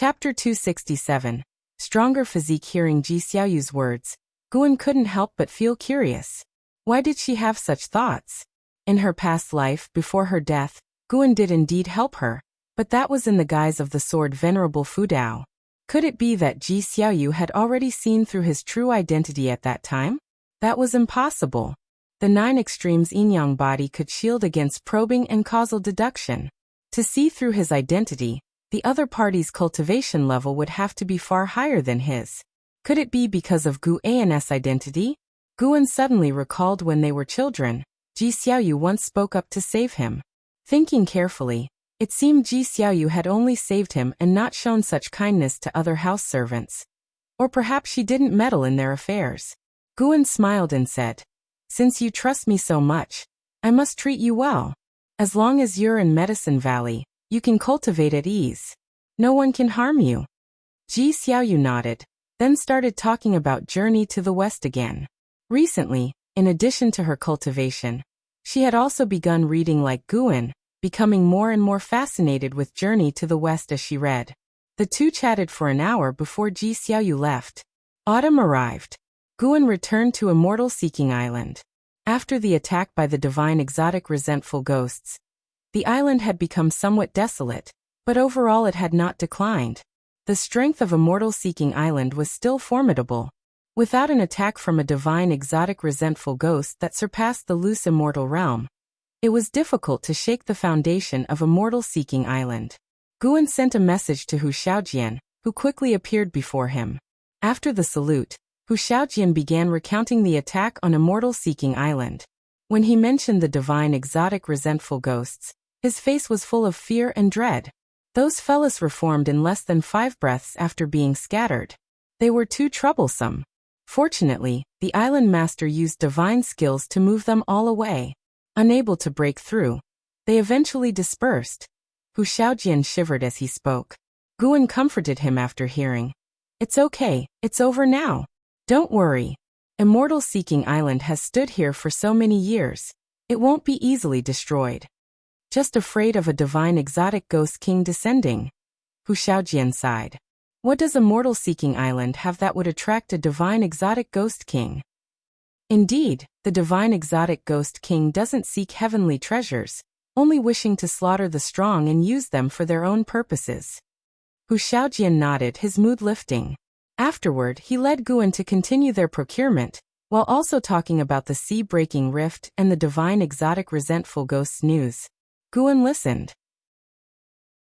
Chapter 267. Stronger physique. Hearing Ji Xiaoyu's words, Guan couldn't help but feel curious. Why did she have such thoughts? In her past life, before her death, Guan did indeed help her, but that was in the guise of the sword Venerable Fu Dao. Could it be that Ji Xiaoyu had already seen through his true identity at that time? That was impossible. The 9 extremes yin-yang body could shield against probing and causal deduction. To see through his identity, the other party's cultivation level would have to be far higher than his. Could it be because of Gu An's identity? Guan suddenly recalled when they were children, Ji Xiaoyu once spoke up to save him. Thinking carefully, it seemed Ji Xiaoyu had only saved him and not shown such kindness to other house servants. Or perhaps she didn't meddle in their affairs. Guan smiled and said, "Since you trust me so much, I must treat you well. As long as you're in Medicine Valley, you can cultivate at ease. No one can harm you." Ji Xiaoyu nodded, then started talking about Journey to the West again. Recently, in addition to her cultivation, she had also begun reading like Guan, becoming more and more fascinated with Journey to the West as she read. The two chatted for an hour before Ji Xiaoyu left. Autumn arrived. Guan returned to Immortal Seeking Island. After the attack by the divine exotic resentful ghosts, the island had become somewhat desolate, but overall it had not declined. The strength of Immortal Seeking Island was still formidable. Without an attack from a divine exotic resentful ghost that surpassed the loose immortal realm, it was difficult to shake the foundation of Immortal Seeking Island. Guan sent a message to Hu Shaojian, who quickly appeared before him. After the salute, Hu Shaojian began recounting the attack on Immortal Seeking Island. When he mentioned the divine exotic resentful ghosts, his face was full of fear and dread. Those fellas reformed in less than 5 breaths after being scattered. They were too troublesome. Fortunately, the island master used divine skills to move them all away. Unable to break through, they eventually dispersed. Hu Shaojian shivered as he spoke. Guan comforted him after hearing, "It's okay, it's over now. Don't worry. Immortal Seeking Island has stood here for so many years. It won't be easily destroyed. Just afraid of a divine exotic ghost king descending." Hu Shaojian sighed. What does Immortal Seeking Island have that would attract a divine exotic ghost king? Indeed, the divine exotic ghost king doesn't seek heavenly treasures, only wishing to slaughter the strong and use them for their own purposes. Hu Shaojian nodded, his mood lifting. Afterward, he led Guan to continue their procurement, while also talking about the sea-breaking rift and the divine exotic resentful ghost's news. Guan listened.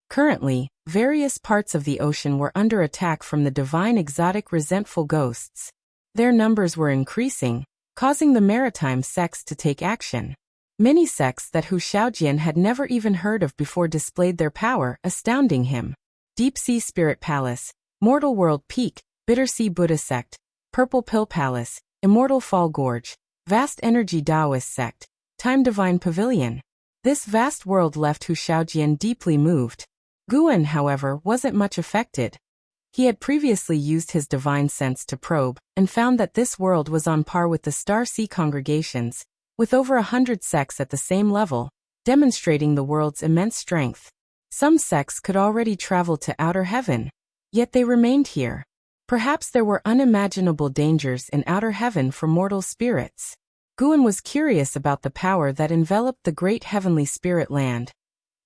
Currently, various parts of the ocean were under attack from the divine exotic resentful ghosts. Their numbers were increasing, causing the maritime sects to take action. Many sects that Hu Shaojian had never even heard of before displayed their power, astounding him. Deep Sea Spirit Palace, Mortal World Peak, Bitter Sea Buddha Sect, Purple Pill Palace, Immortal Fall Gorge, Vast Energy Taoist Sect, Time Divine Pavilion. This vast world left Hu Shaojian deeply moved. Guan, however, wasn't much affected. He had previously used his divine sense to probe, and found that this world was on par with the Star Sea congregations, with over 100 sects at the same level, demonstrating the world's immense strength. Some sects could already travel to outer heaven, yet they remained here. Perhaps there were unimaginable dangers in outer heaven for mortal spirits. Guan was curious about the power that enveloped the great heavenly spirit land,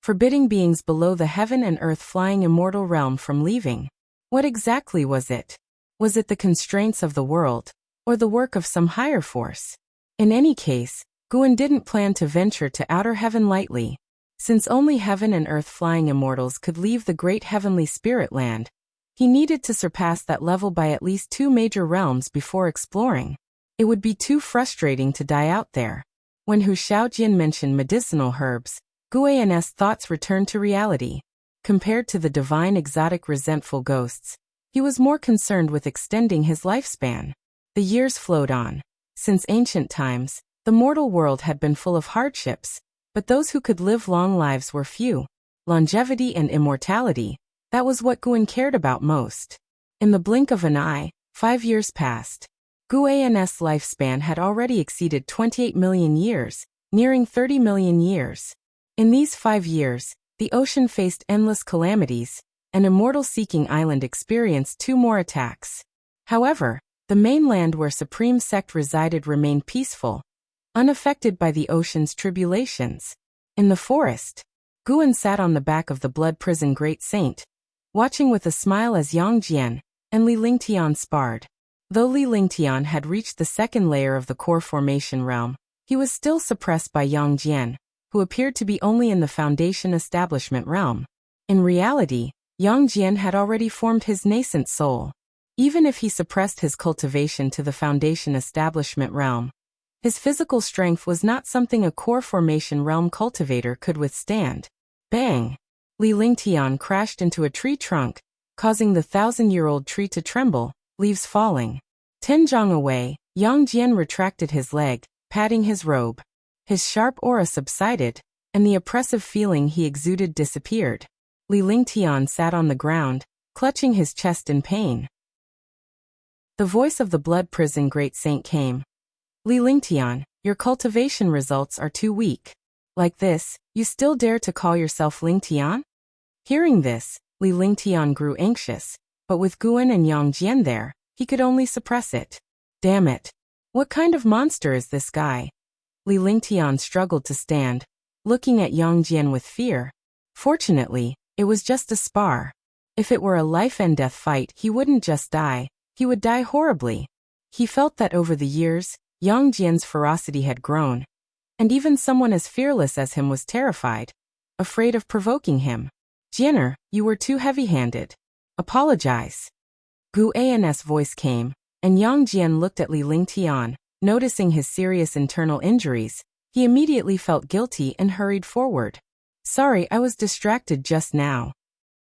forbidding beings below the heaven and earth flying immortal realm from leaving. What exactly was it? Was it the constraints of the world, or the work of some higher force? In any case, Guan didn't plan to venture to outer heaven lightly. Since only heaven and earth flying immortals could leave the great heavenly spirit land, he needed to surpass that level by at least 2 major realms before exploring. It would be too frustrating to die out there. When Hu Shaojian mentioned medicinal herbs, Guan's thoughts returned to reality. Compared to the divine exotic resentful ghosts, he was more concerned with extending his lifespan. The years flowed on. Since ancient times, the mortal world had been full of hardships, but those who could live long lives were few. Longevity and immortality, that was what Guan cared about most. In the blink of an eye, 5 years passed. Guan's lifespan had already exceeded 28 million years, nearing 30 million years. In these 5 years, the ocean faced endless calamities, and immortal-seeking island experienced 2 more attacks. However, the mainland where Supreme Sect resided remained peaceful, unaffected by the ocean's tribulations. In the forest, Guan sat on the back of the blood prison Great Saint, watching with a smile as Yang Jian and Li Lingtian sparred. Though Li Lingtian had reached the 2nd layer of the core formation realm, he was still suppressed by Yang Jian, who appeared to be only in the foundation establishment realm. In reality, Yang Jian had already formed his nascent soul. Even if he suppressed his cultivation to the foundation establishment realm, his physical strength was not something a core formation realm cultivator could withstand. Bang! Li Lingtian crashed into a tree trunk, causing the 1,000-year-old tree to tremble, leaves falling. 10 zhang away, Yang Jian retracted his leg, patting his robe. His sharp aura subsided, and the oppressive feeling he exuded disappeared. Li Lingtian sat on the ground, clutching his chest in pain. The voice of the blood prison Great Saint came. Li Lingtian, your cultivation results are too weak. Like this, you still dare to call yourself Lingtian? Hearing this, Li Lingtian grew anxious, but with Guan and Yang Jian there, he could only suppress it. Damn it! What kind of monster is this guy? Li Lingtian struggled to stand, looking at Yang Jian with fear. Fortunately, it was just a spar. If it were a life-and-death fight, he wouldn't just die, he would die horribly. He felt that over the years, Yang Jian's ferocity had grown, and even someone as fearless as him was terrified, afraid of provoking him. Jianer, you were too heavy-handed. Apologize. Gu An's voice came, and Yang Jian looked at Li Lingtian. Noticing his serious internal injuries, he immediately felt guilty and hurried forward. Sorry, I was distracted just now.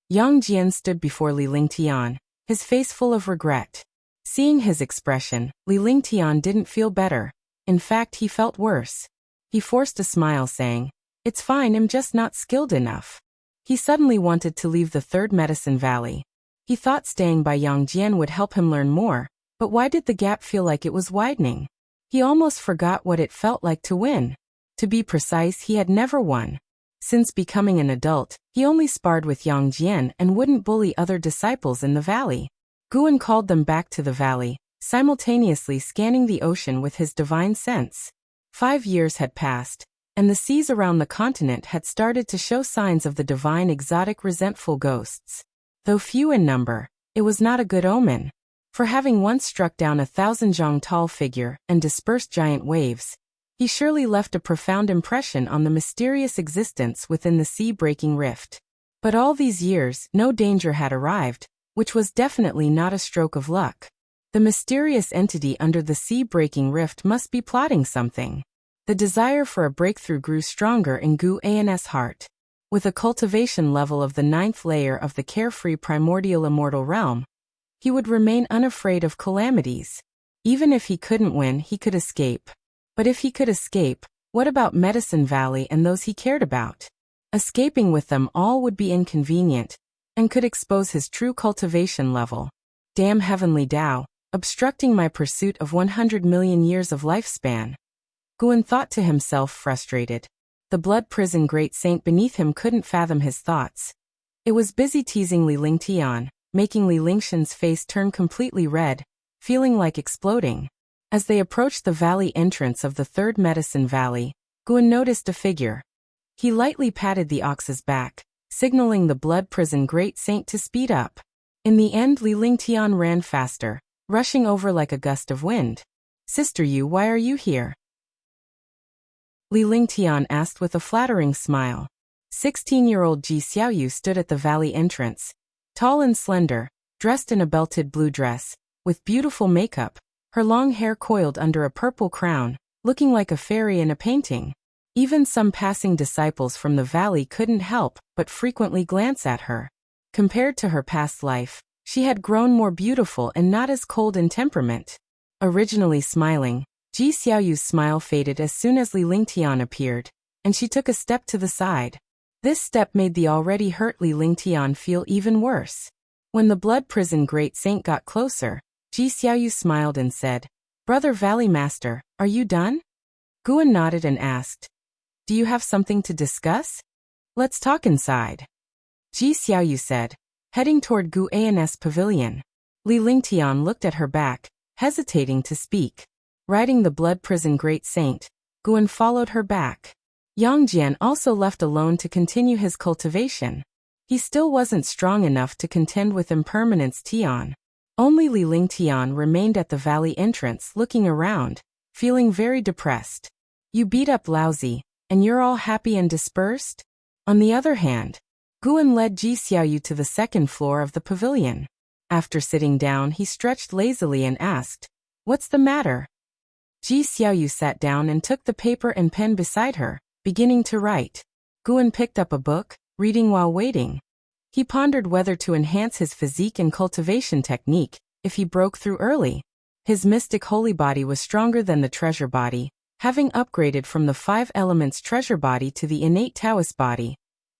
Yang Jian stood before Li Lingtian, his face full of regret. Seeing his expression, Li Lingtian didn't feel better. In fact, he felt worse. He forced a smile, saying, "It's fine, I'm just not skilled enough." He suddenly wanted to leave the 3rd Medicine Valley. He thought staying by Yang Jian would help him learn more, but why did the gap feel like it was widening? He almost forgot what it felt like to win. To be precise, he had never won. Since becoming an adult, he only sparred with Yang Jian and wouldn't bully other disciples in the valley. Guan called them back to the valley, simultaneously scanning the ocean with his divine sense. 5 years had passed, and the seas around the continent had started to show signs of the divine exotic resentful ghosts. Though few in number, it was not a good omen. For having once struck down 1,000 zhang tall figure and dispersed giant waves, he surely left a profound impression on the mysterious existence within the sea-breaking rift. But all these years, no danger had arrived, which was definitely not a stroke of luck. The mysterious entity under the sea-breaking rift must be plotting something. The desire for a breakthrough grew stronger in Gu An's heart. With a cultivation level of the 9th layer of the carefree primordial immortal realm, he would remain unafraid of calamities. Even if he couldn't win, he could escape. But if he could escape, what about Medicine Valley and those he cared about? Escaping with them all would be inconvenient, and could expose his true cultivation level. Damn heavenly Tao, obstructing my pursuit of 100 million years of lifespan. Guan thought to himself, frustrated. The blood prison Great Saint beneath him couldn't fathom his thoughts. It was busy teasing Li Lingtian, making Li Lingtian's face turn completely red, feeling like exploding. As they approached the valley entrance of the 3rd Medicine Valley, Guan noticed a figure. He lightly patted the ox's back, signaling the blood prison Great Saint to speed up. In the end, Li Lingtian ran faster, rushing over like a gust of wind. "Sister Yu, why are you here?" Li Lingtian asked with a flattering smile. 16-year-old Ji Xiaoyu stood at the valley entrance, tall and slender, dressed in a belted blue dress, with beautiful makeup, her long hair coiled under a purple crown, looking like a fairy in a painting. Even some passing disciples from the valley couldn't help but frequently glance at her. Compared to her past life, she had grown more beautiful and not as cold in temperament. Originally smiling, Ji Xiaoyu's smile faded as soon as Li Lingtian appeared, and she took a step to the side. This step made the already hurt Li Lingtian feel even worse. When the blood prison Great Saint got closer, Ji Xiaoyu smiled and said, "Brother Valley Master, are you done?" Guan nodded and asked, "Do you have something to discuss? Let's talk inside." Ji Xiaoyu said, heading toward Gu An's pavilion. Li Lingtian looked at her back, hesitating to speak. Riding the blood prison great saint, Guan followed her back. Yang Jian also left alone to continue his cultivation. He still wasn't strong enough to contend with Impermanence Tian. Only Li Lingtian remained at the valley entrance looking around, feeling very depressed. You beat up Laozi, and you're all happy and dispersed? On the other hand, Guan led Ji Xiaoyu to the second floor of the pavilion. After sitting down, he stretched lazily and asked, "What's the matter?" Ji Xiaoyu sat down and took the paper and pen beside her, beginning to write. Guan picked up a book, reading while waiting. He pondered whether to enhance his physique and cultivation technique if he broke through early. His mystic holy body was stronger than the treasure body, having upgraded from the 5 elements treasure body to the innate Taoist body,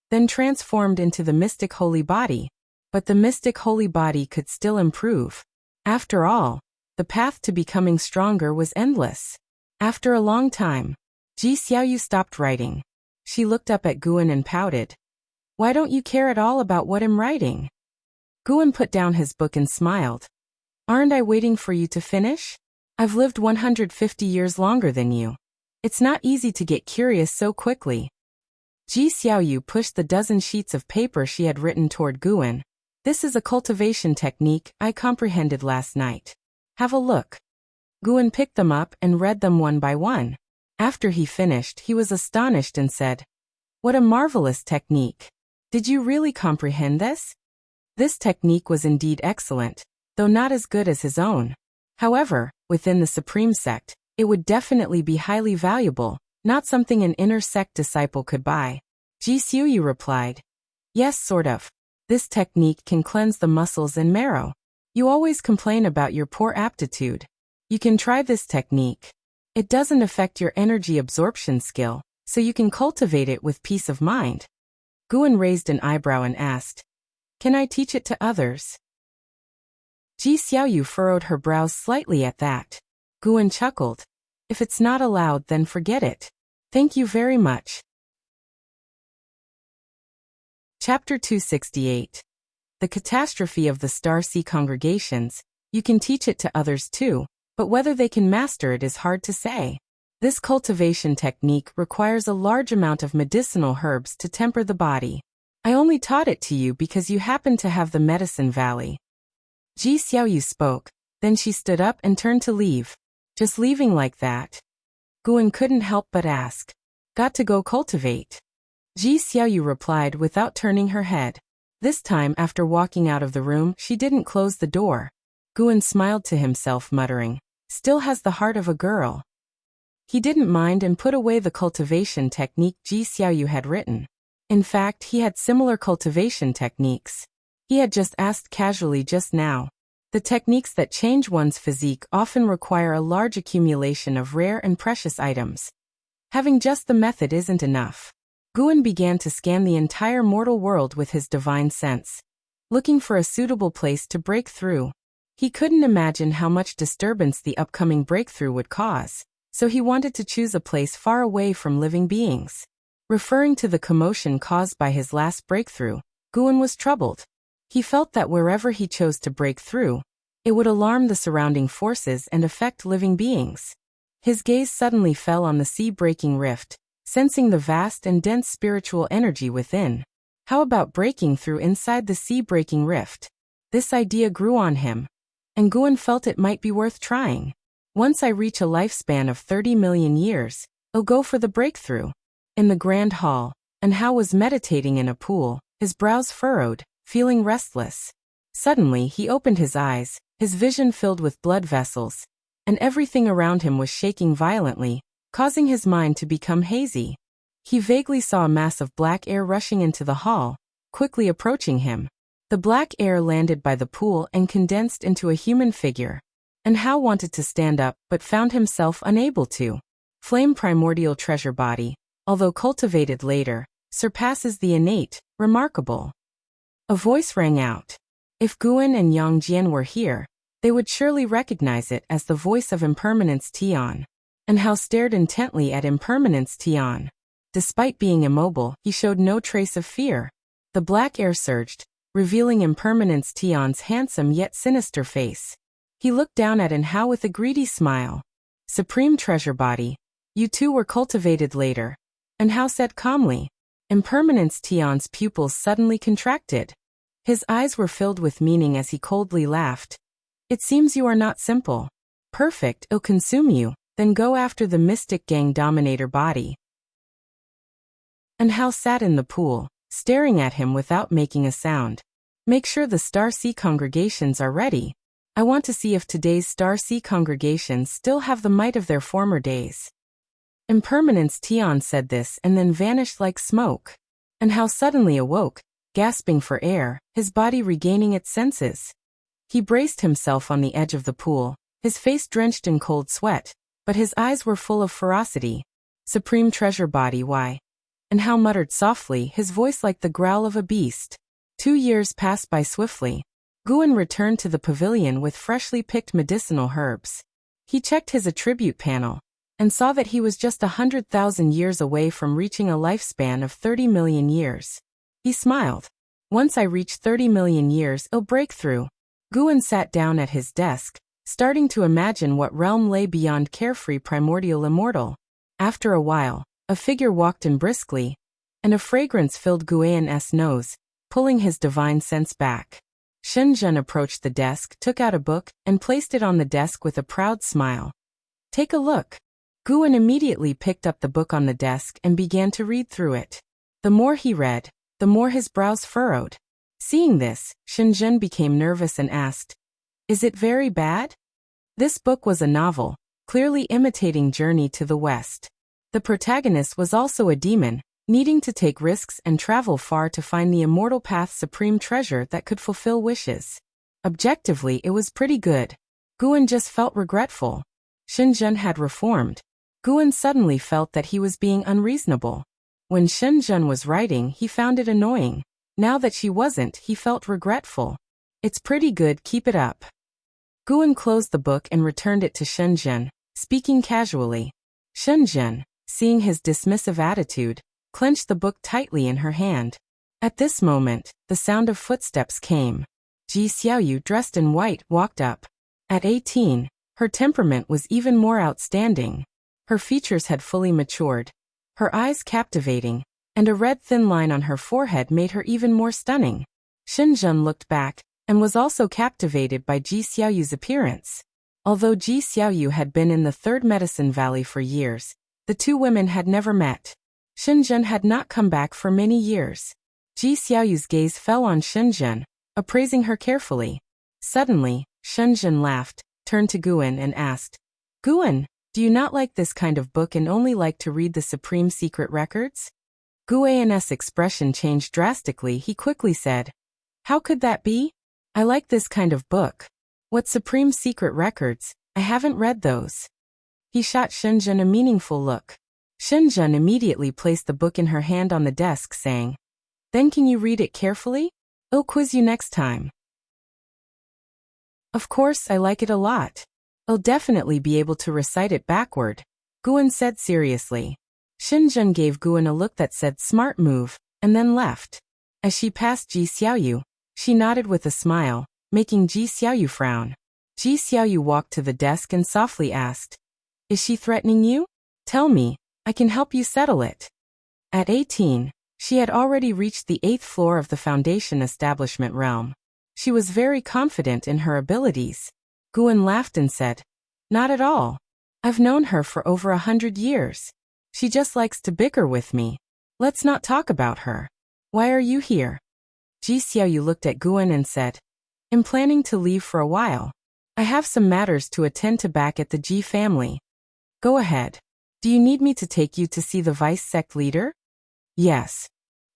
then transformed into the mystic holy body. But the mystic holy body could still improve. After all, the path to becoming stronger was endless. After a long time, Ji Xiaoyu stopped writing. She looked up at Guan and pouted. "Why don't you care at all about what I'm writing?" Guan put down his book and smiled. "Aren't I waiting for you to finish? I've lived 150 years longer than you. It's not easy to get curious so quickly." Ji Xiaoyu pushed the dozen sheets of paper she had written toward Guan. "This is a cultivation technique I comprehended last night. Have a look." Guan picked them up and read them one by one. After he finished, he was astonished and said, "What a marvelous technique. Did you really comprehend this?" This technique was indeed excellent, though not as good as his own. However, within the Supreme Sect, it would definitely be highly valuable, not something an inner sect disciple could buy. Ji Xiaoyu replied, "Yes, sort of. This technique can cleanse the muscles and marrow. You always complain about your poor aptitude. You can try this technique. It doesn't affect your energy absorption skill, so you can cultivate it with peace of mind." Guan raised an eyebrow and asked, "Can I teach it to others?" Ji Xiaoyu furrowed her brows slightly at that. Guan chuckled. "If it's not allowed, then forget it. Thank you very much." Chapter 268. The catastrophe of the Star Sea congregations. You can teach it to others too, but whether they can master it is hard to say. This cultivation technique requires a large amount of medicinal herbs to temper the body. I only taught it to you because you happen to have the medicine valley. Ji Xiaoyu spoke, then she stood up and turned to leave. Just leaving like that? Guan couldn't help but ask. Got to go cultivate. Ji Xiaoyu replied without turning her head. This time, after walking out of the room, she didn't close the door. Guan smiled to himself, muttering, "Still has the heart of a girl." He didn't mind and put away the cultivation technique Ji Xiaoyu had written. In fact, he had similar cultivation techniques. He had just asked casually just now. The techniques that change one's physique often require a large accumulation of rare and precious items. Having just the method isn't enough. Guan began to scan the entire mortal world with his divine sense, looking for a suitable place to break through. He couldn't imagine how much disturbance the upcoming breakthrough would cause, so he wanted to choose a place far away from living beings. Referring to the commotion caused by his last breakthrough, Guan was troubled. He felt that wherever he chose to break through, it would alarm the surrounding forces and affect living beings. His gaze suddenly fell on the sea-breaking rift, sensing the vast and dense spiritual energy within. How about breaking through inside the sea-breaking rift? This idea grew on him, and Guan felt it might be worth trying. Once I reach a lifespan of 30 million years, I'll go for the breakthrough. In the grand hall, Anhao was meditating in a pool, his brows furrowed, feeling restless. Suddenly he opened his eyes, his vision filled with blood vessels, and everything around him was shaking violently, causing his mind to become hazy. He vaguely saw a mass of black air rushing into the hall, quickly approaching him. The black air landed by the pool and condensed into a human figure. Anhao wanted to stand up but found himself unable to. Flame primordial treasure body, although cultivated later, surpasses the innate, remarkable. A voice rang out. If Guan and Yang Jian were here, they would surely recognize it as the voice of Impermanence Tian. Anhao stared intently at Impermanence Tian. Despite being immobile, he showed no trace of fear. The black air surged, revealing Impermanence Tion's handsome yet sinister face. He looked down at Anhao with a greedy smile. Supreme Treasure Body, you two were cultivated later. Anhao said calmly. Impermanence Tion's pupils suddenly contracted. His eyes were filled with meaning as he coldly laughed. It seems you are not simple. Perfect, it'll consume you, then go after the Mystic Gang Dominator body. Anhao sat in the pool, staring at him without making a sound. Make sure the Star Sea congregations are ready. I want to see if today's Star Sea congregations still have the might of their former days. Impermanence Tion said this and then vanished like smoke. Anhao suddenly awoke, gasping for air, his body regaining its senses. He braced himself on the edge of the pool, his face drenched in cold sweat, but his eyes were full of ferocity. Supreme Treasure Body, why? Anhao muttered softly, his voice like the growl of a beast. 2 years passed by swiftly. Guan returned to the pavilion with freshly picked medicinal herbs. He checked his attribute panel and saw that he was just 100,000 years away from reaching a lifespan of 30 million years. He smiled. Once I reach 30 million years, I'll break through. Guan sat down at his desk, starting to imagine what realm lay beyond carefree primordial immortal. After a while, a figure walked in briskly, and a fragrance filled Guan's nose, pulling his divine sense back. Shenzhen approached the desk, took out a book, and placed it on the desk with a proud smile. Take a look. Guan immediately picked up the book on the desk and began to read through it. The more he read, the more his brows furrowed. Seeing this, Shenzhen became nervous and asked, "Is it very bad?" This book was a novel, clearly imitating Journey to the West. The protagonist was also a demon, needing to take risks and travel far to find the immortal path's supreme treasure that could fulfill wishes. Objectively, it was pretty good. Guan just felt regretful. Shenzhen had reformed. Guan suddenly felt that he was being unreasonable. When Shenzhen was writing, he found it annoying. Now that she wasn't, he felt regretful. It's pretty good, keep it up. Guan closed the book and returned it to Shenzhen, speaking casually. Shenzhen, seeing his dismissive attitude, clenched the book tightly in her hand. At this moment, the sound of footsteps came. Ji Xiaoyu, dressed in white, walked up. At 18, her temperament was even more outstanding. Her features had fully matured, her eyes captivating, and a red thin line on her forehead made her even more stunning. Shenzhen looked back, and was also captivated by Ji Xiaoyu's appearance. Although Ji Xiaoyu had been in the Third Medicine Valley for years, the two women had never met. Shenzhen had not come back for many years. Ji Xiaoyu's gaze fell on Shenzhen, appraising her carefully. Suddenly, Shenzhen laughed, turned to Guan and asked, "Guan, do you not like this kind of book and only like to read the Supreme Secret Records?" Guan's expression changed drastically. He quickly said, "How could that be? I like this kind of book. What Supreme Secret Records? I haven't read those." He shot Shenzhen a meaningful look. Shenzhen immediately placed the book in her hand on the desk, saying, "Then can you read it carefully? I'll quiz you next time." "Of course, I like it a lot. I'll definitely be able to recite it backward," Guan said seriously. Shenzhen gave Guan a look that said smart move, and then left. As she passed Ji Xiaoyu, she nodded with a smile, making Ji Xiaoyu frown. Ji Xiaoyu walked to the desk and softly asked, "Is she threatening you? Tell me, I can help you settle it." At 18, she had already reached the 8th floor of the Foundation Establishment realm. She was very confident in her abilities. Guan laughed and said, "Not at all. I've known her for over 100 years. She just likes to bicker with me. Let's not talk about her. Why are you here?" Ji Xiaoyu looked at Guan and said, "I'm planning to leave for a while. I have some matters to attend to back at the Ji family." "Go ahead. Do you need me to take you to see the vice sect leader?" "Yes."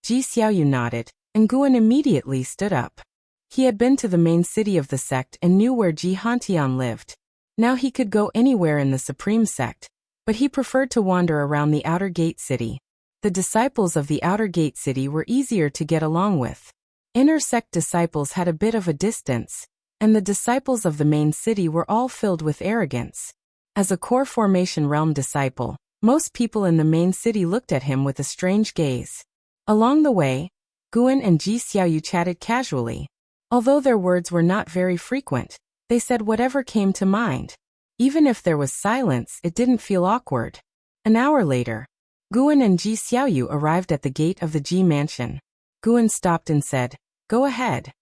Ji Xiaoyu nodded, and Guan immediately stood up. He had been to the main city of the sect and knew where Ji Hantian lived. Now he could go anywhere in the Supreme Sect, but he preferred to wander around the Outer Gate City. The disciples of the Outer Gate City were easier to get along with. Inner sect disciples had a bit of a distance, and the disciples of the main city were all filled with arrogance. As a core formation realm disciple, most people in the main city looked at him with a strange gaze. Along the way, Guan and Ji Xiaoyu chatted casually. Although their words were not very frequent, they said whatever came to mind. Even if there was silence, it didn't feel awkward. An hour later, Guan and Ji Xiaoyu arrived at the gate of the Ji mansion. Guan stopped and said, "Go ahead."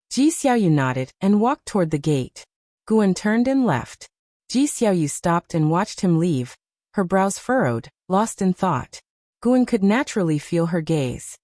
Ji Xiaoyu nodded and walked toward the gate. Guan turned and left. Ji Xiaoyu stopped and watched him leave, her brows furrowed, lost in thought. Guan could naturally feel her gaze.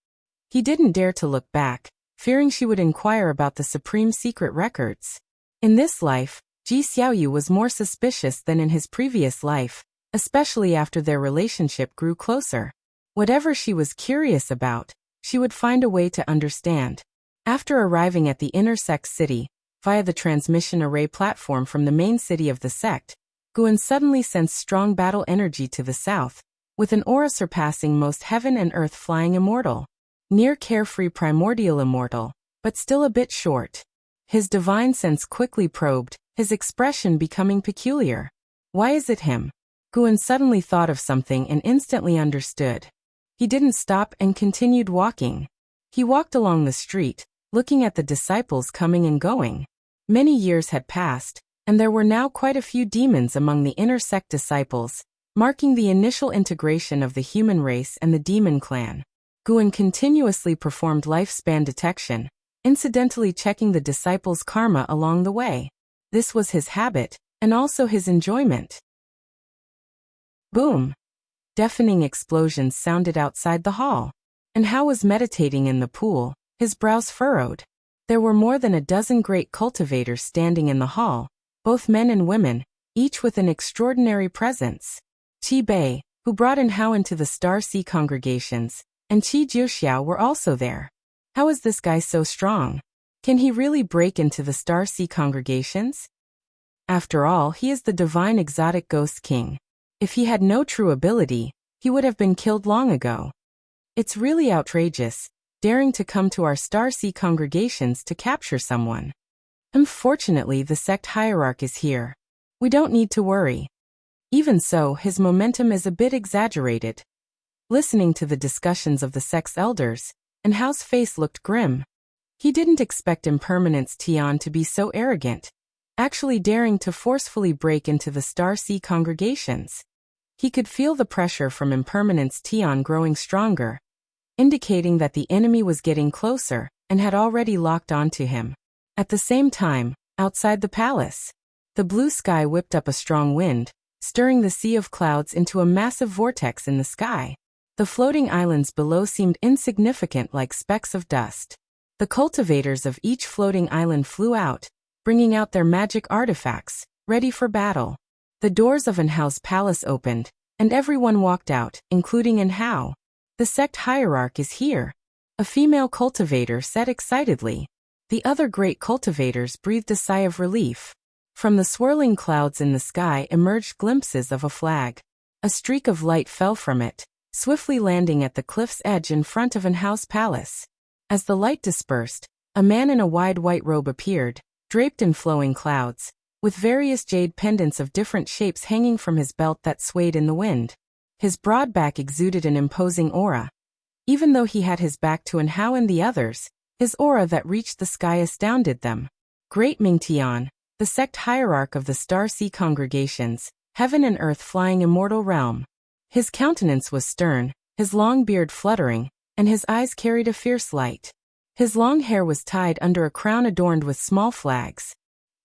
He didn't dare to look back, fearing she would inquire about the supreme secret records. In this life, Ji Xiaoyu was more suspicious than in his previous life, especially after their relationship grew closer. Whatever she was curious about, she would find a way to understand. After arriving at the inner sect city, via the transmission array platform from the main city of the sect, Guan suddenly sensed strong battle energy to the south, with an aura surpassing most heaven and earth flying immortal. Near carefree primordial immortal, but still a bit short. His divine sense quickly probed, his expression becoming peculiar. Why is it him? Guan suddenly thought of something and instantly understood. He didn't stop and continued walking. He walked along the street, looking at the disciples coming and going. Many years had passed, and there were now quite a few demons among the inner sect disciples, marking the initial integration of the human race and the demon clan. Guan continuously performed lifespan detection, incidentally checking the disciples' karma along the way. This was his habit, and also his enjoyment. Boom! Deafening explosions sounded outside the hall. And Hao was meditating in the pool, his brows furrowed. There were more than a dozen great cultivators standing in the hall, both men and women, each with an extraordinary presence. Qi Bei, who brought in Hao into the Star Sea congregations, and Qi Jiuxiao were also there. How is this guy so strong? Can he really break into the Star Sea congregations? After all, he is the divine exotic ghost king. If he had no true ability, he would have been killed long ago. It's really outrageous, daring to come to our Star Sea congregations to capture someone. Unfortunately, the sect hierarch is here. We don't need to worry. Even so, his momentum is a bit exaggerated. Listening to the discussions of the sect's elders, and Hao's face looked grim. He didn't expect Impermanence Tian to be so arrogant, actually daring to forcefully break into the Star Sea congregations. He could feel the pressure from Impermanence Tian growing stronger, indicating that the enemy was getting closer and had already locked onto him. At the same time, outside the palace, the blue sky whipped up a strong wind, stirring the sea of clouds into a massive vortex in the sky. The floating islands below seemed insignificant like specks of dust. The cultivators of each floating island flew out, bringing out their magic artifacts, ready for battle. The doors of Enhao's palace opened, and everyone walked out, including Enhao. The sect hierarch is here, a female cultivator said excitedly. The other great cultivators breathed a sigh of relief. From the swirling clouds in the sky emerged glimpses of a flag. A streak of light fell from it, swiftly landing at the cliff's edge in front of Enhao's palace. As the light dispersed, a man in a wide white robe appeared, draped in flowing clouds, with various jade pendants of different shapes hanging from his belt that swayed in the wind. His broad back exuded an imposing aura. Even though he had his back to Enhao and the others, his aura that reached the sky astounded them. Great Ming Tian, the sect hierarch of the Star Sea congregations, heaven and earth flying immortal realm. His countenance was stern, his long beard fluttering, and his eyes carried a fierce light. His long hair was tied under a crown adorned with small flags.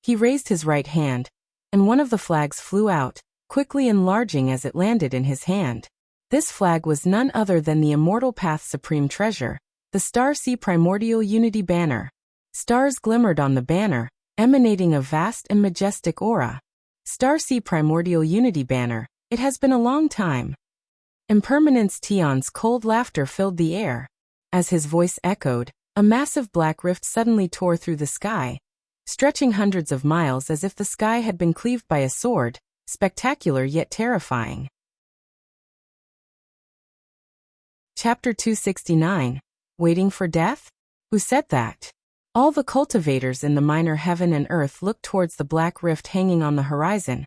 He raised his right hand, and one of the flags flew out, quickly enlarging as it landed in his hand. This flag was none other than the Immortal Path's supreme treasure, the Star Sea Primordial Unity Banner. Stars glimmered on the banner, emanating a vast and majestic aura. Star Sea Primordial Unity Banner, it has been a long time. Impermanence Tian's cold laughter filled the air. As his voice echoed, a massive black rift suddenly tore through the sky, stretching hundreds of miles as if the sky had been cleaved by a sword, spectacular yet terrifying. Chapter 269. Waiting for death? Who said that? All the cultivators in the minor heaven and earth looked towards the black rift hanging on the horizon.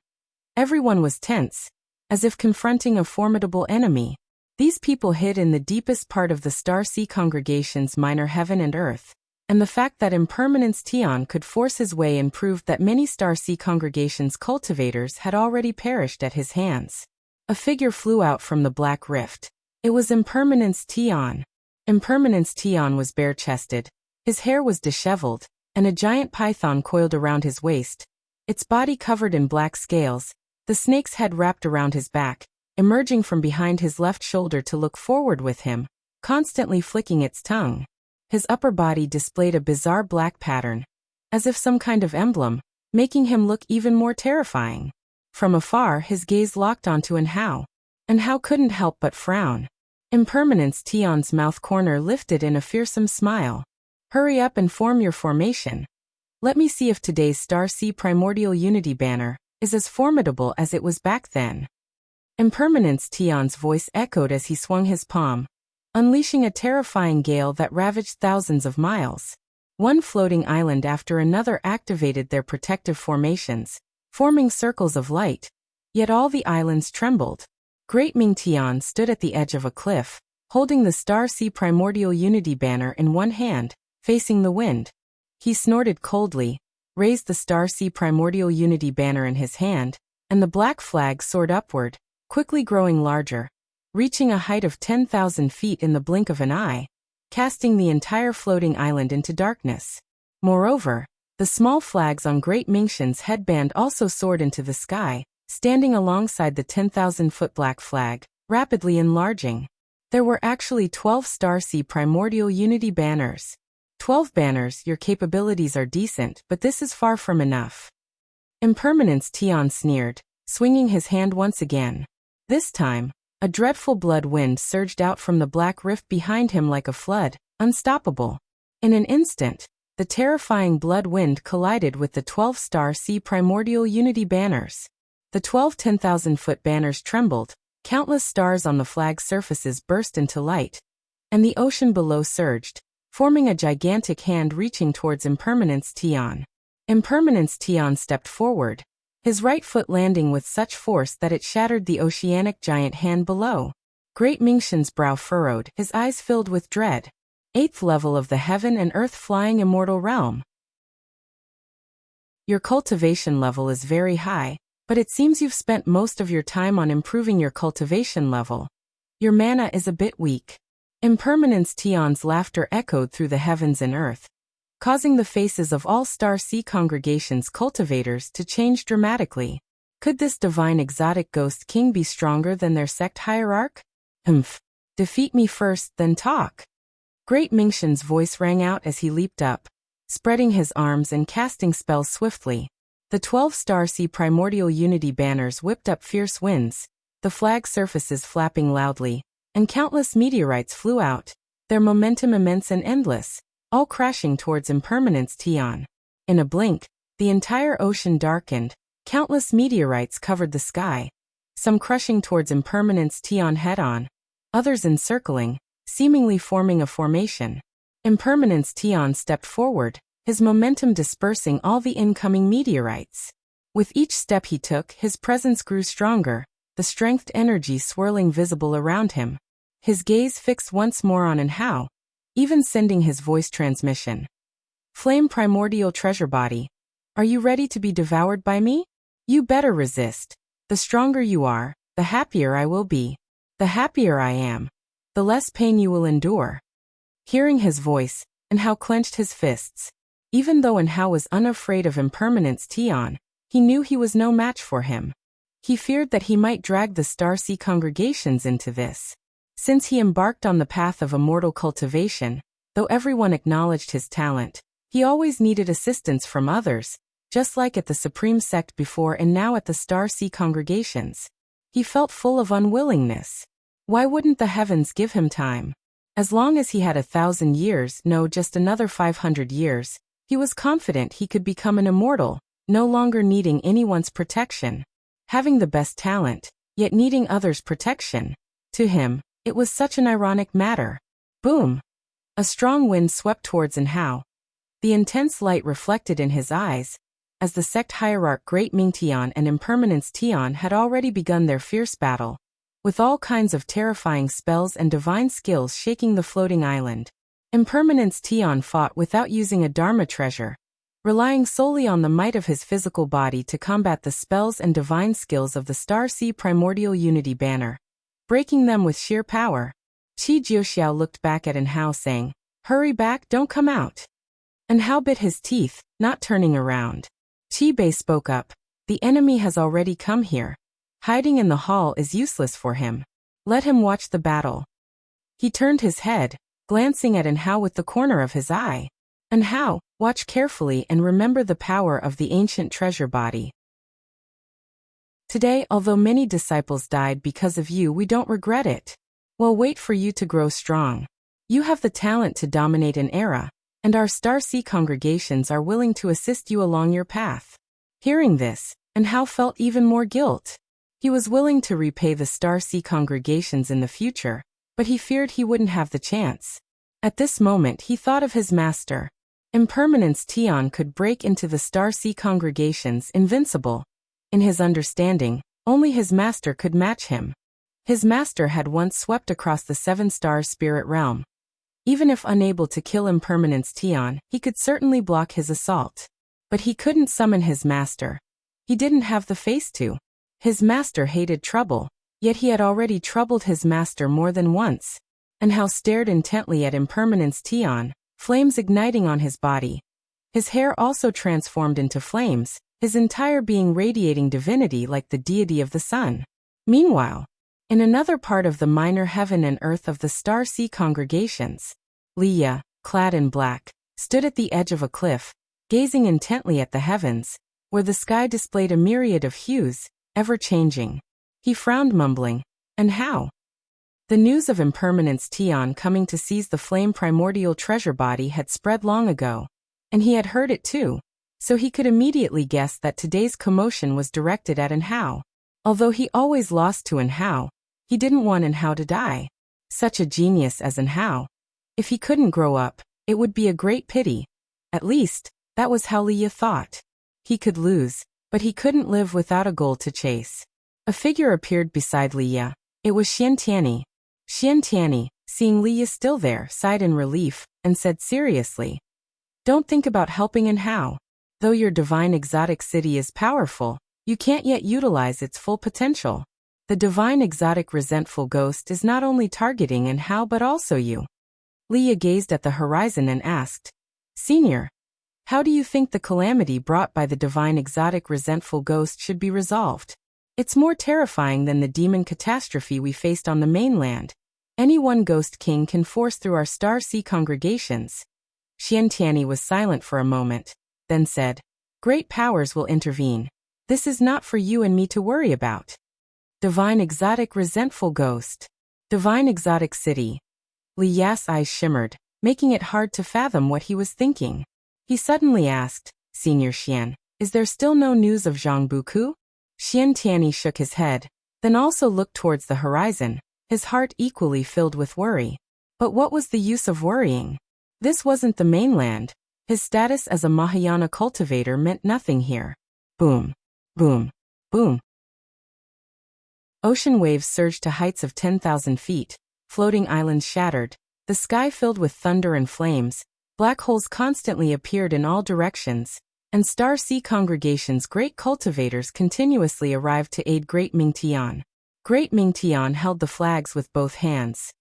Everyone was tense, as if confronting a formidable enemy. These people hid in the deepest part of the Star Sea congregation's minor heaven and earth, and the fact that Impermanence Tian could force his way in proved that many Star Sea congregation's cultivators had already perished at his hands. A figure flew out from the black rift. It was Impermanence Tian. Impermanence Tian was bare-chested. His hair was disheveled, and a giant python coiled around his waist, its body covered in black scales, the snake's head wrapped around his back, emerging from behind his left shoulder to look forward with him, constantly flicking its tongue. His upper body displayed a bizarre black pattern, as if some kind of emblem, making him look even more terrifying. From afar his gaze locked onto Anhao. Anhao couldn't help but frown. Impermanence Tian's mouth corner lifted in a fearsome smile. Hurry up and form your formation. Let me see if today's Star Sea Primordial Unity banner is as formidable as it was back then. Impermanence Tian's voice echoed as he swung his palm, unleashing a terrifying gale that ravaged thousands of miles. One floating island after another activated their protective formations, forming circles of light. Yet all the islands trembled. Great Ming Tian stood at the edge of a cliff, holding the Star Sea Primordial Unity banner in one hand, facing the wind. He snorted coldly, raised the Star Sea Primordial Unity banner in his hand, and the black flag soared upward, quickly growing larger, reaching a height of 10,000 feet in the blink of an eye, casting the entire floating island into darkness. Moreover, the small flags on Great Mingshan's headband also soared into the sky, standing alongside the 10,000-foot black flag, rapidly enlarging. There were actually 12 Star Sea Primordial Unity banners. 12 banners, your capabilities are decent, but this is far from enough. Impermanence Tian sneered, swinging his hand once again. This time, a dreadful blood wind surged out from the black rift behind him like a flood, unstoppable. In an instant, the terrifying blood wind collided with the 12 Star Sea Primordial Unity banners. The 12 10,000-foot banners trembled, countless stars on the flag's surfaces burst into light, and the ocean below surged, forming a gigantic hand reaching towards Impermanence Tian. Impermanence Tian stepped forward, his right foot landing with such force that it shattered the oceanic giant hand below. Great Mingshan's brow furrowed, his eyes filled with dread. 8th level of the Heaven and Earth Flying Immortal Realm. Your cultivation level is very high, but it seems you've spent most of your time on improving your cultivation level. Your mana is a bit weak. Impermanence Tian's laughter echoed through the heavens and earth, causing the faces of all Star Sea congregation's cultivators to change dramatically. Could this divine exotic ghost king be stronger than their sect hierarch? Defeat me first, then talk. Great Mingshan's voice rang out as he leaped up, spreading his arms and casting spells swiftly. The 12 Star Sea Primordial Unity banners whipped up fierce winds, the flag surfaces flapping loudly, and countless meteorites flew out, their momentum immense and endless, all crashing towards Impermanence Tian. In a blink, the entire ocean darkened, countless meteorites covered the sky, some crushing towards Impermanence Tian head-on, others encircling, seemingly forming a formation. Impermanence Tian stepped forward, his momentum dispersing all the incoming meteorites. With each step he took, his presence grew stronger, the strength energy swirling visible around him. His gaze fixed once more on Anhao, even sending his voice transmission. Flame Primordial Treasure Body. Are you ready to be devoured by me? You better resist. The stronger you are, the happier I will be. The happier I am, the less pain you will endure. Hearing his voice, Anhao clenched his fists. Even though Anhao was unafraid of Impermanence Tian, he knew he was no match for him. He feared that he might drag the Star Sea congregations into this. Since he embarked on the path of immortal cultivation, though everyone acknowledged his talent, he always needed assistance from others, just like at the Supreme Sect before and now at the Star Sea congregations. He felt full of unwillingness. Why wouldn't the heavens give him time? As long as he had 1,000 years, no, just another 500 years, he was confident he could become an immortal, no longer needing anyone's protection. Having the best talent, yet needing others' protection. To him, it was such an ironic matter. Boom! A strong wind swept towards Anhao. The intense light reflected in his eyes, as the sect hierarch Great Ming Tian and Impermanence Tian had already begun their fierce battle. with all kinds of terrifying spells and divine skills shaking the floating island. Impermanence Tian fought without using a Dharma treasure, relying solely on the might of his physical body to combat the spells and divine skills of the Star Sea Primordial Unity banner, breaking them with sheer power. Qi Jiuxiao looked back at Anhao saying, "Hurry back, don't come out." Anhao bit his teeth, not turning around. Qi Bei spoke up, "The enemy has already come here. Hiding in the hall is useless for him. Let him watch the battle." He turned his head, glancing at Anhao with the corner of his eye. "Anhao, watch carefully and remember the power of the ancient treasure body. Today, although many disciples died because of you, we don't regret it. We'll wait for you to grow strong. You have the talent to dominate an era, and our Star Sea congregations are willing to assist you along your path." Hearing this, Anhao felt even more guilt. He was willing to repay the Star Sea congregations in the future, but he feared he wouldn't have the chance. At this moment he thought of his master. Impermanence Tian could break into the Star Sea congregations invincible. In his understanding, only his master could match him. His master had once swept across the 7-star spirit realm. Even if unable to kill Impermanence Tian, he could certainly block his assault. But he couldn't summon his master. He didn't have the face to. His master hated trouble, yet he had already troubled his master more than once. Anhao stared intently at Impermanence Tian, flames igniting on his body. His hair also transformed into flames, his entire being radiating divinity like the deity of the sun. Meanwhile, in another part of the minor heaven and earth of the Star Sea congregations, Liya, clad in black, stood at the edge of a cliff, gazing intently at the heavens, where the sky displayed a myriad of hues, ever-changing. He frowned, mumbling, "And how?" The news of Impermanence Tian coming to seize the flame primordial treasure body had spread long ago, and he had heard it too, so he could immediately guess that today's commotion was directed at Anhao. Although he always lost to Anhao, he didn't want Anhao to die. Such a genius as Anhao. If he couldn't grow up, it would be a great pity. At least, that was how Liya thought. He could lose, but he couldn't live without a goal to chase. A figure appeared beside Liya. It was Xian Tianyi. Xian Tianyi, seeing Liya still there, sighed in relief, and said seriously, "Don't think about helping Anhao. Though your divine exotic city is powerful, you can't yet utilize its full potential. The divine exotic resentful ghost is not only targeting Anhao but also you." Liya gazed at the horizon and asked, "Senior, how do you think the calamity brought by the divine exotic resentful ghost should be resolved? It's more terrifying than the demon catastrophe we faced on the mainland. Any one ghost king can force through our Star Sea congregations." Xian Tianyi was silent for a moment, then said, "Great powers will intervene. This is not for you and me to worry about." Divine exotic resentful ghost. Divine exotic city. Liya's eyes shimmered, making it hard to fathom what he was thinking. He suddenly asked, "Senior Xian, is there still no news of Zhang Buku?" Xian Tianyi shook his head, then also looked towards the horizon, his heart equally filled with worry. But what was the use of worrying? This wasn't the mainland. His status as a Mahayana cultivator meant nothing here. Boom. Boom. Boom. Ocean waves surged to heights of 10,000 feet, floating islands shattered, the sky filled with thunder and flames, black holes constantly appeared in all directions, and Star Sea congregations' great cultivators continuously arrived to aid Great Ming Tian. Great Ming Tian held the flags with both hands.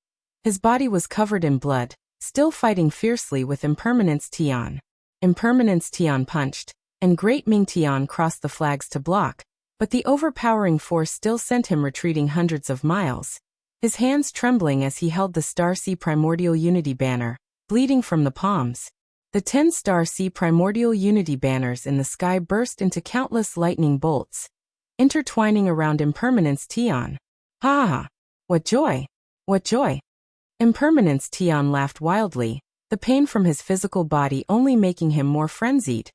His body was covered in blood, still fighting fiercely with Impermanence Tian. Impermanence Tian punched, and Great Ming Tian crossed the flags to block, but the overpowering force still sent him retreating hundreds of miles, his hands trembling as he held the Star Sea Primordial Unity banner, bleeding from the palms. The 10 Star Sea Primordial Unity banners in the sky burst into countless lightning bolts, intertwining around Impermanence Tian. "Ha ha! What joy! What joy!" Impermanence Tian laughed wildly, the pain from his physical body only making him more frenzied,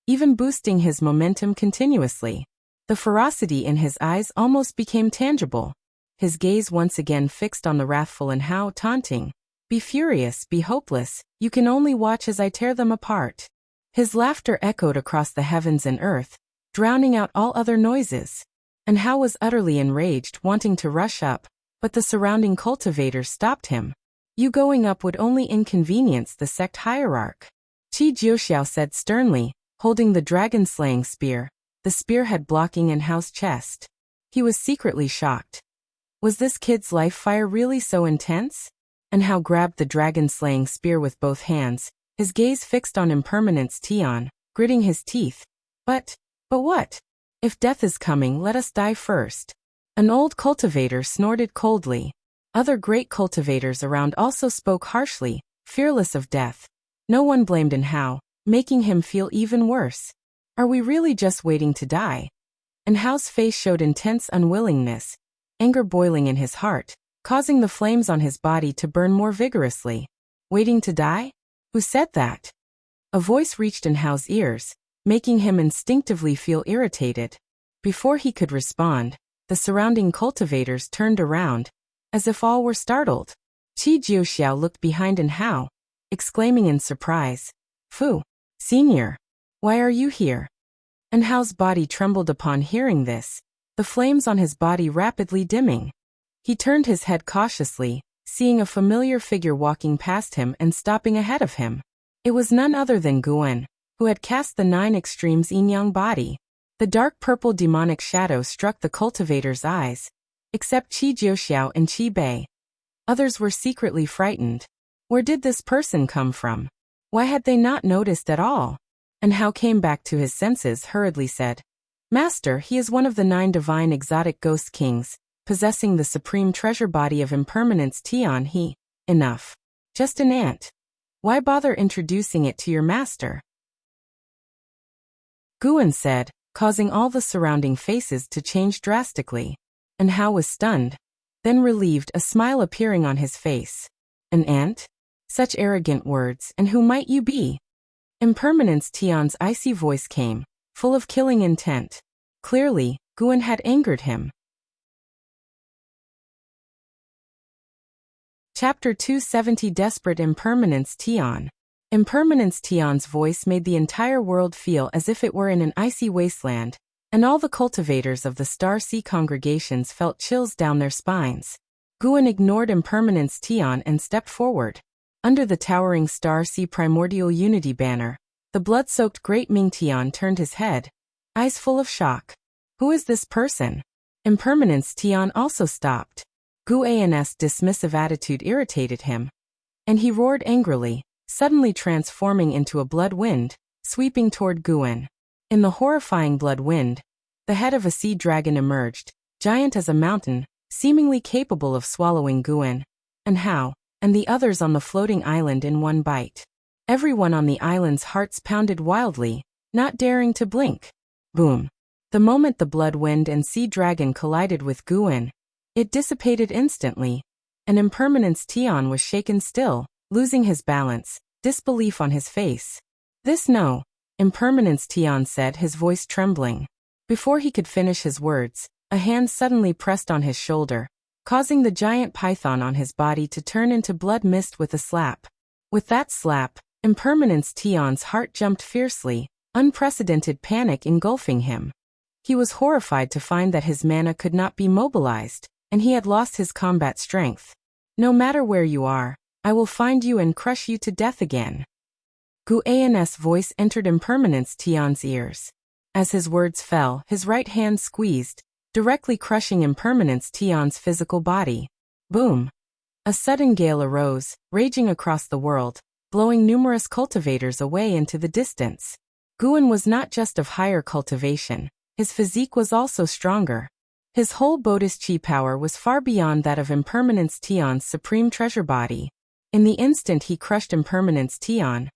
even boosting his momentum continuously. The ferocity in his eyes almost became tangible. His gaze once again fixed on the wrathful Anhao, taunting, "Be furious, be hopeless, you can only watch as I tear them apart." His laughter echoed across the heavens and earth, drowning out all other noises. Anhao was utterly enraged, wanting to rush up, but the surrounding cultivators stopped him. You going up would only inconvenience the sect hierarch. Qi Jiuxiao said sternly, holding the dragon-slaying spear, the spearhead blocking in Hao's chest. He was secretly shocked. Was this kid's life fire really so intense? And Hao grabbed the dragon-slaying spear with both hands, his gaze fixed on Impermanence Tian, gritting his teeth. But what? If death is coming, let us die first. An old cultivator snorted coldly. Other great cultivators around also spoke harshly, fearless of death. No one blamed Hao, making him feel even worse. Are we really just waiting to die? And Hao's face showed intense unwillingness, anger boiling in his heart, causing the flames on his body to burn more vigorously. Waiting to die? Who said that? A voice reached in Hao's ears, making him instinctively feel irritated. Before he could respond, the surrounding cultivators turned around, as if all were startled. Qi Jiuxiao looked behind Hao, exclaiming in surprise, "Fu, Senior, why are you here?" And Hao's body trembled upon hearing this, the flames on his body rapidly dimming. He turned his head cautiously, seeing a familiar figure walking past him and stopping ahead of him. It was none other than Guan, who had cast the 9 extremes yin-yang body. The dark purple demonic shadow struck the cultivator's eyes, except Qi Jiuxiao and Qi Bei. Others were secretly frightened. Where did this person come from? Why had they not noticed at all? And Hao came back to his senses, hurriedly said, "Master, he is one of the 9 divine exotic ghost kings, possessing the supreme treasure body of Impermanence Tian. Enough. Just an ant. Why bother introducing it to your master?" Guan said, causing all the surrounding faces to change drastically. And Hao was stunned, then relieved, a smile appearing on his face. "An ant? Such arrogant words, and who might you be?" Impermanence Tian's icy voice came, full of killing intent. Clearly, Guan had angered him. Chapter 270 Desperate Impermanence Tian. Impermanence Tian's voice made the entire world feel as if it were in an icy wasteland, and all the cultivators of the Star Sea congregations felt chills down their spines. Guan ignored Impermanence Tian and stepped forward. Under the towering Star Sea primordial unity banner, the blood-soaked Great Ming Tian turned his head, eyes full of shock. Who is this person? Impermanence Tian also stopped. Guan's dismissive attitude irritated him, and he roared angrily, suddenly transforming into a blood wind, sweeping toward Guan. In the horrifying blood wind, the head of a sea dragon emerged, giant as a mountain, seemingly capable of swallowing Guan, and Hao, and the others on the floating island in one bite. Everyone on the island's hearts pounded wildly, not daring to blink. Boom. The moment the blood wind and sea dragon collided with Guan, it dissipated instantly, and Impermanence Tian was shaken still, losing his balance, disbelief on his face. "This no," Impermanence Tian said, his voice trembling. Before he could finish his words, a hand suddenly pressed on his shoulder, causing the giant python on his body to turn into blood mist with a slap. With that slap, Impermanence Tian's heart jumped fiercely, unprecedented panic engulfing him. He was horrified to find that his mana could not be mobilized, and he had lost his combat strength. "No matter where you are, I will find you and crush you to death again." Guan's voice entered Impermanence Tian's ears. As his words fell, his right hand squeezed, directly crushing Impermanence Tian's physical body. Boom! A sudden gale arose, raging across the world, blowing numerous cultivators away into the distance. Guan was not just of higher cultivation, his physique was also stronger. His whole Bodhis Chi power was far beyond that of Impermanence Tian's supreme treasure body. In the instant he crushed Impermanence Tian,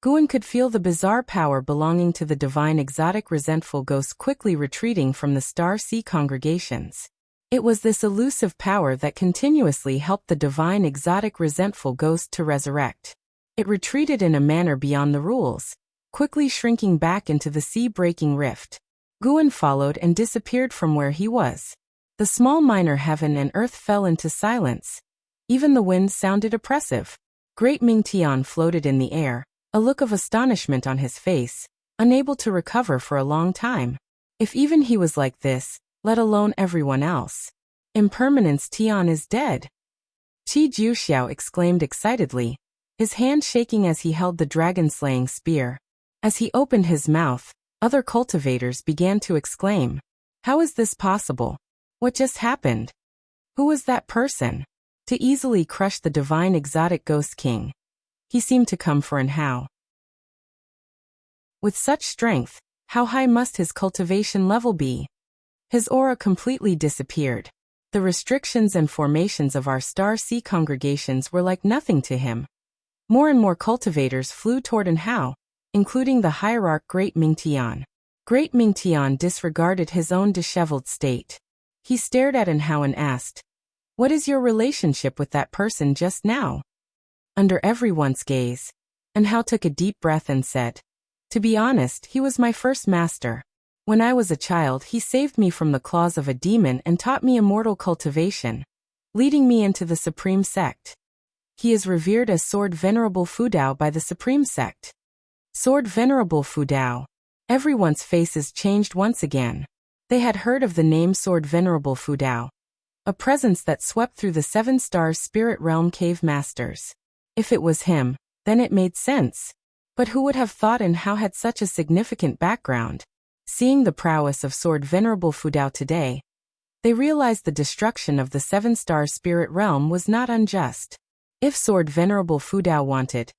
Guan could feel the bizarre power belonging to the divine exotic resentful ghost quickly retreating from the Star Sea congregations. It was this elusive power that continuously helped the divine exotic resentful ghost to resurrect. It retreated in a manner beyond the rules, quickly shrinking back into the sea-breaking rift. Guan followed and disappeared from where he was. The small minor heaven and earth fell into silence. Even the wind sounded oppressive. Great Ming Tian floated in the air, a look of astonishment on his face, unable to recover for a long time. If even he was like this, let alone everyone else. Impermanence Tian is dead. Qi Juxiao exclaimed excitedly, his hand shaking as he held the dragon-slaying spear. As he opened his mouth, other cultivators began to exclaim, "How is this possible? What just happened? Who was that person?" To easily crush the divine exotic ghost king. He seemed to come for an how. With such strength, how high must his cultivation level be? His aura completely disappeared. The restrictions and formations of our Star Sea congregations were like nothing to him. More and more cultivators flew toward An Hao, including the hierarch Great Mingtian. Great Mingtian disregarded his own disheveled state. He stared at An Hao and asked, "What is your relationship with that person just now?" Under everyone's gaze, An Hao took a deep breath and said, "To be honest, he was my first master. When I was a child, he saved me from the claws of a demon and taught me immortal cultivation, leading me into the Supreme Sect. He is revered as Sword Venerable Fudao by the Supreme Sect." Sword Venerable Fudao. Everyone's faces changed once again. They had heard of the name Sword Venerable Fudao, a presence that swept through the 7 Stars Spirit Realm Cave Masters. If it was him, then it made sense. But who would have thought An Hao had such a significant background? Seeing the prowess of Sword Venerable Fudao today, they realized the destruction of the 7 Star Spirit Realm was not unjust. If Sword Venerable Fudao wanted,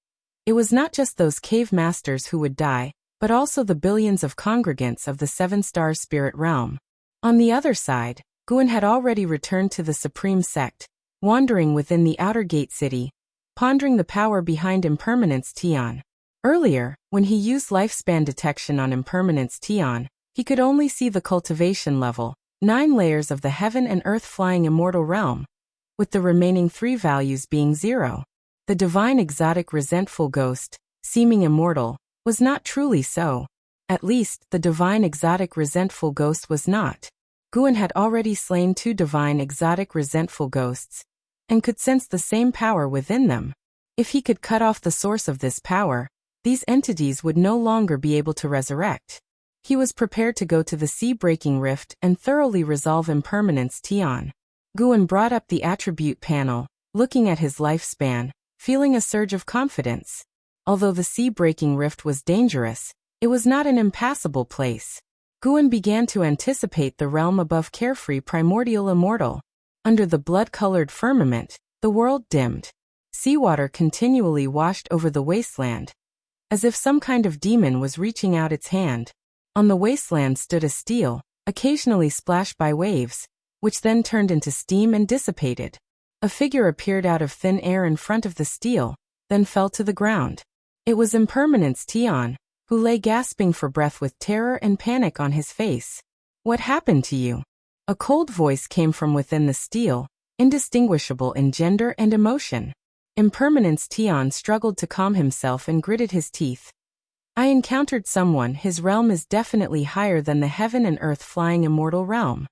it was not just those cave masters who would die, but also the billions of congregants of the 7 Star Spirit Realm. On the other side, Guan had already returned to the Supreme Sect, wandering within the Outer Gate City, pondering the power behind Impermanence Tian. Earlier, when he used lifespan detection on Impermanence Tian, he could only see the cultivation level, 9 layers of the heaven and earth flying immortal realm, with the remaining 3 values being 0. The divine exotic resentful ghost, seeming immortal, was not truly so. At least, the divine exotic resentful ghost was not. Guan had already slain 2 divine exotic resentful ghosts, and could sense the same power within them. If he could cut off the source of this power, these entities would no longer be able to resurrect. He was prepared to go to the sea-breaking rift and thoroughly resolve Impermanence Tian. Guan brought up the attribute panel, looking at his lifespan, feeling a surge of confidence. Although the sea-breaking rift was dangerous, it was not an impassable place. Guan began to anticipate the realm above carefree primordial immortal. Under the blood-colored firmament, the world dimmed. Seawater continually washed over the wasteland, as if some kind of demon was reaching out its hand. On the wasteland stood a stele, occasionally splashed by waves, which then turned into steam and dissipated. A figure appeared out of thin air in front of the stele, then fell to the ground. It was Impermanence Tian, who lay gasping for breath with terror and panic on his face. "What happened to you?" A cold voice came from within the stele, indistinguishable in gender and emotion. Impermanence Tian struggled to calm himself and gritted his teeth. "I encountered someone. His realm is definitely higher than the heaven and earth flying immortal realm.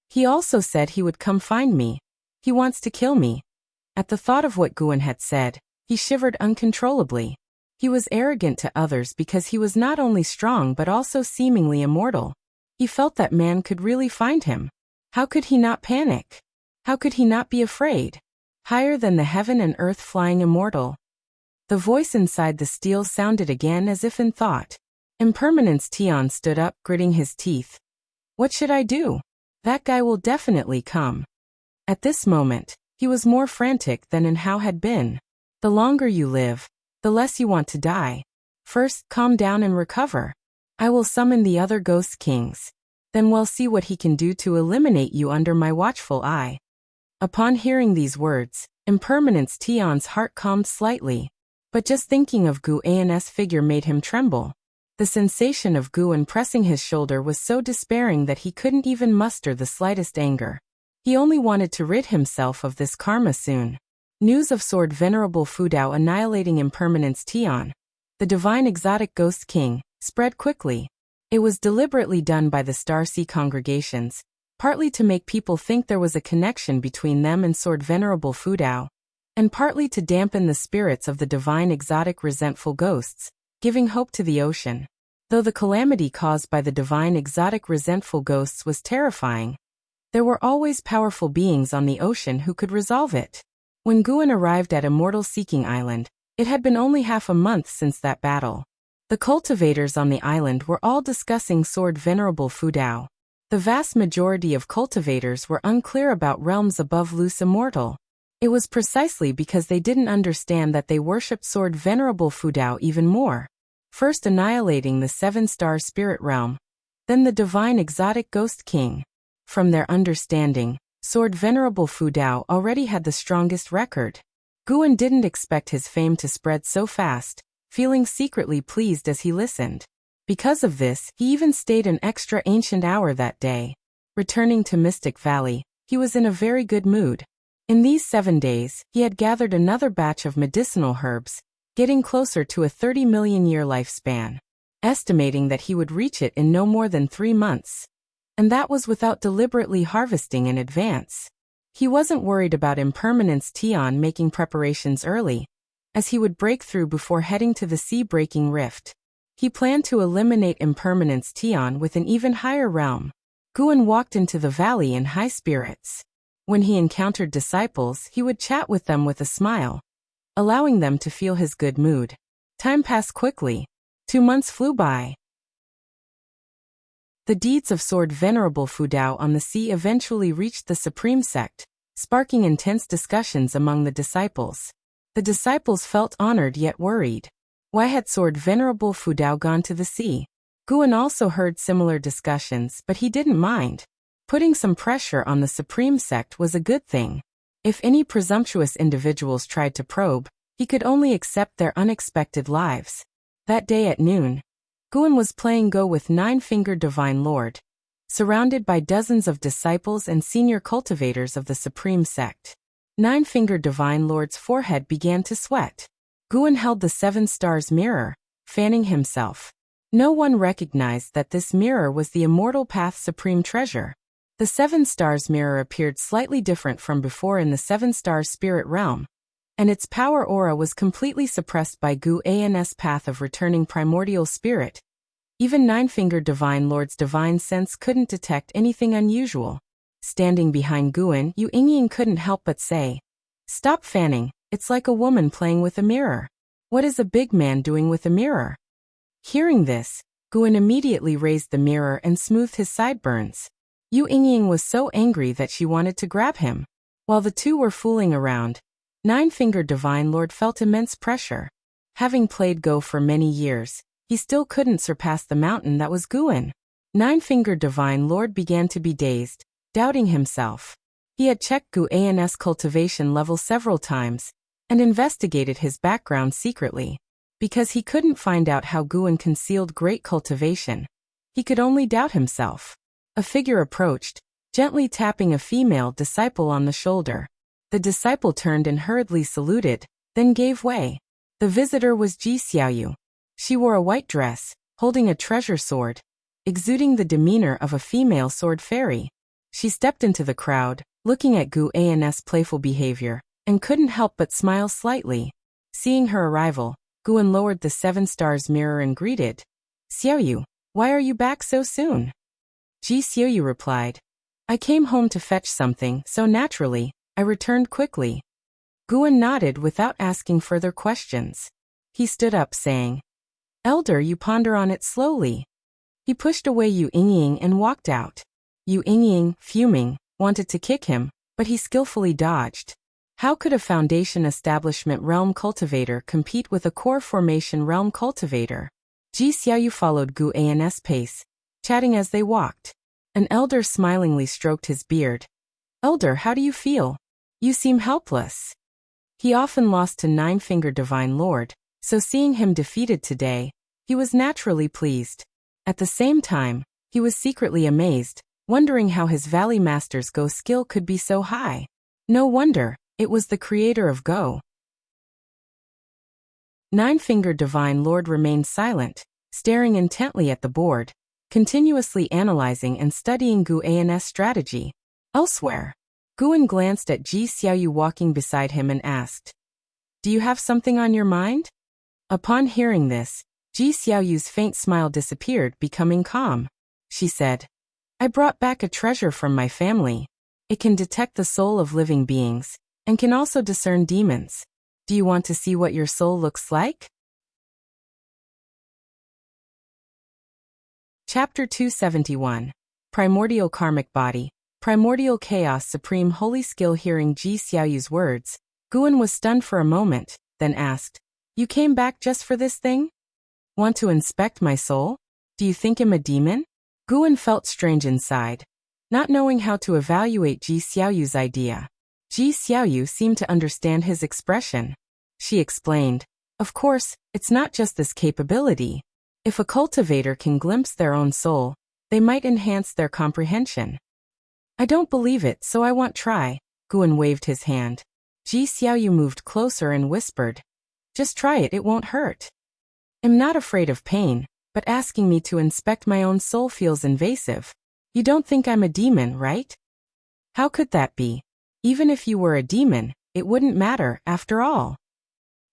He also said he would come find me. He wants to kill me." At the thought of what Guan had said, he shivered uncontrollably. He was arrogant to others because he was not only strong but also seemingly immortal. He felt that man could really find him. How could he not panic? How could he not be afraid? Higher than the heaven and earth flying immortal. The voice inside the stele sounded again as if in thought. Impermanence Tian stood up, gritting his teeth. "What should I do? That guy will definitely come." At this moment, he was more frantic than An Hao had been. "The longer you live, the less you want to die. First, calm down and recover. I will summon the other ghost kings. Then we'll see what he can do to eliminate you under my watchful eye." Upon hearing these words, Impermanence Tian's heart calmed slightly. But just thinking of Gu An's figure made him tremble. The sensation of Guan pressing his shoulder was so despairing that he couldn't even muster the slightest anger. He only wanted to rid himself of this karma soon. News of Sword Venerable Fudao annihilating Impermanence Tian, the divine exotic ghost king, spread quickly. It was deliberately done by the Starsea congregations, partly to make people think there was a connection between them and Sword Venerable Fudao, and partly to dampen the spirits of the divine exotic resentful ghosts, giving hope to the ocean. Though the calamity caused by the divine exotic resentful ghosts was terrifying, There were always powerful beings on the ocean who could resolve it. When Guan arrived at Immortal Seeking Island, it had been only half a month since that battle. The cultivators on the island were all discussing Sword Venerable Fudao. The vast majority of cultivators were unclear about realms above Loose Immortal. It was precisely because they didn't understand that they worshipped Sword Venerable Fudao even more. First annihilating the 7-star spirit realm, then the divine exotic Ghost King. From their understanding, Sword Venerable Fudao already had the strongest record. Guan didn't expect his fame to spread so fast, feeling secretly pleased as he listened. Because of this, he even stayed an extra ancient hour that day. Returning to Mystic Valley, he was in a very good mood. In these 7 days, he had gathered another batch of medicinal herbs, getting closer to a 30 million year lifespan, estimating that he would reach it in no more than 3 months. And that was without deliberately harvesting in advance. He wasn't worried about Impermanence Tion making preparations early, as he would break through before heading to the sea-breaking rift. He planned to eliminate Impermanence Tion with an even higher realm. Guan walked into the valley in high spirits. When he encountered disciples, he would chat with them with a smile, allowing them to feel his good mood. Time passed quickly. 2 months flew by. The deeds of Sword Venerable Fudao on the sea eventually reached the Supreme Sect, sparking intense discussions among the disciples. The disciples felt honored yet worried. Why had Sword Venerable Fudao gone to the sea? Guan also heard similar discussions, but he didn't mind. Putting some pressure on the Supreme Sect was a good thing. If any presumptuous individuals tried to probe, he could only accept their unexpected lives. That day at noon, Guan was playing Go with Nine-Fingered Divine Lord, surrounded by dozens of disciples and senior cultivators of the Supreme Sect. Nine-Fingered Divine Lord's forehead began to sweat. Guan held the 7 stars mirror, fanning himself. No one recognized that this mirror was the Immortal Path Supreme Treasure. The 7 stars mirror appeared slightly different from before in the 7-star spirit realm, and its power aura was completely suppressed by Guan's path of returning primordial spirit. Even Nine-Fingered Divine Lord's divine sense couldn't detect anything unusual. Standing behind Guan, Yingying couldn't help but say, "Stop fanning, it's like a woman playing with a mirror. What is a big man doing with a mirror?" Hearing this, Guan immediately raised the mirror and smoothed his sideburns. Yingying was so angry that she wanted to grab him. While the two were fooling around, Nine-Fingered Divine Lord felt immense pressure. Having played Go for many years, he still couldn't surpass the mountain that was Guan. Nine-Fingered Divine Lord began to be dazed, doubting himself. He had checked Guan's cultivation level several times, and investigated his background secretly. Because he couldn't find out how Guan concealed great cultivation, he could only doubt himself. A figure approached, gently tapping a female disciple on the shoulder. The disciple turned and hurriedly saluted, then gave way. The visitor was Ji Xiaoyu. She wore a white dress, holding a treasure sword, exuding the demeanor of a female sword fairy. She stepped into the crowd, looking at Guan's playful behavior, and couldn't help but smile slightly. Seeing her arrival, Guan lowered the 7 stars mirror and greeted, "Xiaoyu, why are you back so soon?" Ji Xiaoyu replied, "I came home to fetch something, so naturally, I returned quickly." Guan nodded without asking further questions. He stood up saying, "Elder, you ponder on it slowly." He pushed away Yingying and walked out. Yingying, fuming, wanted to kick him, but he skillfully dodged. How could a Foundation Establishment Realm Cultivator compete with a Core Formation Realm Cultivator? Ji Xiaoyu followed Guan's pace, chatting as they walked. An elder smilingly stroked his beard. "Elder, how do you feel? You seem helpless." He often lost to Nine-Fingered Divine Lord, so seeing him defeated today, he was naturally pleased. At the same time, he was secretly amazed, wondering how his Valley Master's Go skill could be so high. No wonder, it was the creator of Go. Nine-Fingered Divine Lord remained silent, staring intently at the board, continuously analyzing and studying Guan's strategy. Elsewhere, Guan glanced at Ji Xiaoyu walking beside him and asked, "Do you have something on your mind?" Upon hearing this, Ji Xiaoyu's faint smile disappeared, becoming calm. She said, I brought back a treasure from my family. It can detect the soul of living beings, and can also discern demons. Do you want to see what your soul looks like? Chapter 271. Primordial Karmic Body. Primordial Chaos Supreme Holy Skill. Hearing Ji Xiaoyu's words, Guan was stunned for a moment, then asked, "You came back just for this thing? Want to inspect my soul? Do you think I'm a demon?" Guan felt strange inside, not knowing how to evaluate Ji Xiaoyu's idea. Ji Xiaoyu seemed to understand his expression. She explained, "Of course, it's not just this capability. If a cultivator can glimpse their own soul, they might enhance their comprehension." "I don't believe it, so I won't try." Guan waved his hand. Ji Xiaoyu moved closer and whispered, "Just try it, it won't hurt." "I'm not afraid of pain, but asking me to inspect my own soul feels invasive. You don't think I'm a demon, right?" "How could that be? Even if you were a demon, it wouldn't matter, after all."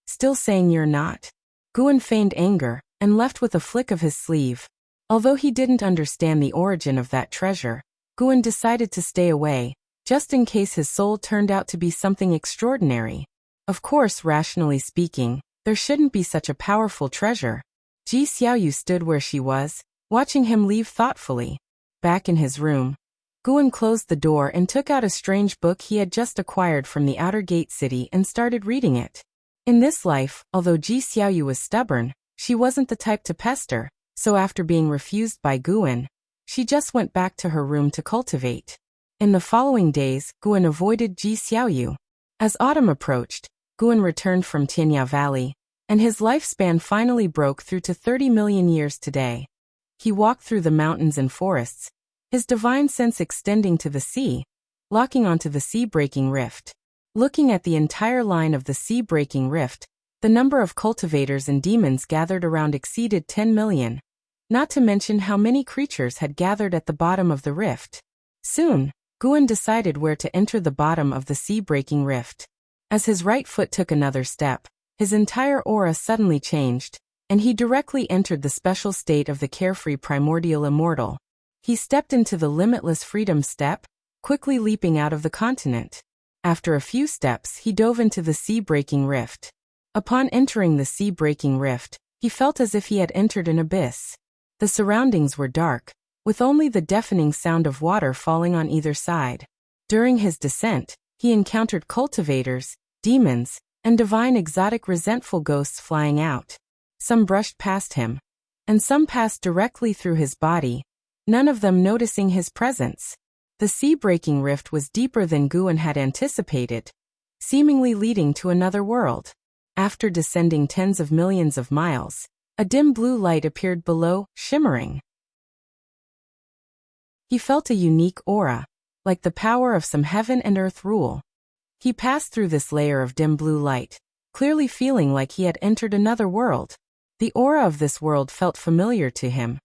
"Still saying you're not?" Guan feigned anger, and left with a flick of his sleeve. Although he didn't understand the origin of that treasure, Guan decided to stay away, just in case his soul turned out to be something extraordinary. Of course, rationally speaking, there shouldn't be such a powerful treasure. Ji Xiaoyu stood where she was, watching him leave thoughtfully. Back in his room, Guan closed the door and took out a strange book he had just acquired from the outer gate city and started reading it. In this life, although Ji Xiaoyu was stubborn, she wasn't the type to pester, so after being refused by Guan, she just went back to her room to cultivate. In the following days, Guan avoided Ji Xiaoyu. As autumn approached, Guan returned from Tianya Valley, and his lifespan finally broke through to 30 million years today. He walked through the mountains and forests, his divine sense extending to the sea, locking onto the sea-breaking rift. Looking at the entire line of the sea-breaking rift, the number of cultivators and demons gathered around exceeded 10 million, not to mention how many creatures had gathered at the bottom of the rift. Soon, Guan decided where to enter the bottom of the sea-breaking rift. As his right foot took another step, his entire aura suddenly changed, and he directly entered the special state of the carefree primordial immortal. He stepped into the limitless freedom step, quickly leaping out of the continent. After a few steps, he dove into the sea-breaking rift. Upon entering the sea-breaking rift, he felt as if he had entered an abyss. The surroundings were dark, with only the deafening sound of water falling on either side. During his descent, he encountered cultivators, demons, and divine exotic resentful ghosts flying out. Some brushed past him, and some passed directly through his body, none of them noticing his presence. The sea-breaking rift was deeper than Guan had anticipated, seemingly leading to another world. After descending tens of millions of miles, a dim blue light appeared below, shimmering. He felt a unique aura, like the power of some heaven and earth rule. He passed through this layer of dim blue light, clearly feeling like he had entered another world. The aura of this world felt familiar to him,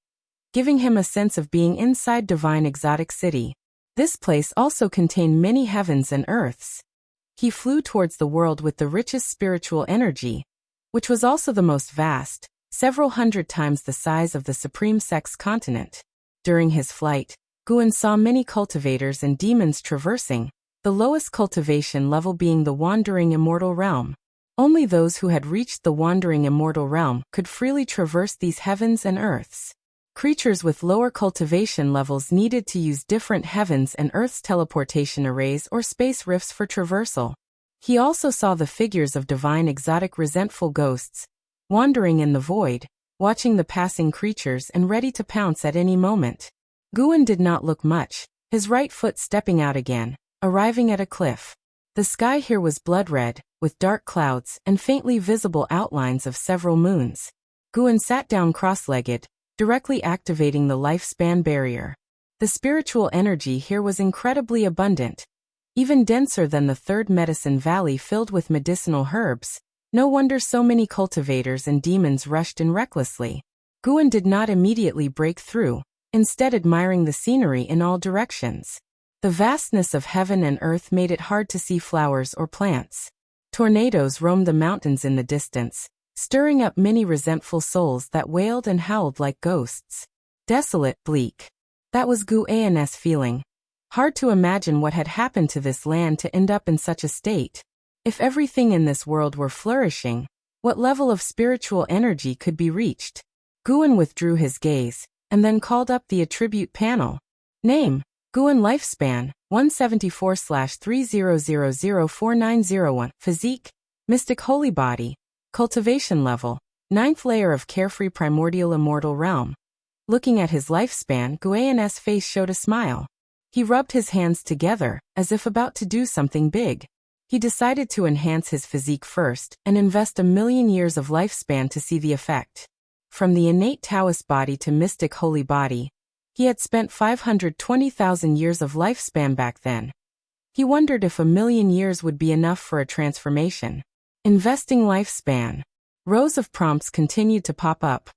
giving him a sense of being inside divine exotic city. This place also contained many heavens and earths. He flew towards the world with the richest spiritual energy, which was also the most vast, several hundred times the size of the Supreme Sex continent. During his flight, Guan saw many cultivators and demons traversing, the lowest cultivation level being the Wandering Immortal Realm. Only those who had reached the Wandering Immortal Realm could freely traverse these heavens and earths. Creatures with lower cultivation levels needed to use different heavens and earths teleportation arrays or space rifts for traversal. He also saw the figures of divine exotic resentful ghosts, wandering in the void, watching the passing creatures and ready to pounce at any moment. Guan did not look much, his right foot stepping out again, arriving at a cliff. The sky here was blood-red, with dark clouds and faintly visible outlines of several moons. Guan sat down cross-legged, directly activating the lifespan barrier. The spiritual energy here was incredibly abundant, even denser than the third medicine valley filled with medicinal herbs. No wonder so many cultivators and demons rushed in recklessly. Guan did not immediately break through, instead admiring the scenery in all directions. The vastness of heaven and earth made it hard to see flowers or plants. Tornadoes roamed the mountains in the distance, stirring up many resentful souls that wailed and howled like ghosts. Desolate, bleak. That was Guan's feeling. Hard to imagine what had happened to this land to end up in such a state. If everything in this world were flourishing, what level of spiritual energy could be reached? Guan withdrew his gaze, and then called up the attribute panel. Name: Guan. Lifespan: 174/30004901. Physique: Mystic Holy Body. Cultivation level: 9th layer of Carefree Primordial Immortal Realm. Looking at his lifespan, Guan's face showed a smile. He rubbed his hands together, as if about to do something big. He decided to enhance his physique first and invest 1,000,000 years of lifespan to see the effect. From the innate Taoist body to mystic holy body, he had spent 520,000 years of lifespan back then. He wondered if 1,000,000 years would be enough for a transformation. Investing lifespan. Rows of prompts continued to pop up,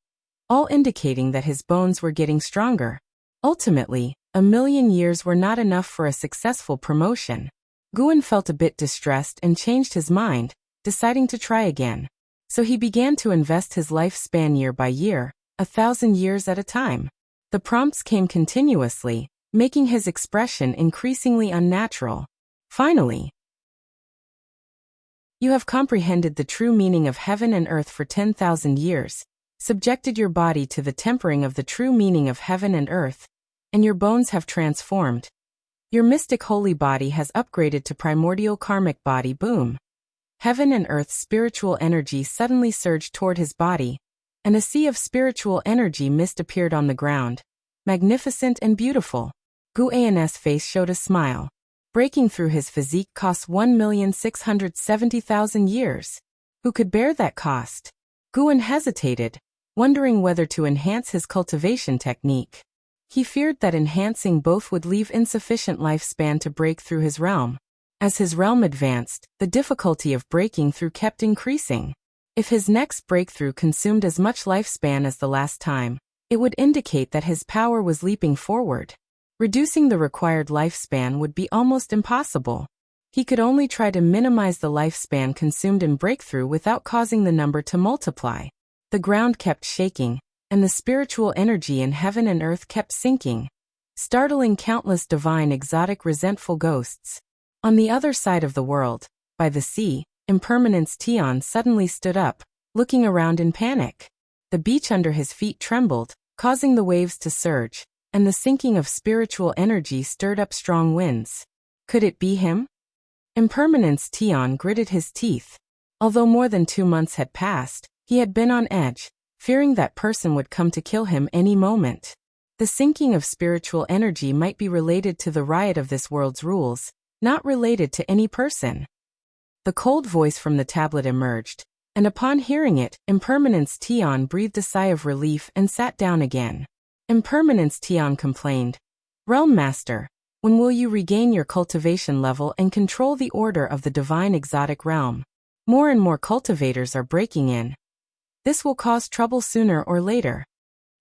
all indicating that his bones were getting stronger. Ultimately, 1,000,000 years were not enough for a successful promotion. Guan felt a bit distressed and changed his mind, deciding to try again. So he began to invest his lifespan year by year, 1,000 years at a time. The prompts came continuously, making his expression increasingly unnatural. Finally, you have comprehended the true meaning of heaven and earth for 10,000 years, subjected your body to the tempering of the true meaning of heaven and earth, and your bones have transformed. Your mystic holy body has upgraded to primordial karmic body. Boom. Heaven and earth's spiritual energy suddenly surged toward his body, and a sea of spiritual energy mist appeared on the ground. Magnificent and beautiful. Guan's face showed a smile. Breaking through his physique cost 1,670,000 years. Who could bear that cost? Guan hesitated, wondering whether to enhance his cultivation technique. He feared that enhancing both would leave insufficient lifespan to break through his realm. As his realm advanced, the difficulty of breaking through kept increasing. If his next breakthrough consumed as much lifespan as the last time, it would indicate that his power was leaping forward. Reducing the required lifespan would be almost impossible. He could only try to minimize the lifespan consumed in breakthrough without causing the number to multiply. The ground kept shaking, and the spiritual energy in heaven and earth kept sinking, startling countless divine exotic resentful ghosts. On the other side of the world, by the sea, Impermanence Tian suddenly stood up, looking around in panic. The beach under his feet trembled, causing the waves to surge, and the sinking of spiritual energy stirred up strong winds. Could it be him? Impermanence Tian gritted his teeth. Although more than 2 months had passed, he had been on edge, fearing that person would come to kill him any moment. The sinking of spiritual energy might be related to the riot of this world's rules, not related to any person. The cold voice from the tablet emerged, and upon hearing it, Impermanence Tian breathed a sigh of relief and sat down again. Impermanence Tian complained, "Realm Master, when will you regain your cultivation level and control the order of the divine exotic realm? More and more cultivators are breaking in. This will cause trouble sooner or later."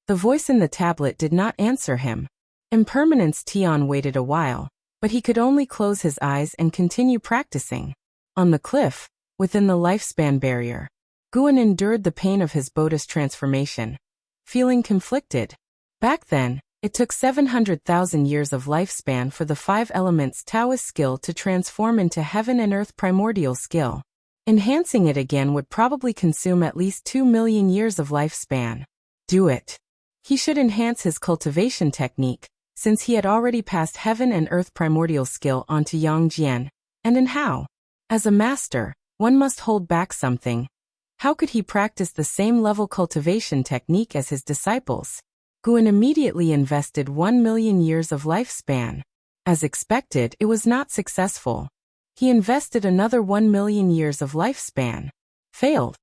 The voice in the tablet did not answer him. Impermanence Tian waited a while, but he could only close his eyes and continue practicing. On the cliff, within the lifespan barrier, Guan endured the pain of his Bodhi's transformation, feeling conflicted. Back then, it took 700,000 years of lifespan for the 5 elements Taoist skill to transform into heaven and earth primordial skill. Enhancing it again would probably consume at least 2,000,000 years of lifespan. Do it. He should enhance his cultivation technique, since he had already passed heaven and earth primordial skill onto Yangjian. And in how? As a master, one must hold back something. How could he practice the same level cultivation technique as his disciples? Guan immediately invested 1,000,000 years of lifespan. As expected, it was not successful. He invested another 1,000,000 years of lifespan. Failed.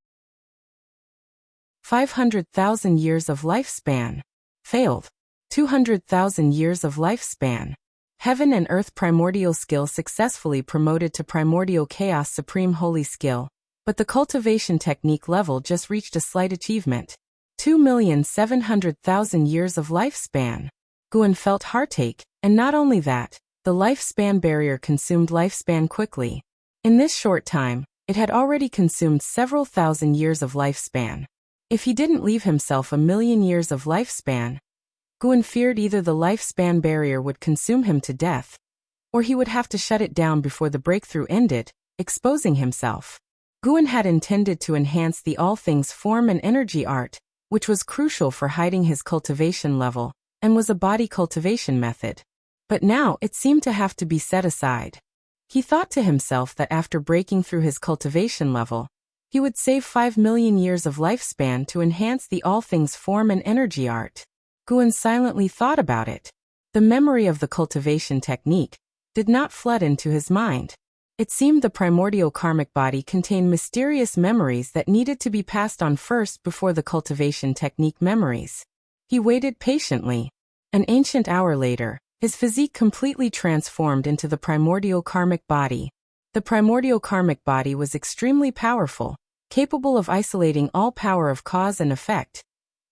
500,000 years of lifespan. Failed. 200,000 years of lifespan. Heaven and Earth Primordial Skill successfully promoted to Primordial Chaos Supreme Holy Skill, but the cultivation technique level just reached a slight achievement. 2,700,000 years of lifespan. Guan felt heartache, and not only that, the lifespan barrier consumed lifespan quickly. In this short time, it had already consumed several thousand years of lifespan. If he didn't leave himself 1,000,000 years of lifespan, Guan feared either the lifespan barrier would consume him to death, or he would have to shut it down before the breakthrough ended, exposing himself. Guan had intended to enhance the all things form and energy art, which was crucial for hiding his cultivation level, and was a body cultivation method. But now it seemed to have to be set aside. He thought to himself that after breaking through his cultivation level, he would save 5 million years of lifespan to enhance the all things form and energy art. Guan silently thought about it. The memory of the cultivation technique did not flood into his mind. It seemed the primordial karmic body contained mysterious memories that needed to be passed on first before the cultivation technique memories. He waited patiently. An ancient hour later, his physique completely transformed into the primordial karmic body. The primordial karmic body was extremely powerful, capable of isolating all power of cause and effect,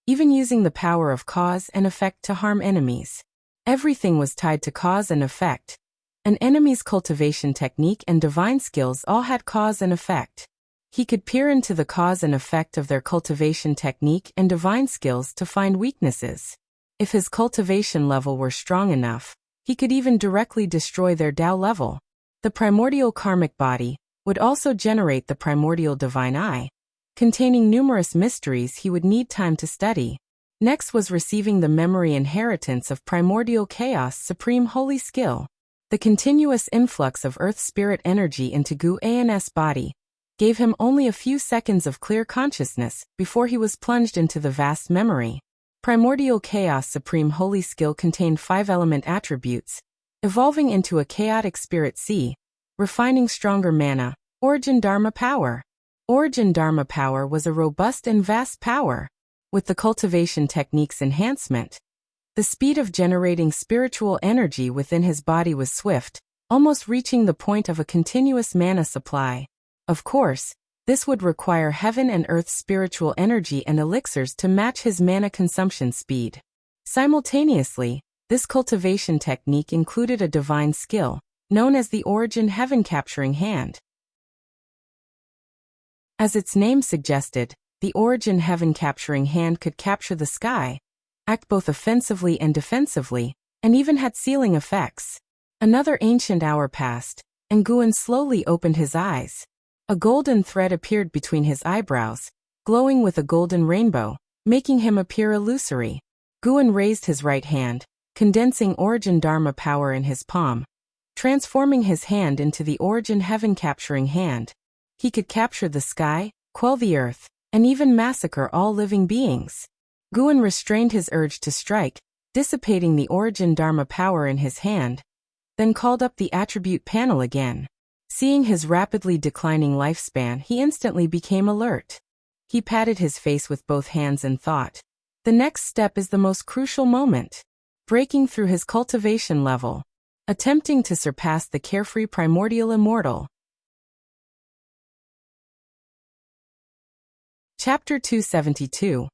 even using the power of cause and effect to harm enemies. Everything was tied to cause and effect. An enemy's cultivation technique and divine skills all had cause and effect. He could peer into the cause and effect of their cultivation technique and divine skills to find weaknesses. If his cultivation level were strong enough, he could even directly destroy their Tao level. The primordial karmic body would also generate the primordial divine eye, containing numerous mysteries he would need time to study. Next was receiving the memory inheritance of primordial chaos supreme holy skill. The continuous influx of earth spirit energy into Guan's body gave him only a few seconds of clear consciousness before he was plunged into the vast memory. Primordial chaos supreme holy skill contained 5 element attributes, evolving into a chaotic spirit sea, refining stronger mana, origin dharma power. Origin dharma power was a robust and vast power. With the cultivation technique's enhancement, the speed of generating spiritual energy within his body was swift, almost reaching the point of a continuous mana supply. Of course, this would require heaven and earth's spiritual energy and elixirs to match his mana consumption speed. Simultaneously, this cultivation technique included a divine skill, known as the Origin Heaven Capturing Hand. As its name suggested, the Origin Heaven Capturing Hand could capture the sky, act both offensively and defensively, and even had sealing effects. Another ancient hour passed, and Guan slowly opened his eyes. A golden thread appeared between his eyebrows, glowing with a golden rainbow, making him appear illusory. Guan raised his right hand, condensing Origin Dharma power in his palm, transforming his hand into the Origin Heaven Capturing Hand. He could capture the sky, quell the earth, and even massacre all living beings. Guan restrained his urge to strike, dissipating the Origin Dharma power in his hand, then called up the attribute panel again. Seeing his rapidly declining lifespan, he instantly became alert. He patted his face with both hands and thought, the next step is the most crucial moment. Breaking through his cultivation level, attempting to surpass the carefree primordial immortal. Chapter 272.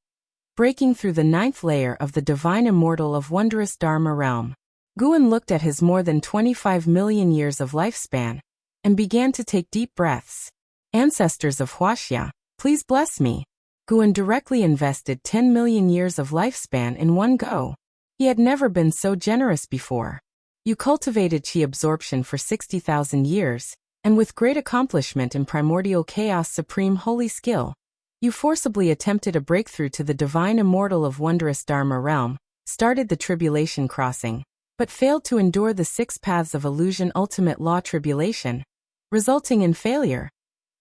Breaking through the 9th layer of the divine immortal of wondrous Dharma realm. Guan looked at his more than 25 million years of lifespan, and began to take deep breaths. Ancestors of Wuxia, please bless me. Guan directly invested 10 million years of lifespan in one go. He had never been so generous before. You cultivated qi absorption for 60,000 years, and with great accomplishment in primordial chaos supreme holy skill, you forcibly attempted a breakthrough to the divine immortal of wondrous Dharma realm, started the tribulation crossing, but failed to endure the 6 paths of illusion ultimate law tribulation, resulting in failure.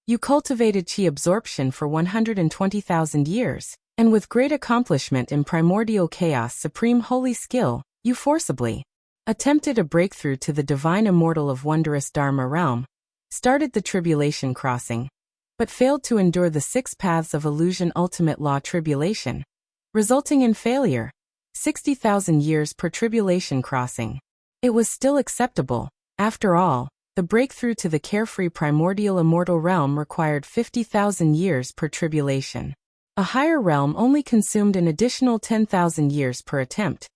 You cultivated qi absorption for 120,000 years, and with great accomplishment in primordial chaos supreme holy skill, you forcibly attempted a breakthrough to the divine immortal of wondrous Dharma realm, started the tribulation crossing, but failed to endure the 6 paths of illusion ultimate law tribulation, resulting in failure. 60,000 years per tribulation crossing. It was still acceptable. After all, the breakthrough to the carefree primordial immortal realm required 50,000 years per tribulation. A higher realm only consumed an additional 10,000 years per attempt,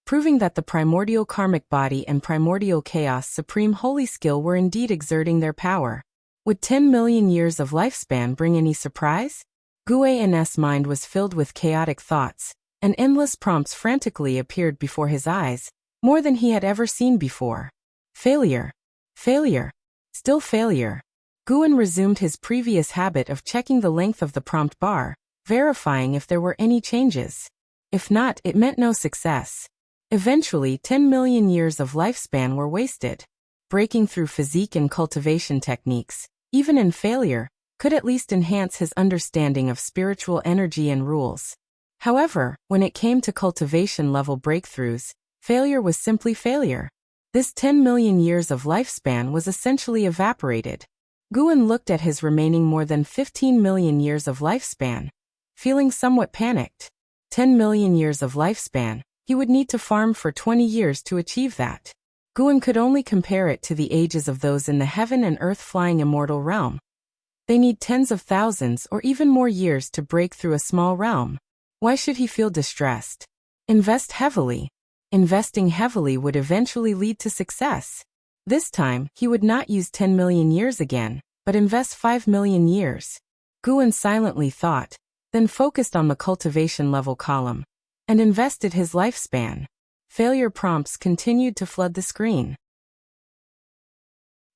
proving that the primordial karmic body and primordial chaos supreme holy skill were indeed exerting their power. Would 10 million years of lifespan bring any surprise? Guan's mind was filled with chaotic thoughts, and endless prompts frantically appeared before his eyes, more than he had ever seen before. Failure. Failure. Still failure. Guan resumed his previous habit of checking the length of the prompt bar, verifying if there were any changes. If not, it meant no success. Eventually, 10 million years of lifespan were wasted. Breaking through physique and cultivation techniques, even in failure, could at least enhance his understanding of spiritual energy and rules. However, when it came to cultivation-level breakthroughs, failure was simply failure. This 10 million years of lifespan was essentially evaporated. Guan looked at his remaining more than 15 million years of lifespan, feeling somewhat panicked. 10 million years of lifespan, he would need to farm for 20 years to achieve that. Guan could only compare it to the ages of those in the heaven and earth flying immortal realm. They need tens of thousands or even more years to break through a small realm. Why should he feel distressed? Invest heavily. Investing heavily would eventually lead to success. This time, he would not use 10 million years again, but invest 5 million years. Guan silently thought, then focused on the cultivation level column, and invested his lifespan. Failure prompts continued to flood the screen.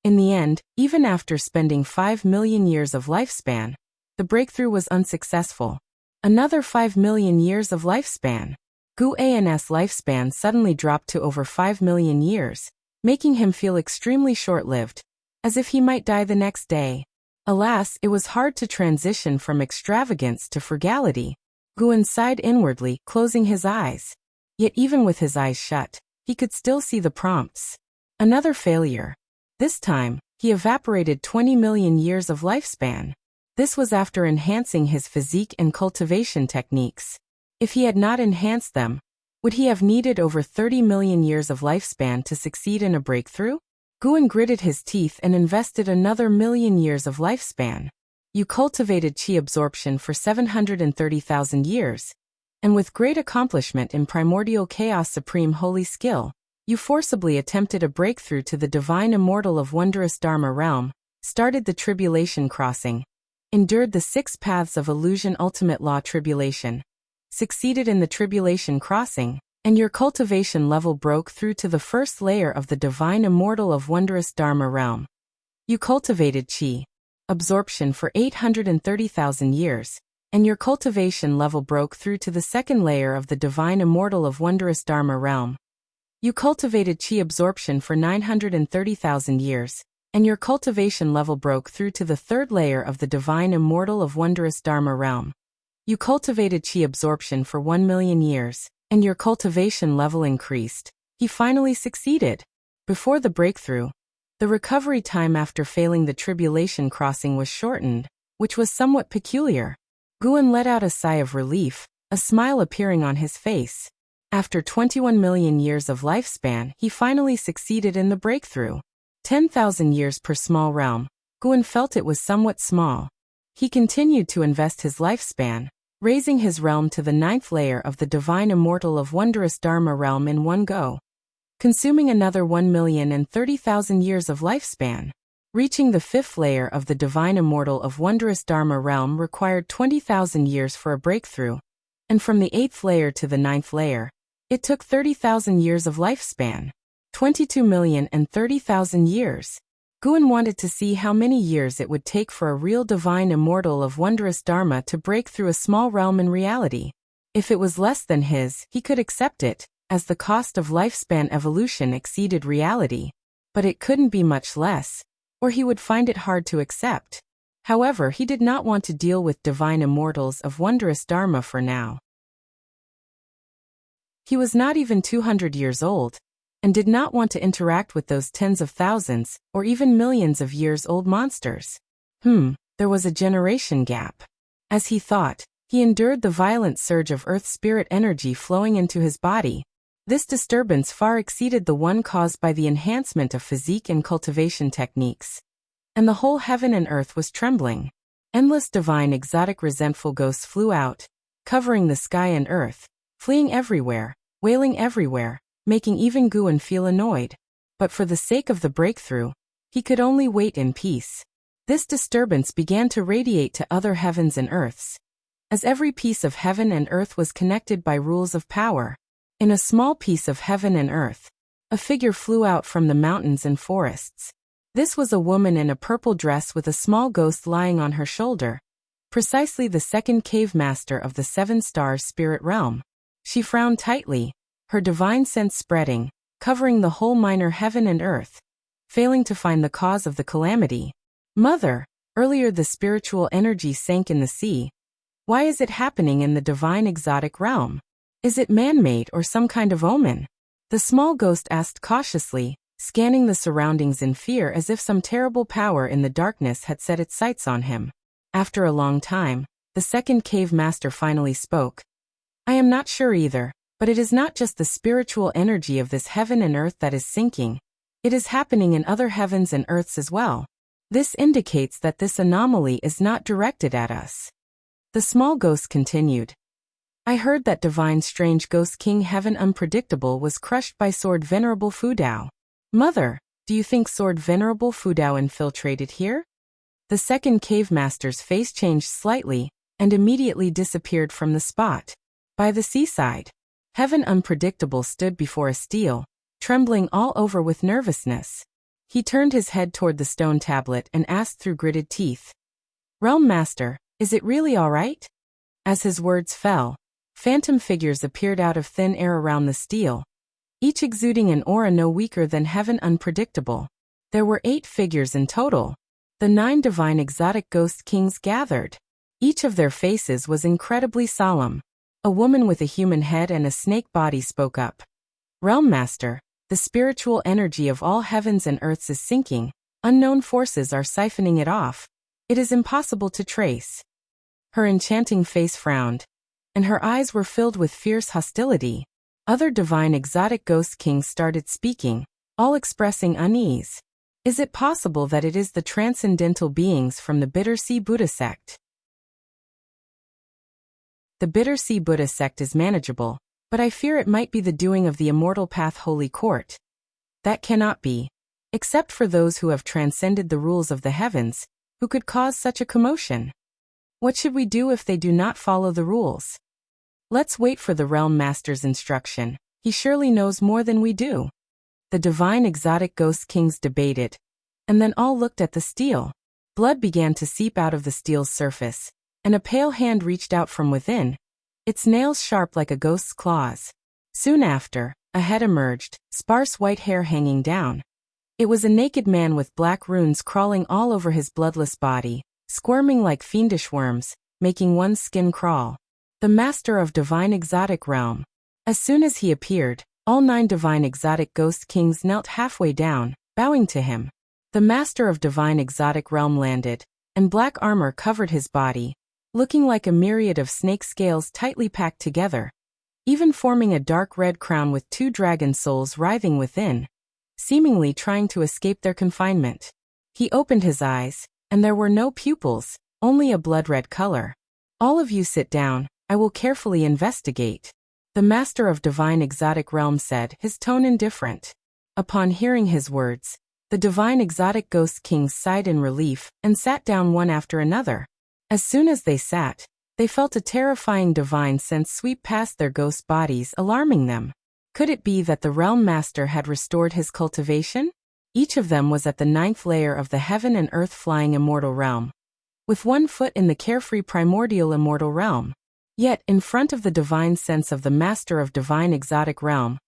In the end, even after spending 5 million years of lifespan, the breakthrough was unsuccessful. Another 5 million years of lifespan. Guan's lifespan suddenly dropped to over 5 million years, making him feel extremely short-lived, as if he might die the next day. Alas, it was hard to transition from extravagance to frugality. Guan sighed inwardly, closing his eyes. Yet even with his eyes shut, he could still see the prompts. Another failure. This time, he evaporated 20 million years of lifespan. This was after enhancing his physique and cultivation techniques. If he had not enhanced them, would he have needed over 30 million years of lifespan to succeed in a breakthrough? Guan gritted his teeth and invested another million years of lifespan. You cultivated qi absorption for 730,000 years, and with great accomplishment in primordial chaos supreme holy skill, you forcibly attempted a breakthrough to the divine immortal of wondrous Dharma realm, started the tribulation crossing, endured the 6 paths of illusion ultimate law tribulation, succeeded in the tribulation crossing, and your cultivation level broke through to the first layer of the divine immortal of wondrous Dharma realm. You cultivated qi absorption for 830,000 years, and your cultivation level broke through to the second layer of the divine immortal of wondrous Dharma realm. You cultivated qi absorption for 930,000 years, and your cultivation level broke through to the third layer of the divine immortal of wondrous Dharma realm. You cultivated qi absorption for 1 million years, and your cultivation level increased. He finally succeeded. Before the breakthrough, the recovery time after failing the tribulation crossing was shortened, which was somewhat peculiar. Guan let out a sigh of relief, a smile appearing on his face. After 21 million years of lifespan, he finally succeeded in the breakthrough. 10,000 years per small realm. Guan felt it was somewhat small. He continued to invest his lifespan, raising his realm to the 9th layer of the divine immortal of wondrous Dharma realm in one go, consuming another 1,030,000 years of lifespan. Reaching the 5th layer of the divine immortal of wondrous Dharma realm required 20,000 years for a breakthrough, and from the 8th layer to the 9th layer, it took 30,000 years of lifespan. 22,030,000 years. Guan wanted to see how many years it would take for a real divine immortal of wondrous Dharma to break through a small realm in reality. If it was less than his, he could accept it, as the cost of lifespan evolution exceeded reality. But it couldn't be much less, or he would find it hard to accept. However, he did not want to deal with divine immortals of wondrous Dharma for now. He was not even 200 years old, and did not want to interact with those tens of thousands, or even millions of years old monsters. There was a generation gap. As he thought, he endured the violent surge of earth spirit energy flowing into his body. This disturbance far exceeded the one caused by the enhancement of physique and cultivation techniques. And the whole heaven and earth was trembling. Endless divine exotic resentful ghosts flew out, covering the sky and earth, fleeing everywhere, wailing everywhere, making even Guan feel annoyed. But for the sake of the breakthrough, he could only wait in peace. This disturbance began to radiate to other heavens and earths. as every piece of heaven and earth was connected by rules of power. In a small piece of heaven and earth, a figure flew out from the mountains and forests. This was a woman in a purple dress with a small ghost lying on her shoulder, precisely the second cave master of the 7 stars spirit realm. She frowned tightly, her divine sense spreading, covering the whole minor heaven and earth, failing to find the cause of the calamity. Mother, earlier the spiritual energy sank in the sea. Why is it happening in the divine exotic realm? Is it man-made or some kind of omen? The small ghost asked cautiously, scanning the surroundings in fear as if some terrible power in the darkness had set its sights on him. After a long time, the second cave master finally spoke. I am not sure either, but it is not just the spiritual energy of this heaven and earth that is sinking. It is happening in other heavens and earths as well. This indicates that this anomaly is not directed at us. The small ghost continued. I heard that divine strange ghost King Heaven Unpredictable was crushed by Sword Venerable Fudao. Mother, do you think Sword Venerable Fudao infiltrated here? The second cave master's face changed slightly, and immediately disappeared from the spot. By the seaside, Heaven Unpredictable stood before a stele, trembling all over with nervousness. He turned his head toward the stone tablet and asked through gritted teeth. Realm Master, is it really all right? As his words fell, phantom figures appeared out of thin air around the stele, each exuding an aura no weaker than Heaven Unpredictable. There were 8 figures in total. The 9 divine exotic ghost kings gathered. Each of their faces was incredibly solemn. A woman with a human head and a snake body spoke up. Realm Master, the spiritual energy of all heavens and earths is sinking. Unknown forces are siphoning it off. It is impossible to trace. Her enchanting face frowned, and her eyes were filled with fierce hostility. Other divine exotic ghost kings started speaking, all expressing unease. Is it possible that it is the transcendental beings from the Bitter Sea Buddha sect? The Bitter Sea Buddha sect is manageable, but I fear it might be the doing of the Immortal Path Holy Court. That cannot be, except for those who have transcended the rules of the heavens, who could cause such a commotion. What should we do if they do not follow the rules? Let's wait for the Realm Master's instruction. He surely knows more than we do. The divine exotic ghost kings debated, and then all looked at the stele. Blood began to seep out of the stele's surface, and a pale hand reached out from within, its nails sharp like a ghost's claws. Soon after, a head emerged, sparse white hair hanging down. It was a naked man with black runes crawling all over his bloodless body, squirming like fiendish worms, making one's skin crawl. The master of divine exotic realm. As soon as he appeared, all 9 divine exotic ghost kings knelt halfway down, bowing to him. The master of divine exotic realm landed, and black armor covered his body, looking like a myriad of snake scales tightly packed together, even forming a dark red crown with 2 dragon souls writhing within, seemingly trying to escape their confinement. He opened his eyes, and there were no pupils, only a blood-red color. All of you sit down, I will carefully investigate. The master of divine exotic realm said, his tone indifferent. Upon hearing his words, the divine exotic ghost kings sighed in relief and sat down one after another. As soon as they sat, they felt a terrifying divine sense sweep past their ghost bodies, alarming them. Could it be that the realm master had restored his cultivation? Each of them was at the 9th layer of the heaven and earth flying immortal realm, with 1 foot in the carefree primordial immortal realm. Yet, in front of the divine sense of the master of divine exotic realm,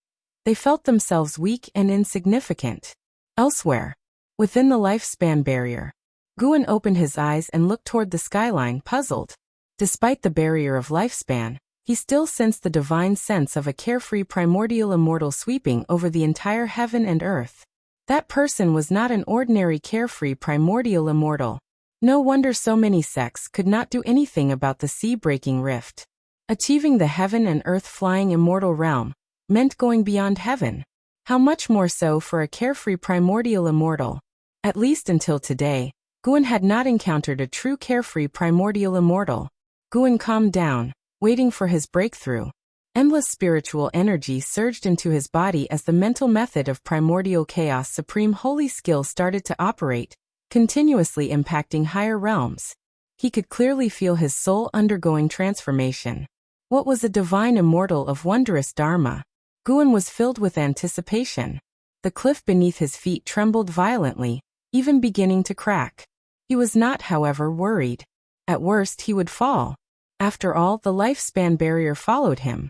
they felt themselves weak and insignificant. Elsewhere, within the lifespan barrier, Guan opened his eyes and looked toward the skyline, puzzled. Despite the barrier of lifespan, he still sensed the divine sense of a carefree primordial immortal sweeping over the entire heaven and earth. That person was not an ordinary carefree primordial immortal. No wonder so many sects could not do anything about the sea-breaking rift. Achieving the heaven and earth flying immortal realm meant going beyond heaven. How much more so for a carefree primordial immortal? At least until today, Guan had not encountered a true carefree primordial immortal. Guan calmed down, waiting for his breakthrough. Endless spiritual energy surged into his body as the mental method of primordial chaos supreme holy skill started to operate, continuously impacting higher realms. He could clearly feel his soul undergoing transformation. What was a divine immortal of wondrous dharma? Guan was filled with anticipation. The cliff beneath his feet trembled violently, even beginning to crack. He was not, however, worried. At worst, he would fall. After all, the lifespan barrier followed him.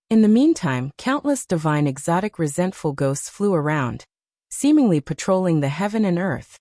In the meantime, countless divine exotic resentful ghosts flew around, seemingly patrolling the heaven and earth,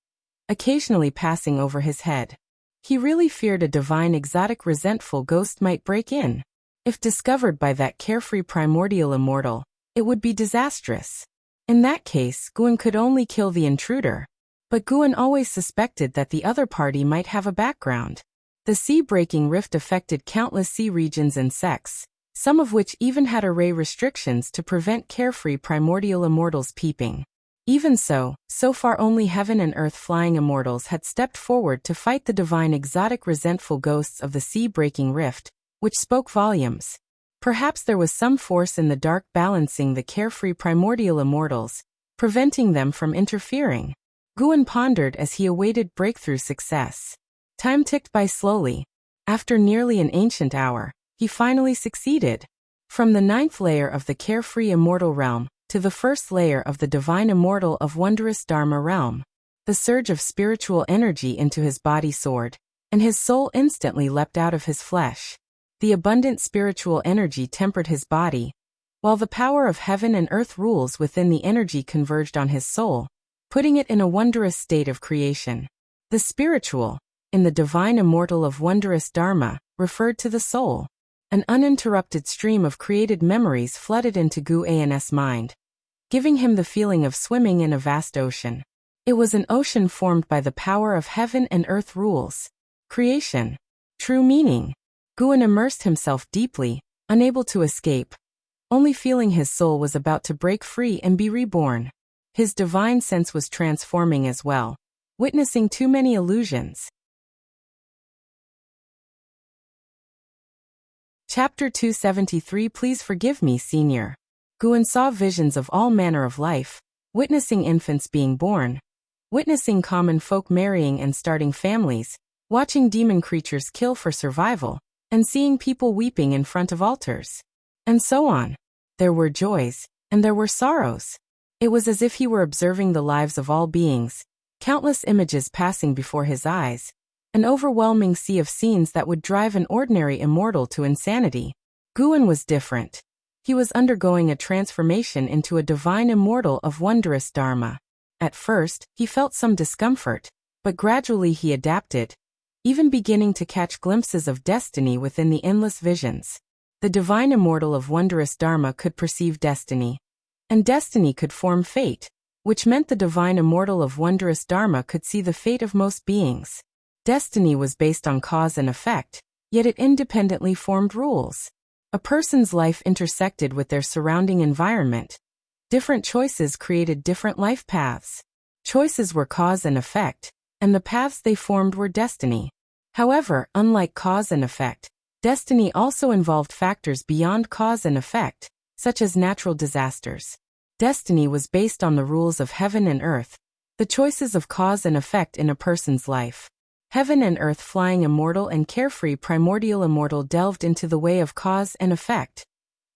occasionally passing over his head. He really feared a divine exotic resentful ghost might break in. If discovered by that carefree primordial immortal, it would be disastrous. In that case, Guan could only kill the intruder. But Guan always suspected that the other party might have a background. The sea-breaking rift affected countless sea regions and sects, some of which even had array restrictions to prevent carefree primordial immortals peeping. Even so far only heaven and earth flying immortals had stepped forward to fight the divine exotic resentful ghosts of the sea-breaking rift, which spoke volumes. Perhaps there was some force in the dark balancing the carefree primordial immortals, preventing them from interfering. Guan pondered as he awaited breakthrough success. Time ticked by slowly. After nearly an ancient hour, he finally succeeded. From the 9th layer of the carefree immortal realm to the 1st layer of the divine immortal of wondrous dharma realm, the surge of spiritual energy into his body soared, and his soul instantly leapt out of his flesh. The abundant spiritual energy tempered his body, while the power of heaven and earth rules within the energy converged on his soul, putting it in a wondrous state of creation. The spiritual, in the divine immortal of wondrous dharma, referred to the soul. An uninterrupted stream of created memories flooded into Guan's mind, giving him the feeling of swimming in a vast ocean. It was an ocean formed by the power of heaven and earth rules. Creation. True meaning. Guan immersed himself deeply, unable to escape, only feeling his soul was about to break free and be reborn. His divine sense was transforming as well, witnessing too many illusions. Chapter 273 Please forgive me, Senior. Guan saw visions of all manner of life, witnessing infants being born, witnessing common folk marrying and starting families, watching demon creatures kill for survival, and seeing people weeping in front of altars. And so on. There were joys, and there were sorrows. It was as if he were observing the lives of all beings, countless images passing before his eyes, an overwhelming sea of scenes that would drive an ordinary immortal to insanity. Guan was different. He was undergoing a transformation into a divine immortal of wondrous dharma. At first, he felt some discomfort, but gradually he adapted, even beginning to catch glimpses of destiny within the endless visions. The divine immortal of wondrous dharma could perceive destiny, and destiny could form fate, which meant the divine immortal of wondrous dharma could see the fate of most beings. Destiny was based on cause and effect, yet it independently formed rules. A person's life intersected with their surrounding environment. Different choices created different life paths. Choices were cause and effect, and the paths they formed were destiny. However, unlike cause and effect, destiny also involved factors beyond cause and effect, such as natural disasters. Destiny was based on the rules of heaven and earth, the choices of cause and effect in a person's life. Heaven and earth flying immortal and carefree primordial immortal delved into the way of cause and effect,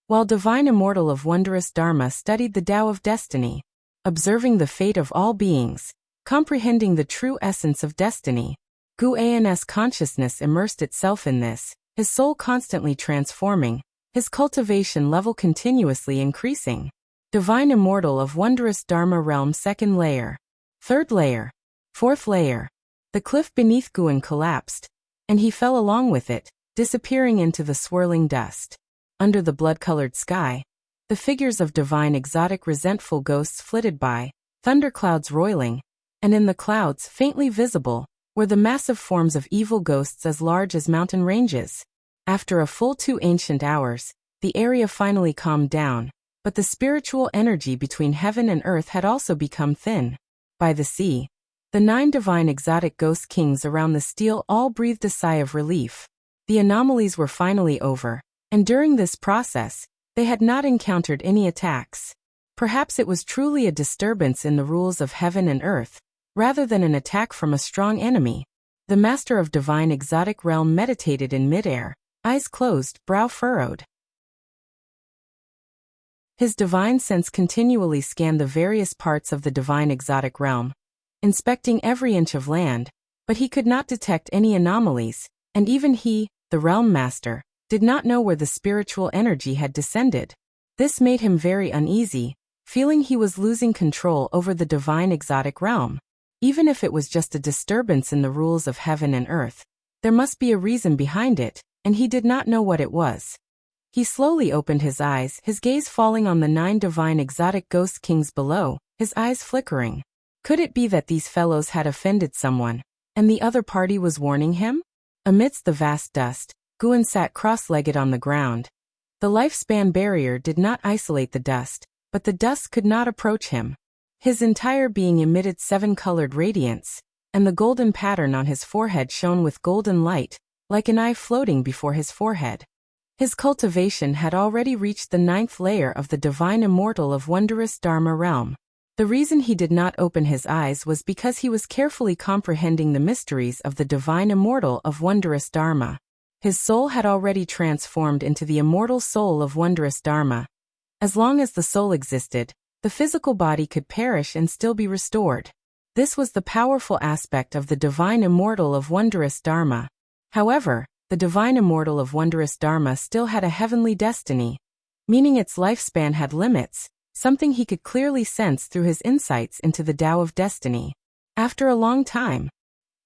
while divine immortal of wondrous dharma studied the Tao of destiny, observing the fate of all beings, comprehending the true essence of destiny. Guan's consciousness immersed itself in this, his soul constantly transforming, his cultivation level continuously increasing. Divine immortal of wondrous dharma realm 2nd layer, 3rd layer, 4th layer. The cliff beneath Guan collapsed, and he fell along with it, disappearing into the swirling dust. Under the blood-colored sky, the figures of divine exotic resentful ghosts flitted by, thunderclouds roiling, and in the clouds, faintly visible, were the massive forms of evil ghosts as large as mountain ranges. After a full 2 ancient hours, the area finally calmed down, but the spiritual energy between heaven and earth had also become thin. By the sea, the 9 divine exotic ghost kings around the steel all breathed a sigh of relief. The anomalies were finally over, and during this process, they had not encountered any attacks. Perhaps it was truly a disturbance in the rules of heaven and earth, rather than an attack from a strong enemy. The master of divine exotic realm meditated in midair, eyes closed, brow furrowed. His divine sense continually scanned the various parts of the divine exotic realm, inspecting every inch of land, but he could not detect any anomalies, and even he, the realm master, did not know where the spiritual energy had descended. This made him very uneasy, feeling he was losing control over the divine exotic realm. Even if it was just a disturbance in the rules of heaven and earth, there must be a reason behind it, and he did not know what it was. He slowly opened his eyes, his gaze falling on the 9 divine exotic ghost kings below, his eyes flickering. Could it be that these fellows had offended someone, and the other party was warning him? Amidst the vast dust, Guan sat cross-legged on the ground. The lifespan barrier did not isolate the dust, but the dust could not approach him. His entire being emitted 7-colored radiance, and the golden pattern on his forehead shone with golden light, like an eye floating before his forehead. His cultivation had already reached the 9th layer of the divine immortal of wondrous Dharma realm. The reason he did not open his eyes was because he was carefully comprehending the mysteries of the divine immortal of wondrous Dharma. His soul had already transformed into the immortal soul of wondrous Dharma. As long as the soul existed, the physical body could perish and still be restored. This was the powerful aspect of the divine immortal of wondrous Dharma. However, the divine immortal of wondrous Dharma still had a heavenly destiny, meaning its lifespan had limits, something he could clearly sense through his insights into the Tao of Destiny. After a long time,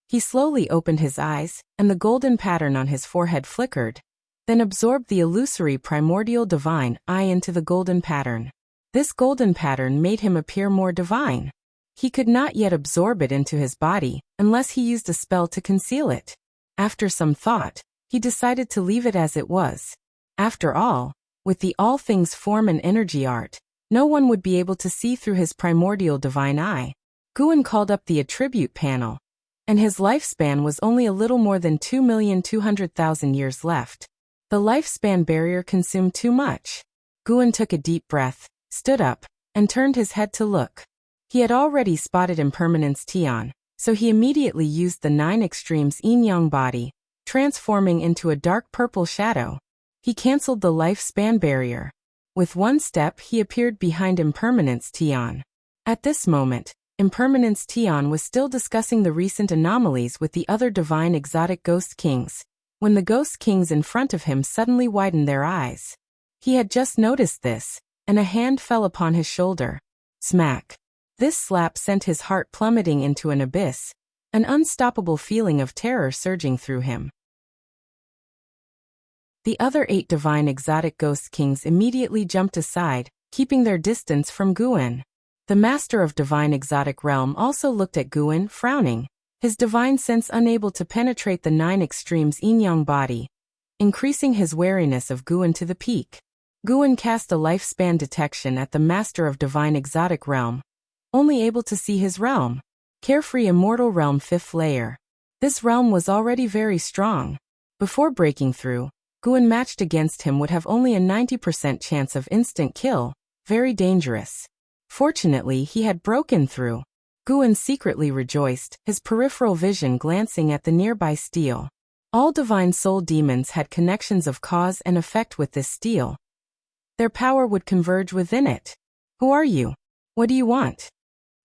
he slowly opened his eyes, and the golden pattern on his forehead flickered, then absorbed the illusory primordial divine eye into the golden pattern. This golden pattern made him appear more divine. He could not yet absorb it into his body, unless he used a spell to conceal it. After some thought, he decided to leave it as it was. After all, with the all things form and energy art, no one would be able to see through his primordial divine eye. Guan called up the attribute panel, and his lifespan was only a little more than 2,200,000 years left. The lifespan barrier consumed too much. Guan took a deep breath, stood up, and turned his head to look. He had already spotted impermanence Tian, so he immediately used the 9 extremes yin-yang body, transforming into a dark purple shadow. He cancelled the lifespan barrier. With one step he appeared behind impermanence Tian. At this moment, impermanence Tian was still discussing the recent anomalies with the other divine exotic ghost kings, when the ghost kings in front of him suddenly widened their eyes. He had just noticed this, and a hand fell upon his shoulder. Smack. This slap sent his heart plummeting into an abyss, an unstoppable feeling of terror surging through him. The other 8 divine exotic ghost kings immediately jumped aside, keeping their distance from Guan. The master of divine exotic realm also looked at Guan, frowning, his divine sense unable to penetrate the 9 extremes yin-yang body, increasing his wariness of Guan to the peak. Guan cast a lifespan detection at the master of divine exotic realm, only able to see his realm. Carefree immortal realm 5th layer. This realm was already very strong. Before breaking through, Guan matched against him would have only a 90% chance of instant kill, very dangerous. Fortunately, he had broken through. Guan secretly rejoiced, his peripheral vision glancing at the nearby steel. All divine soul demons had connections of cause and effect with this steel. Their power would converge within it. Who are you? What do you want?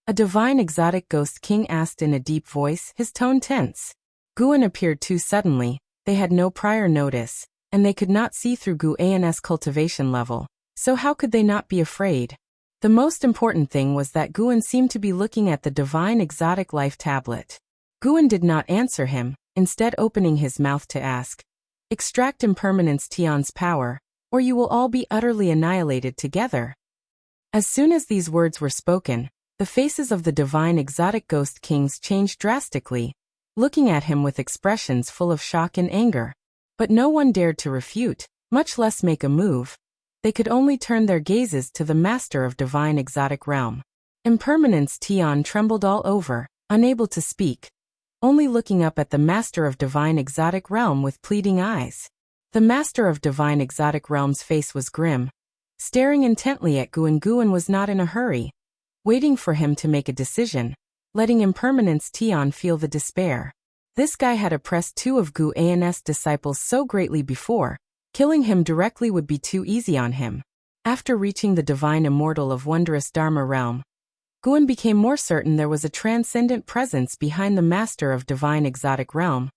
A divine exotic ghost king asked in a deep voice, his tone tense. Guan appeared too suddenly, they had no prior notice, and they could not see through Guan's cultivation level, so how could they not be afraid? The most important thing was that Guan seemed to be looking at the divine exotic life tablet. Guan did not answer him, instead opening his mouth to ask, "Extract impermanence Tian's power, or you will all be utterly annihilated together." As soon as these words were spoken, the faces of the divine exotic ghost kings changed drastically, looking at him with expressions full of shock and anger. But no one dared to refute, much less make a move. They could only turn their gazes to the master of divine exotic realm. Impermanence Tian trembled all over, unable to speak, only looking up at the master of divine exotic realm with pleading eyes. The master of divine exotic realm's face was grim, staring intently at Guan. Guan was not in a hurry, waiting for him to make a decision. letting Impermanence Tian feel the despair. This guy had oppressed 2 of Gu An's disciples so greatly before, killing him directly would be too easy on him. After reaching the divine immortal of wondrous Dharma realm, Guan became more certain there was a transcendent presence behind the master of divine exotic realm,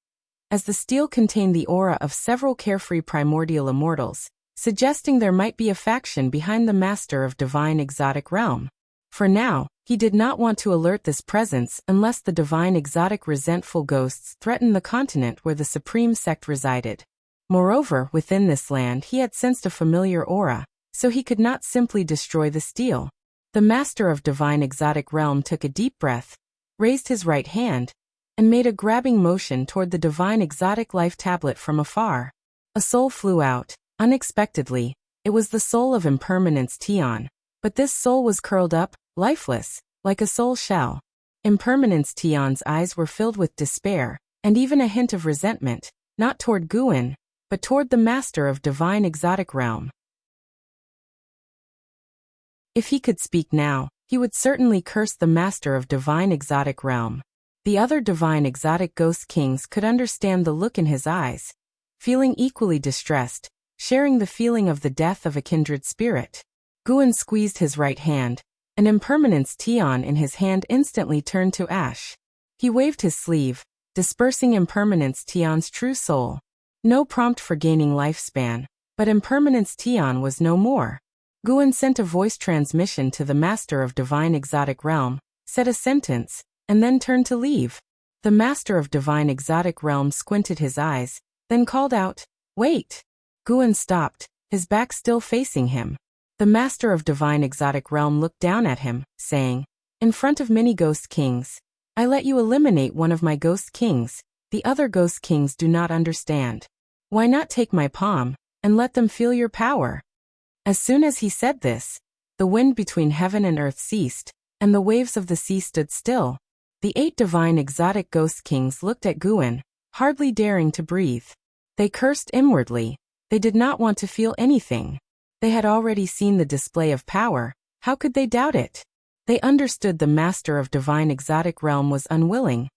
as the steel contained the aura of several carefree primordial immortals, suggesting there might be a faction behind the master of divine exotic realm. For now, he did not want to alert this presence unless the divine exotic resentful ghosts threatened the continent where the supreme sect resided. Moreover, within this land he had sensed a familiar aura, so he could not simply destroy the steel. The master of divine exotic realm took a deep breath, raised his right hand, and made a grabbing motion toward the divine exotic life tablet from afar. A soul flew out, unexpectedly. It was the soul of Impermanence Tian, but this soul was curled up, lifeless, like a soul shell. Impermanence Tian's eyes were filled with despair, and even a hint of resentment, not toward Guan, but toward the master of divine exotic realm. If he could speak now, he would certainly curse the master of divine exotic realm. The other divine exotic ghost kings could understand the look in his eyes, feeling equally distressed, sharing the feeling of the death of a kindred spirit. Guan squeezed his right hand, and Impermanence Tian in his hand instantly turned to ash. He waved his sleeve, dispersing Impermanence Tian's true soul. No prompt for gaining lifespan, but Impermanence Tian was no more. Guan sent a voice transmission to the master of divine exotic realm, said a sentence, and then turned to leave. The master of divine exotic realm squinted his eyes, then called out, "Wait!" Guan stopped, his back still facing him. The master of divine exotic realm looked down at him, saying, "In front of many ghost kings, I let you eliminate one of my ghost kings. The other ghost kings do not understand. Why not take my palm, and let them feel your power?" As soon as he said this, the wind between heaven and earth ceased, and the waves of the sea stood still. The 8 divine exotic ghost kings looked at Guan, hardly daring to breathe. They cursed inwardly. They did not want to feel anything. They had already seen the display of power. How could they doubt it? They understood the master of divine exotic realm was unwilling,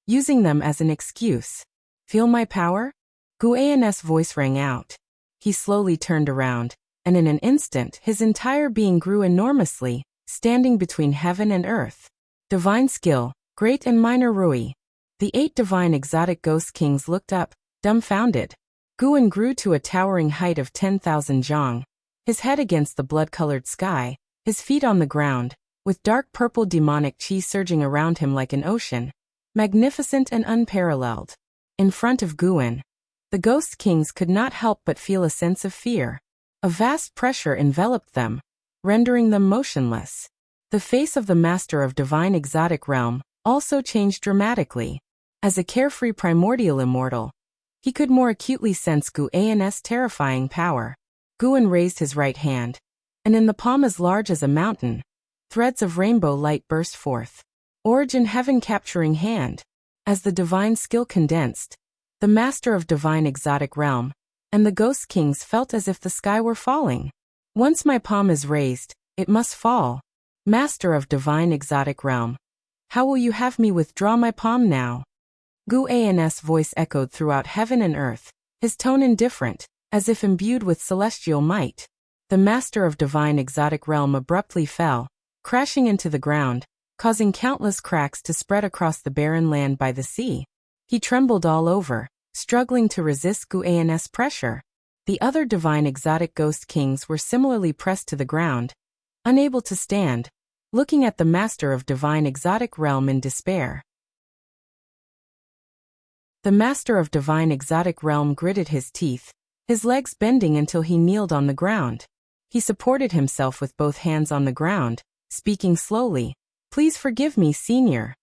using them as an excuse. "Feel my power?" Guan's voice rang out. He slowly turned around, and in an instant his entire being grew enormously, standing between heaven and earth. Divine skill, great and minor Rui. The 8 divine exotic ghost kings looked up, dumbfounded. Guan grew to a towering height of 10,000 zhang, his head against the blood-colored sky, his feet on the ground, with dark purple demonic chi surging around him like an ocean, magnificent and unparalleled. In front of Guan, the ghost kings could not help but feel a sense of fear. A vast pressure enveloped them, rendering them motionless. The face of the master of divine exotic realm also changed dramatically. As a carefree primordial immortal, he could more acutely sense Guan's terrifying power. Guan raised his right hand, and in the palm as large as a mountain, threads of rainbow light burst forth. Origin heaven capturing hand. As the divine skill condensed, the master of divine exotic realm and the ghost kings felt as if the sky were falling. "Once my palm is raised, it must fall. Master of divine exotic realm, how will you have me withdraw my palm now?" Guan's voice echoed throughout heaven and earth, his tone indifferent, as if imbued with celestial might. The master of divine exotic realm abruptly fell, crashing into the ground, causing countless cracks to spread across the barren land by the sea. He trembled all over, struggling to resist Guan's pressure. The other divine exotic ghost kings were similarly pressed to the ground, unable to stand, looking at the master of divine exotic realm in despair. The master of divine exotic realm gritted his teeth, his legs bending until he kneeled on the ground. He supported himself with both hands on the ground, speaking slowly, "Please forgive me, Senior."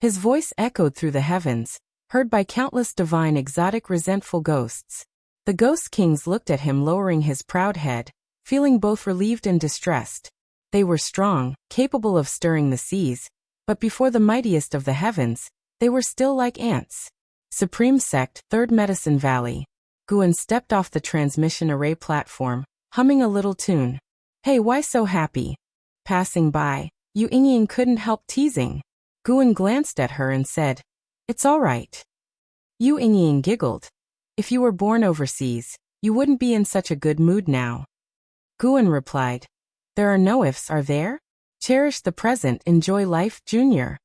His voice echoed through the heavens, heard by countless divine exotic resentful ghosts. The ghost kings looked at him lowering his proud head, feeling both relieved and distressed. They were strong, capable of stirring the seas, but before the mightiest of the heavens, they were still like ants. Supreme Sect, 3rd Medicine Valley. Guan stepped off the transmission array platform, humming a little tune. "Hey, why so happy?" Passing by, Yu Yingying couldn't help teasing. Guan glanced at her and said, "It's all right." Yu Yingying giggled. "If you were born overseas, you wouldn't be in such a good mood now." Guan replied, "There are no ifs, are there? Cherish the present, enjoy life, Junior."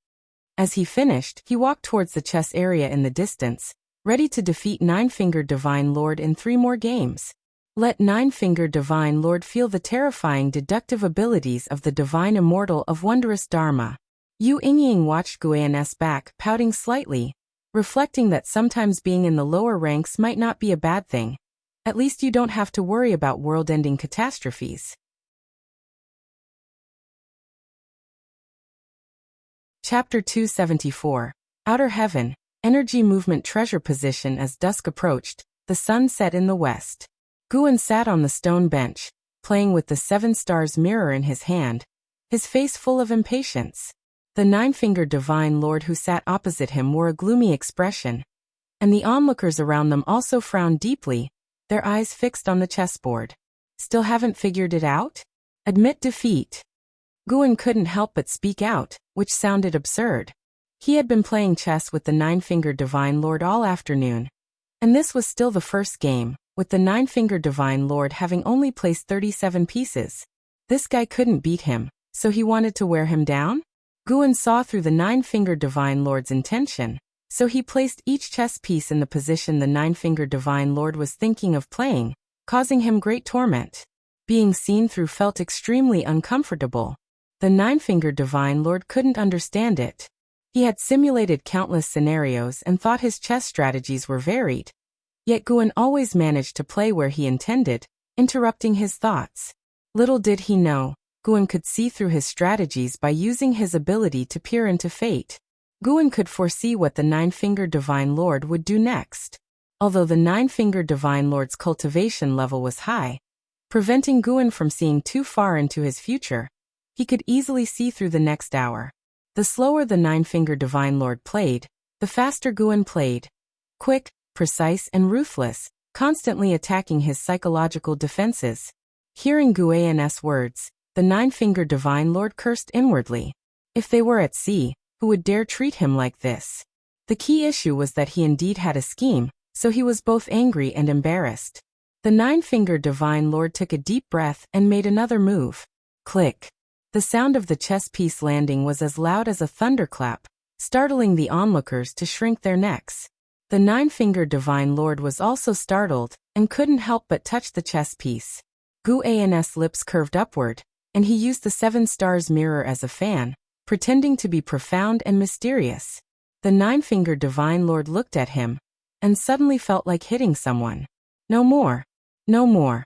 As he finished, he walked towards the chess area in the distance, ready to defeat Nine-Fingered Divine Lord in 3 more games. Let Nine-Fingered Divine Lord feel the terrifying deductive abilities of the Divine Immortal of Wondrous Dharma. Yu Yingying watched Guan's back, pouting slightly, reflecting that sometimes being in the lower ranks might not be a bad thing. At least you don't have to worry about world-ending catastrophes. Chapter 274. Outer Heaven. Energy Movement Treasure Position. As dusk approached, the sun set in the west. Guan sat on the stone bench, playing with the 7 stars mirror in his hand, his face full of impatience. The Nine-Fingered Divine Lord who sat opposite him wore a gloomy expression, and the onlookers around them also frowned deeply, their eyes fixed on the chessboard. "Still haven't figured it out? Admit defeat." Guan couldn't help but speak out, which sounded absurd. He had been playing chess with the Nine-Fingered Divine Lord all afternoon, and this was still the first game, with the Nine-Fingered Divine Lord having only placed 37 pieces. This guy couldn't beat him, so he wanted to wear him down? Guan saw through the Nine-Fingered Divine Lord's intention, so he placed each chess piece in the position the Nine-Fingered Divine Lord was thinking of playing, causing him great torment. Being seen through felt extremely uncomfortable. The Nine-Fingered Divine Lord couldn't understand it. He had simulated countless scenarios and thought his chess strategies were varied. Yet Guan always managed to play where he intended, interrupting his thoughts. Little did he know, Guan could see through his strategies by using his ability to peer into fate. Guan could foresee what the Nine-Fingered Divine Lord would do next. Although the Nine-Fingered Divine Lord's cultivation level was high, preventing Guan from seeing too far into his future, he could easily see through the next hour. The slower the Nine-Fingered Divine Lord played, the faster Guan played. Quick, precise and ruthless, constantly attacking his psychological defenses. Hearing Guan's words, the Nine-Fingered Divine Lord cursed inwardly. If they were at sea, who would dare treat him like this? The key issue was that he indeed had a scheme, so he was both angry and embarrassed. The Nine-Fingered Divine Lord took a deep breath and made another move. Click. The sound of the chess piece landing was as loud as a thunderclap, startling the onlookers to shrink their necks. The Nine-Fingered Divine Lord was also startled, and couldn't help but touch the chess piece. Guan's lips curved upward, and he used the 7 stars mirror as a fan, pretending to be profound and mysterious. The Nine-Fingered Divine Lord looked at him, and suddenly felt like hitting someone. "No more. No more."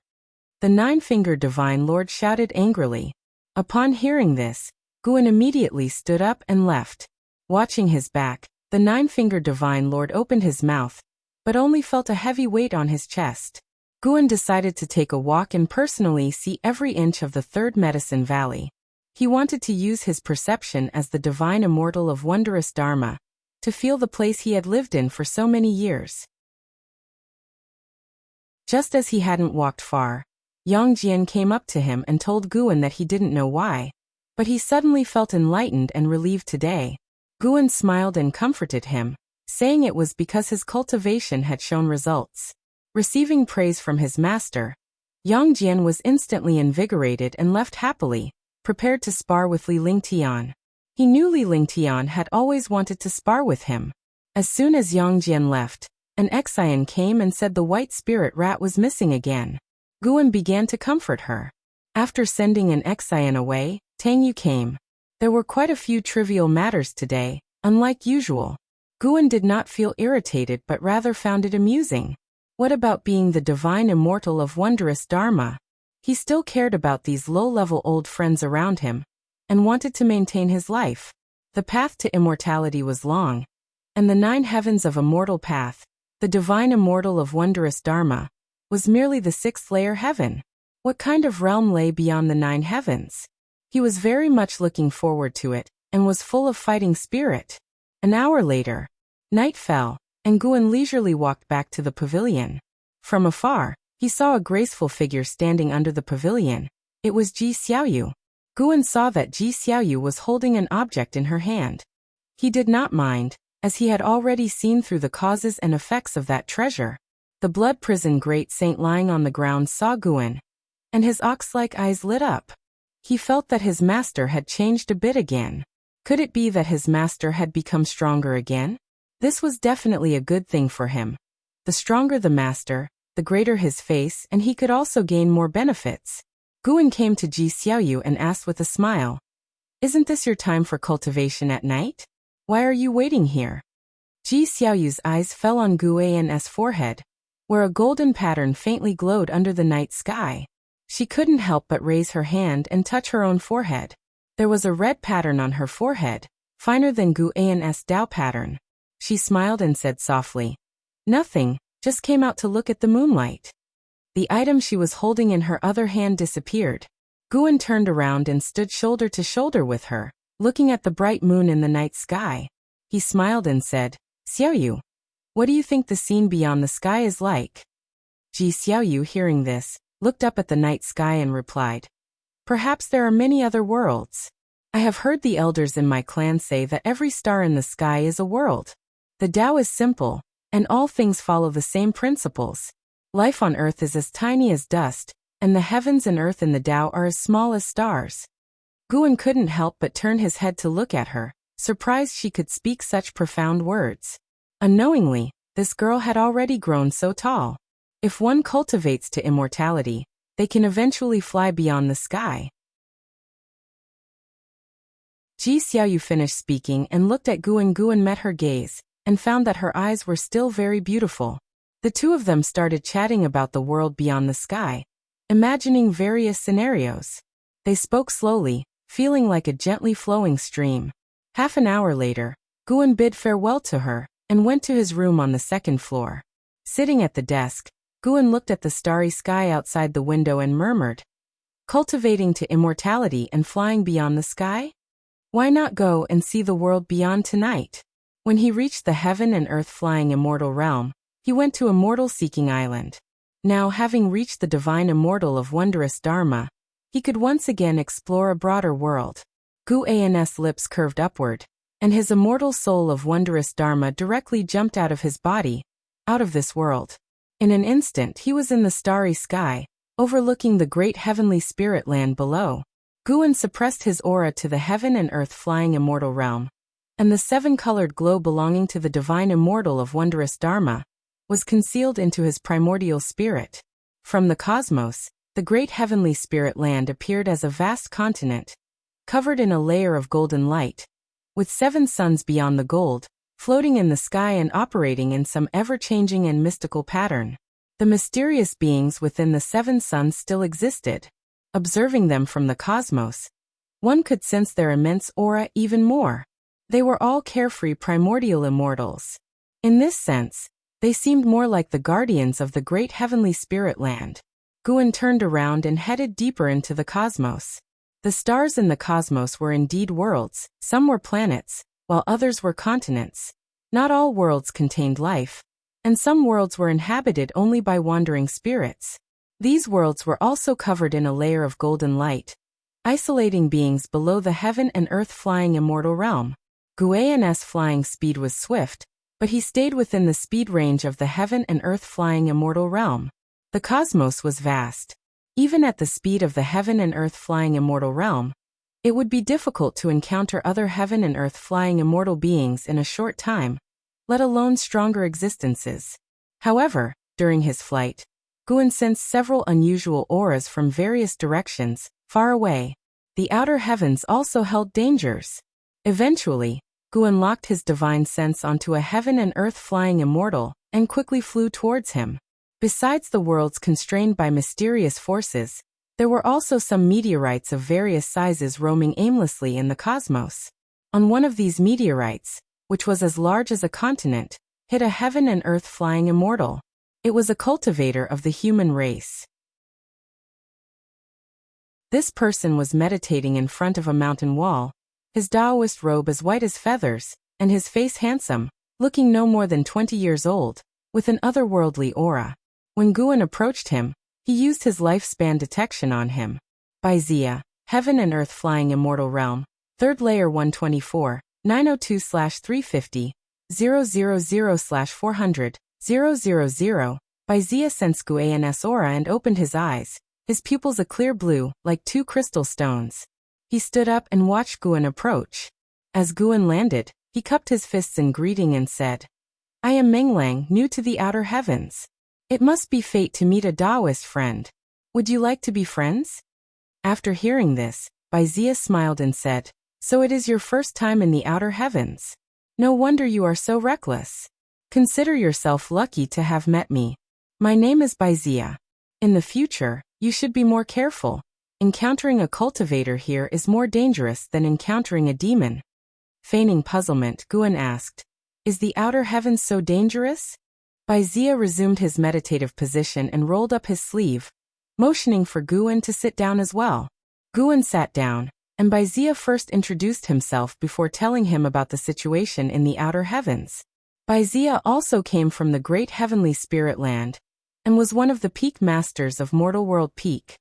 The Nine-Fingered Divine Lord shouted angrily. Upon hearing this, Guan immediately stood up and left. Watching his back, the Nine-Fingered Divine Lord opened his mouth, but only felt a heavy weight on his chest. Guan decided to take a walk and personally see every inch of the 3rd Medicine Valley. He wanted to use his perception as the Divine Immortal of Wondrous Dharma, to feel the place he had lived in for so many years. Just as he hadn't walked far, Yang Jian came up to him and told Guan that he didn't know why, but he suddenly felt enlightened and relieved today. Guan smiled and comforted him, saying it was because his cultivation had shown results. Receiving praise from his master, Yang Jian was instantly invigorated and left happily, prepared to spar with Li Lingtian. He knew Li Lingtian had always wanted to spar with him. As soon as Yang Jian left, an Exian came and said the white spirit rat was missing again. Guan began to comfort her. After sending an Exian away, Tang Yu came. There were quite a few trivial matters today, unlike usual. Guan did not feel irritated but rather found it amusing. What about being the Divine Immortal of Wondrous Dharma? He still cared about these low-level old friends around him, and wanted to maintain his life. The path to immortality was long, and the 9 heavens of Immortal Path, the Divine Immortal of Wondrous Dharma, was merely the 6th layer heaven. What kind of realm lay beyond the 9 heavens? He was very much looking forward to it, and was full of fighting spirit. An hour later, night fell, and Guan leisurely walked back to the pavilion. From afar, he saw a graceful figure standing under the pavilion. It was Ji Xiaoyu. Guan saw that Ji Xiaoyu was holding an object in her hand. He did not mind, as he had already seen through the causes and effects of that treasure. The blood prison great saint lying on the ground saw Guan, and his ox-like eyes lit up. He felt that his master had changed a bit again. Could it be that his master had become stronger again? This was definitely a good thing for him. The stronger the master, the greater his face, and he could also gain more benefits. Guan came to Ji Xiaoyu and asked with a smile, "Isn't this your time for cultivation at night? Why are you waiting here?" Ji Xiaoyu's eyes fell on Guan's forehead, where a golden pattern faintly glowed under the night sky. She couldn't help but raise her hand and touch her own forehead. There was a red pattern on her forehead, finer than Guan's Dao pattern. She smiled and said softly, "Nothing, just came out to look at the moonlight." The item she was holding in her other hand disappeared. Guan turned around and stood shoulder to shoulder with her, looking at the bright moon in the night sky. He smiled and said, "Xiaoyu, what do you think the scene beyond the sky is like?" Ji Xiaoyu, hearing this, looked up at the night sky and replied, "Perhaps there are many other worlds. I have heard the elders in my clan say that every star in the sky is a world. The Tao is simple, and all things follow the same principles. Life on earth is as tiny as dust, and the heavens and earth in the Tao are as small as stars." Guan couldn't help but turn his head to look at her, surprised she could speak such profound words. Unknowingly, this girl had already grown so tall. If one cultivates to immortality, they can eventually fly beyond the sky. Ji Xiaoyu finished speaking and looked at Guan. Guan met her gaze, and found that her eyes were still very beautiful. The two of them started chatting about the world beyond the sky, imagining various scenarios. They spoke slowly, feeling like a gently flowing stream. Half an hour later, Guan bid farewell to her, and went to his room on the second floor. Sitting at the desk, Guan looked at the starry sky outside the window and murmured, "Cultivating to immortality and flying beyond the sky? Why not go and see the world beyond tonight?" When he reached the heaven and earth flying immortal realm, he went to Immortal Seeking Island. Now, having reached the divine immortal of wondrous Dharma, he could once again explore a broader world. Guan's lips curved upward, and his immortal soul of wondrous Dharma directly jumped out of his body, out of this world. In an instant he was in the starry sky, overlooking the great heavenly spirit land below. Guan suppressed his aura to the heaven and earth flying immortal realm, and the seven-colored glow belonging to the divine immortal of wondrous Dharma was concealed into his primordial spirit. From the cosmos, the great heavenly spirit land appeared as a vast continent, covered in a layer of golden light, with 7 suns beyond the gold, floating in the sky and operating in some ever-changing and mystical pattern. The mysterious beings within the 7 suns still existed. Observing them from the cosmos, one could sense their immense aura even more. They were all carefree primordial immortals. In this sense, they seemed more like the guardians of the great heavenly spirit land. Guan turned around and headed deeper into the cosmos. The stars in the cosmos were indeed worlds, some were planets, while others were continents. Not all worlds contained life, and some worlds were inhabited only by wandering spirits. These worlds were also covered in a layer of golden light, isolating beings below the heaven and earth flying immortal realm. Guan's flying speed was swift, but he stayed within the speed range of the heaven and earth flying immortal realm. The cosmos was vast. Even at the speed of the heaven and earth flying immortal realm, it would be difficult to encounter other heaven and earth flying immortal beings in a short time, let alone stronger existences. However, during his flight, Guan sensed several unusual auras from various directions, far away. The outer heavens also held dangers. Eventually, Guan locked his divine sense onto a heaven and earth flying immortal, and quickly flew towards him. Besides the worlds constrained by mysterious forces, there were also some meteorites of various sizes roaming aimlessly in the cosmos. On one of these meteorites, which was as large as a continent, hit a heaven and earth flying immortal. It was a cultivator of the human race. This person was meditating in front of a mountain wall, his Taoist robe as white as feathers, and his face handsome, looking no more than 20 years old, with an otherworldly aura. When Guan approached him, he used his lifespan detection on him. By Zia, Heaven and Earth Flying Immortal Realm, 3rd Layer 124, 902/350, 000/400, 000, Baizia sensed Guan's aura and opened his eyes, his pupils a clear blue, like two crystal stones. He stood up and watched Guan approach. As Guan landed, he cupped his fists in greeting and said, I am Menglang, new to the outer heavens. It must be fate to meet a Taoist friend. Would you like to be friends? After hearing this, Baizia smiled and said, So it is your first time in the outer heavens. No wonder you are so reckless. Consider yourself lucky to have met me. My name is Baizia. In the future, you should be more careful. Encountering a cultivator here is more dangerous than encountering a demon. Feigning puzzlement, Guan asked, Is the outer heavens so dangerous? Baizia resumed his meditative position and rolled up his sleeve, motioning for Guan to sit down as well. Guan sat down, and Baizia first introduced himself before telling him about the situation in the outer heavens. Baizia also came from the great heavenly spirit land, and was one of the peak masters of Mortal World Peak.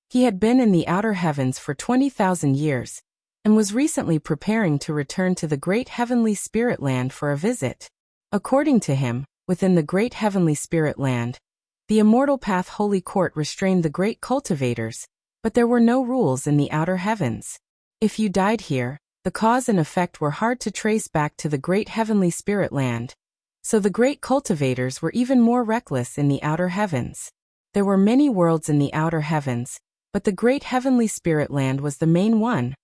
He had been in the outer heavens for 20,000 years, and was recently preparing to return to the great heavenly spirit land for a visit. According to him, within the great heavenly spirit land, the Immortal Path Holy Court restrained the great cultivators, but there were no rules in the outer heavens. If you died here, the cause and effect were hard to trace back to the great heavenly spirit land, so the great cultivators were even more reckless in the outer heavens. There were many worlds in the outer heavens, but the great heavenly spirit land was the main one,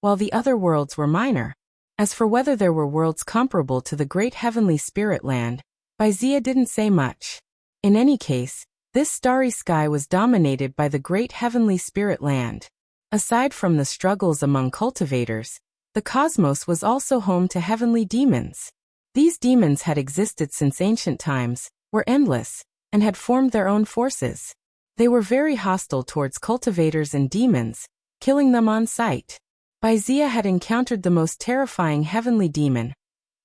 while the other worlds were minor. As for whether there were worlds comparable to the great heavenly spirit land, Baizia didn't say much. In any case, this starry sky was dominated by the great heavenly spirit land. Aside from the struggles among cultivators, the cosmos was also home to heavenly demons. These demons had existed since ancient times, were endless, and had formed their own forces. They were very hostile towards cultivators and demons, killing them on sight. Baizia had encountered the most terrifying heavenly demon,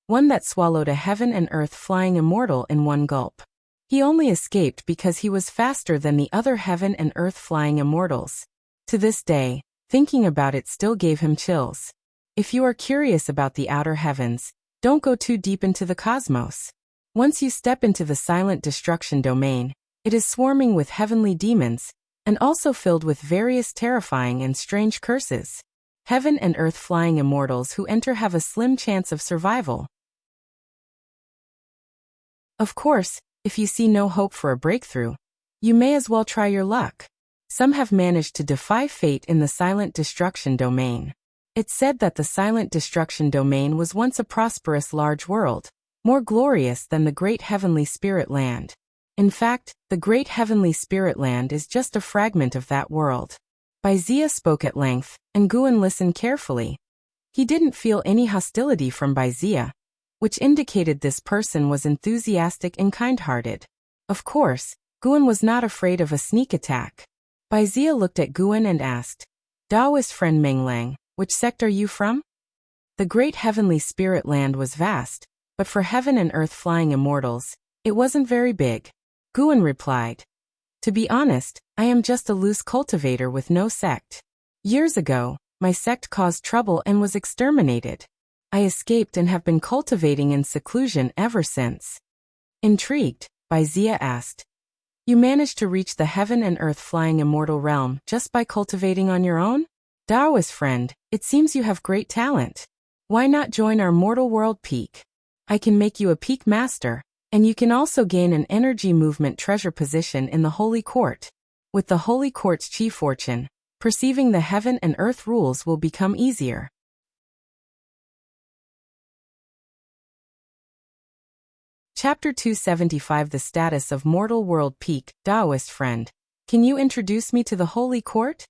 one that swallowed a heaven and earth flying immortal in one gulp. He only escaped because he was faster than the other heaven and earth flying immortals. To this day, thinking about it still gave him chills. If you are curious about the outer heavens, don't go too deep into the cosmos. Once you step into the silent destruction domain, it is swarming with heavenly demons, and also filled with various terrifying and strange curses. Heaven and earth flying immortals who enter have a slim chance of survival. Of course, if you see no hope for a breakthrough, you may as well try your luck. Some have managed to defy fate in the silent destruction domain. It's said that the silent destruction domain was once a prosperous large world, more glorious than the great heavenly spirit land. In fact, the great heavenly spirit land is just a fragment of that world. Baizia spoke at length, and Guan listened carefully. He didn't feel any hostility from Baizia, which indicated this person was enthusiastic and kind-hearted. Of course, Guan was not afraid of a sneak attack. Baizia looked at Guan and asked, Taoist friend Menglang, which sect are you from? The great heavenly spirit land was vast, but for heaven and earth flying immortals, it wasn't very big. Guan replied, To be honest, I am just a loose cultivator with no sect. Years ago, my sect caused trouble and was exterminated. I escaped and have been cultivating in seclusion ever since. Intrigued, Baizia asked, You managed to reach the heaven and earth flying immortal realm just by cultivating on your own? Taoist friend, it seems you have great talent. Why not join our Mortal World Peak? I can make you a peak master, and you can also gain an energy movement treasure position in the Holy Court. With the Holy Court's chi fortune, perceiving the heaven and earth rules will become easier. Chapter 275 The Status of Mortal World Peak. Taoist friend, can you introduce me to the Holy Court?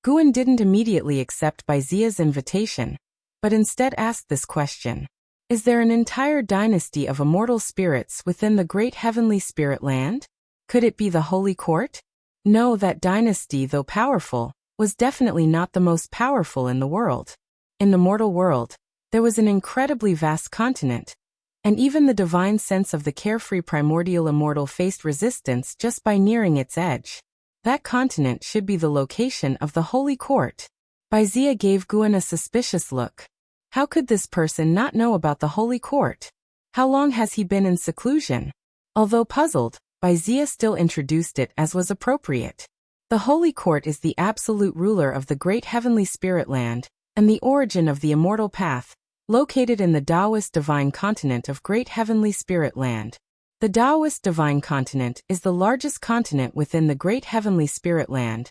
Guan didn't immediately accept Baizia's invitation, but instead asked this question. Is there an entire dynasty of immortal spirits within the great heavenly spirit land? Could it be the Holy Court? No, that dynasty, though powerful, was definitely not the most powerful in the world. In the mortal world, there was an incredibly vast continent, and even the divine sense of the carefree primordial immortal faced resistance just by nearing its edge. That continent should be the location of the Holy Court. Baizia gave Guan a suspicious look. How could this person not know about the Holy Court? How long has he been in seclusion? Although puzzled, Wuxia still introduced it as was appropriate. The Holy Court is the absolute ruler of the great heavenly spirit land, and the origin of the immortal path, located in the Taoist divine continent of Great Heavenly Spirit Land. The Taoist divine continent is the largest continent within the Great Heavenly Spirit Land,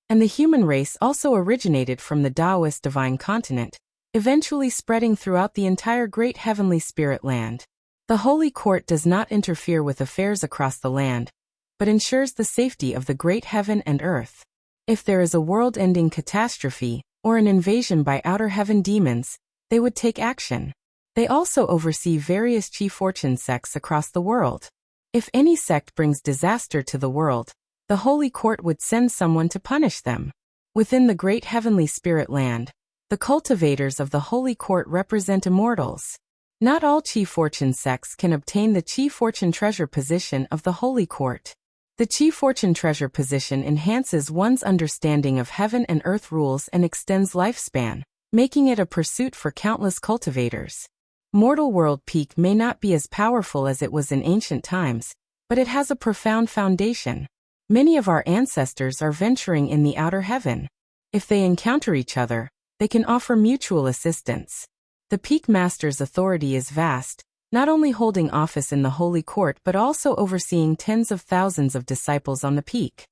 and the human race also originated from the Taoist divine continent, eventually spreading throughout the entire Great Heavenly Spirit Land. The Holy Court does not interfere with affairs across the land, but ensures the safety of the great heaven and earth. If there is a world-ending catastrophe, or an invasion by outer heaven demons, they would take action. They also oversee various Qi fortune sects across the world. If any sect brings disaster to the world, the Holy Court would send someone to punish them. Within the Great Heavenly Spirit Land, the cultivators of the Holy Court represent immortals. Not all Qi fortune sects can obtain the Qi fortune treasure position of the Holy Court. The Qi fortune treasure position enhances one's understanding of heaven and earth rules and extends lifespan, making it a pursuit for countless cultivators. Mortal World Peak may not be as powerful as it was in ancient times, but it has a profound foundation. Many of our ancestors are venturing in the outer heaven. If they encounter each other, they can offer mutual assistance. The Peak Master's authority is vast, not only holding office in the Holy Court but also overseeing tens of thousands of disciples on the peak.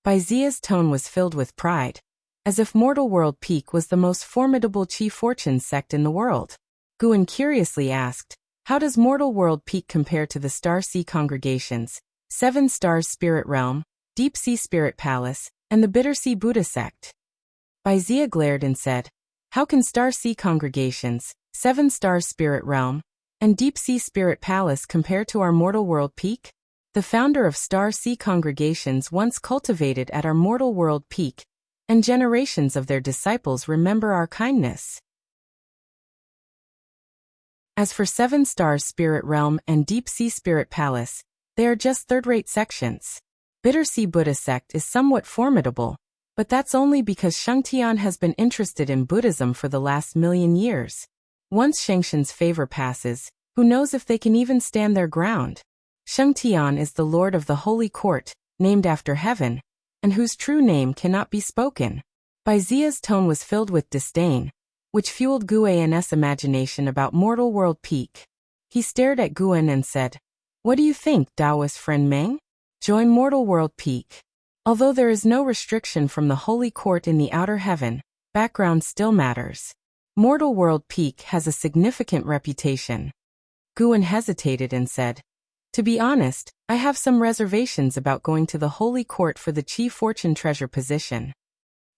Wuxia's tone was filled with pride, as if Mortal World Peak was the most formidable Qi fortune sect in the world. Guan curiously asked, how does Mortal World Peak compare to the Star Sea congregations, 7 Stars Spirit Realm, Deep Sea Spirit Palace, and the Bitter Sea Buddha sect? Wuxia glared and said, how can Star Sea congregations, 7 Stars Spirit Realm, and Deep Sea Spirit Palace compare to our Mortal World Peak? The founder of Star Sea congregations once cultivated at our Mortal World Peak, and generations of their disciples remember our kindness. As for 7 Stars Spirit Realm and Deep Sea Spirit Palace, they are just third-rate sections. Bitter Sea Buddha sect is somewhat formidable, but that's only because Shengtian has been interested in Buddhism for the last 1,000,000 years. Once Shengshan's favor passes, who knows if they can even stand their ground? Shengtian is the Lord of the Holy Court, named after heaven, and whose true name cannot be spoken. Wuxia's tone was filled with disdain, which fueled Guan's imagination about Mortal World Peak. He stared at Guan and said, what do you think, Taoist friend Meng? Join Mortal World Peak. Although there is no restriction from the Holy Court in the outer heaven, background still matters. Mortal World Peak has a significant reputation. Guan hesitated and said, to be honest, I have some reservations about going to the Holy Court for the Qi fortune treasure position.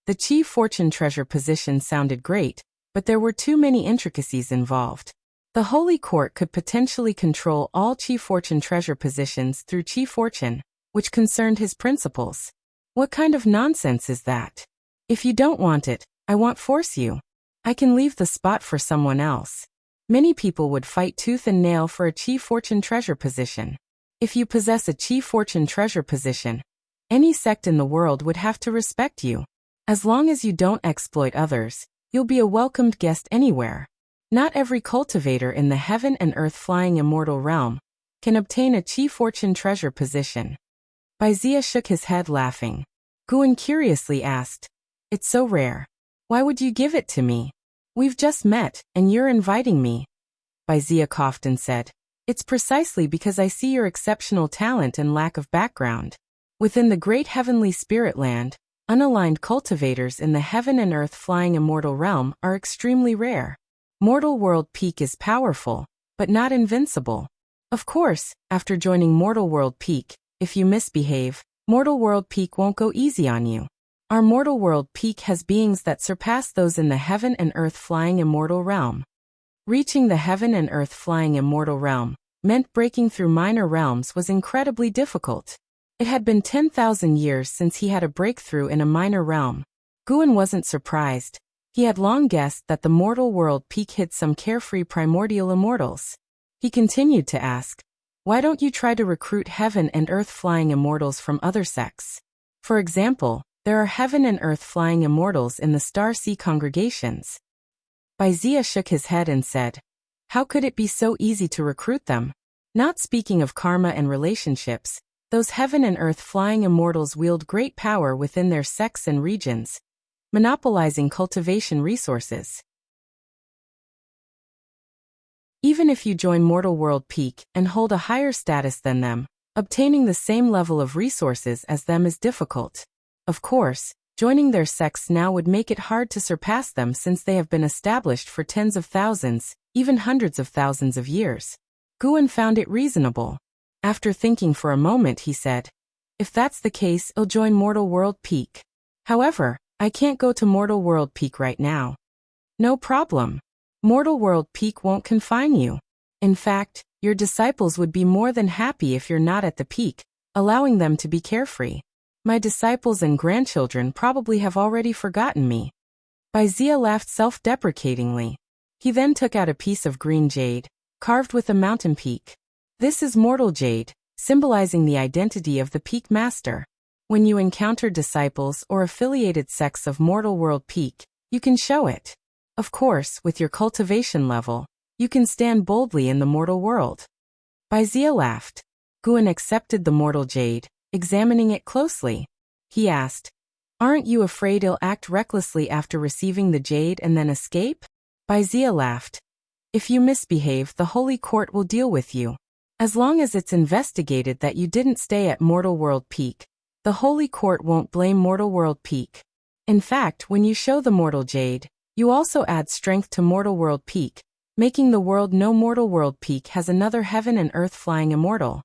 The Qi fortune treasure position sounded great, but there were too many intricacies involved. The Holy Court could potentially control all Qi fortune treasure positions through Qi fortune, which concerned his principles. What kind of nonsense is that? If you don't want it, I won't force you. I can leave the spot for someone else. Many people would fight tooth and nail for a Qi fortune treasure position. If you possess a Qi fortune treasure position, any sect in the world would have to respect you. As long as you don't exploit others, you'll be a welcomed guest anywhere. Not every cultivator in the heaven and earth flying immortal realm can obtain a Qi fortune treasure position. Wuxia shook his head laughing. Guan curiously asked, it's so rare. Why would you give it to me? We've just met, and you're inviting me. Wuxia coughed and said, it's precisely because I see your exceptional talent and lack of background. Within the great heavenly spirit land, unaligned cultivators in the heaven and earth flying immortal realm are extremely rare. Mortal World Peak is powerful, but not invincible. Of course, after joining Mortal World Peak, if you misbehave, Mortal World Peak won't go easy on you. Our Mortal World Peak has beings that surpass those in the heaven and earth flying immortal realm. Reaching the heaven and earth flying immortal realm meant breaking through minor realms was incredibly difficult. It had been 10,000 years since he had a breakthrough in a minor realm. Guan wasn't surprised. He had long guessed that the Mortal World Peak hid some carefree primordial immortals. He continued to ask, why don't you try to recruit heaven and earth flying immortals from other sects? For example, there are heaven and earth flying immortals in the Star Sea congregations. Baizia shook his head and said, "How could it be so easy to recruit them? Not speaking of karma and relationships, those heaven and earth flying immortals wield great power within their sects and regions, monopolizing cultivation resources. Even if you join Mortal World Peak and hold a higher status than them, obtaining the same level of resources as them is difficult. Of course, joining their sects now would make it hard to surpass them since they have been established for tens of thousands, even hundreds of thousands of years." Guan found it reasonable. After thinking for a moment, he said, "If that's the case, I'll join Mortal World Peak. However, I can't go to Mortal World Peak right now." "No problem. Mortal World Peak won't confine you. In fact, your disciples would be more than happy if you're not at the peak, allowing them to be carefree. My disciples and grandchildren probably have already forgotten me." Baizia laughed self-deprecatingly. He then took out a piece of green jade, carved with a mountain peak. "This is mortal jade, symbolizing the identity of the peak master. When you encounter disciples or affiliated sects of Mortal World Peak, you can show it. Of course, with your cultivation level, you can stand boldly in the mortal world." Baizia laughed. Guan accepted the mortal jade, examining it closely. He asked, "Aren't you afraid I'll act recklessly after receiving the jade and then escape?" Baizia laughed. "If you misbehave, the Holy Court will deal with you. As long as it's investigated that you didn't stay at Mortal World Peak, the Holy Court won't blame Mortal World Peak. In fact, when you show the mortal jade, you also add strength to Mortal World Peak, making the world know Mortal World Peak has another heaven and earth flying immortal."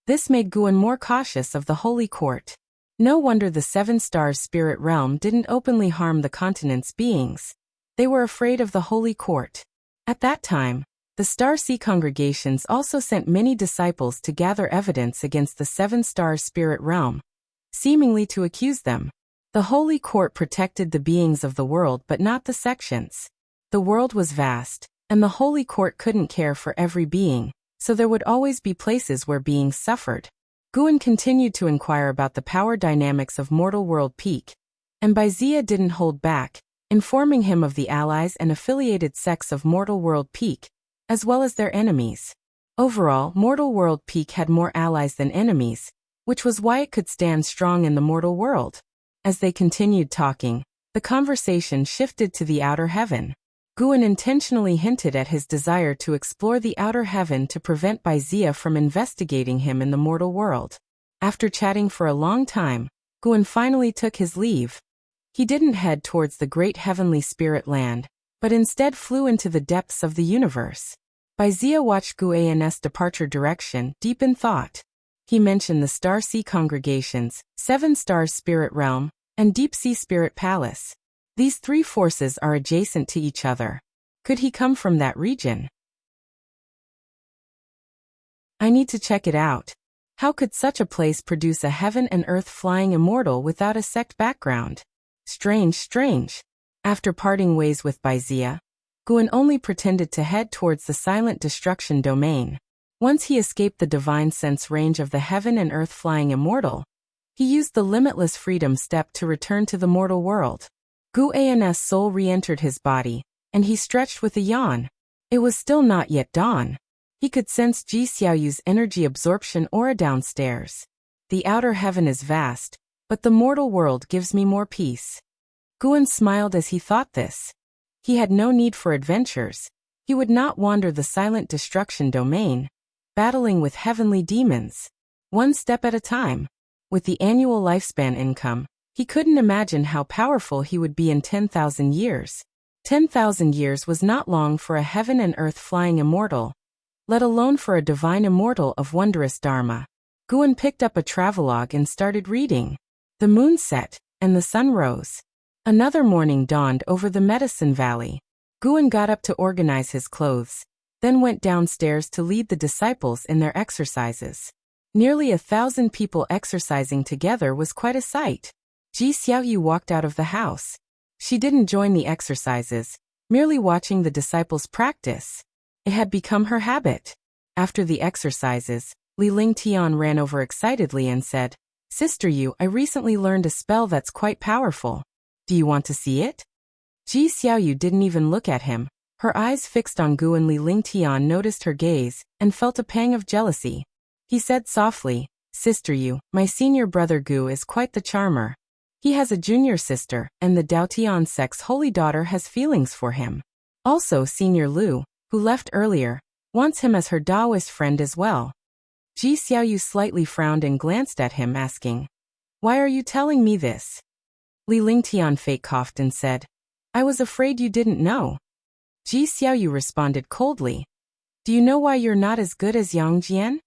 This made Guan more cautious of the Holy Court. No wonder the Seven Stars spirit realm didn't openly harm the continent's beings. They were afraid of the Holy Court. At that time, the Star Sea congregations also sent many disciples to gather evidence against the Seven Stars spirit realm, seemingly to accuse them. The Holy Court protected the beings of the world but not the sections. The world was vast, and the Holy Court couldn't care for every being, so there would always be places where beings suffered. Guan continued to inquire about the power dynamics of Mortal World Peak, and Baizia didn't hold back, informing him of the allies and affiliated sects of Mortal World Peak, as well as their enemies. Overall, Mortal World Peak had more allies than enemies, which was why it could stand strong in the mortal world. As they continued talking, the conversation shifted to the outer heaven. Guan intentionally hinted at his desire to explore the outer heaven to prevent Baizia from investigating him in the mortal world. After chatting for a long time, Guan finally took his leave. He didn't head towards the great heavenly spirit land, but instead flew into the depths of the universe. Baizia watched Guan's departure direction, deep in thought. He mentioned the Star Sea congregations, Seven Stars Spirit Realm, and Deep Sea Spirit Palace. These three forces are adjacent to each other. Could he come from that region? I need to check it out. How could such a place produce a heaven and earth flying immortal without a sect background? Strange. After parting ways with Baizia, Guan only pretended to head towards the silent destruction domain. Once he escaped the divine sense range of the heaven and earth flying immortal, he used the limitless freedom step to return to the mortal world. Guan's soul re-entered his body, and he stretched with a yawn. It was still not yet dawn. He could sense Ji Xiaoyu's energy absorption aura downstairs. The outer heaven is vast, but the mortal world gives me more peace. Guan smiled as he thought this. He had no need for adventures. He would not wander the silent destruction domain, battling with heavenly demons. One step at a time. With the annual lifespan income, he couldn't imagine how powerful he would be in 10,000 years. 10,000 years was not long for a heaven and earth flying immortal, let alone for a divine immortal of wondrous dharma. Guan picked up a travelogue and started reading. The moon set, and the sun rose. Another morning dawned over the Medicine Valley. Guan got up to organize his clothes, then went downstairs to lead the disciples in their exercises. Nearly 1,000 people exercising together was quite a sight. Ji Xiaoyu walked out of the house. She didn't join the exercises, merely watching the disciples practice. It had become her habit. After the exercises, Li Lingtian ran over excitedly and said, "Sister Yu, I recently learned a spell that's quite powerful. Do you want to see it?" Ji Xiaoyu didn't even look at him. Her eyes fixed on Gu, and Li Lingtian noticed her gaze and felt a pang of jealousy. He said softly, "Sister Yu, my senior brother Gu is quite the charmer. He has a junior sister, and the Daotian sect's holy daughter has feelings for him. Also Senior Lu, who left earlier, wants him as her Taoist friend as well." Ji Xiaoyu slightly frowned and glanced at him, asking, "Why are you telling me this?" Li Lingtian fake coughed and said, "I was afraid you didn't know." Ji Xiaoyu responded coldly, "Do you know why you're not as good as Yang Jian?"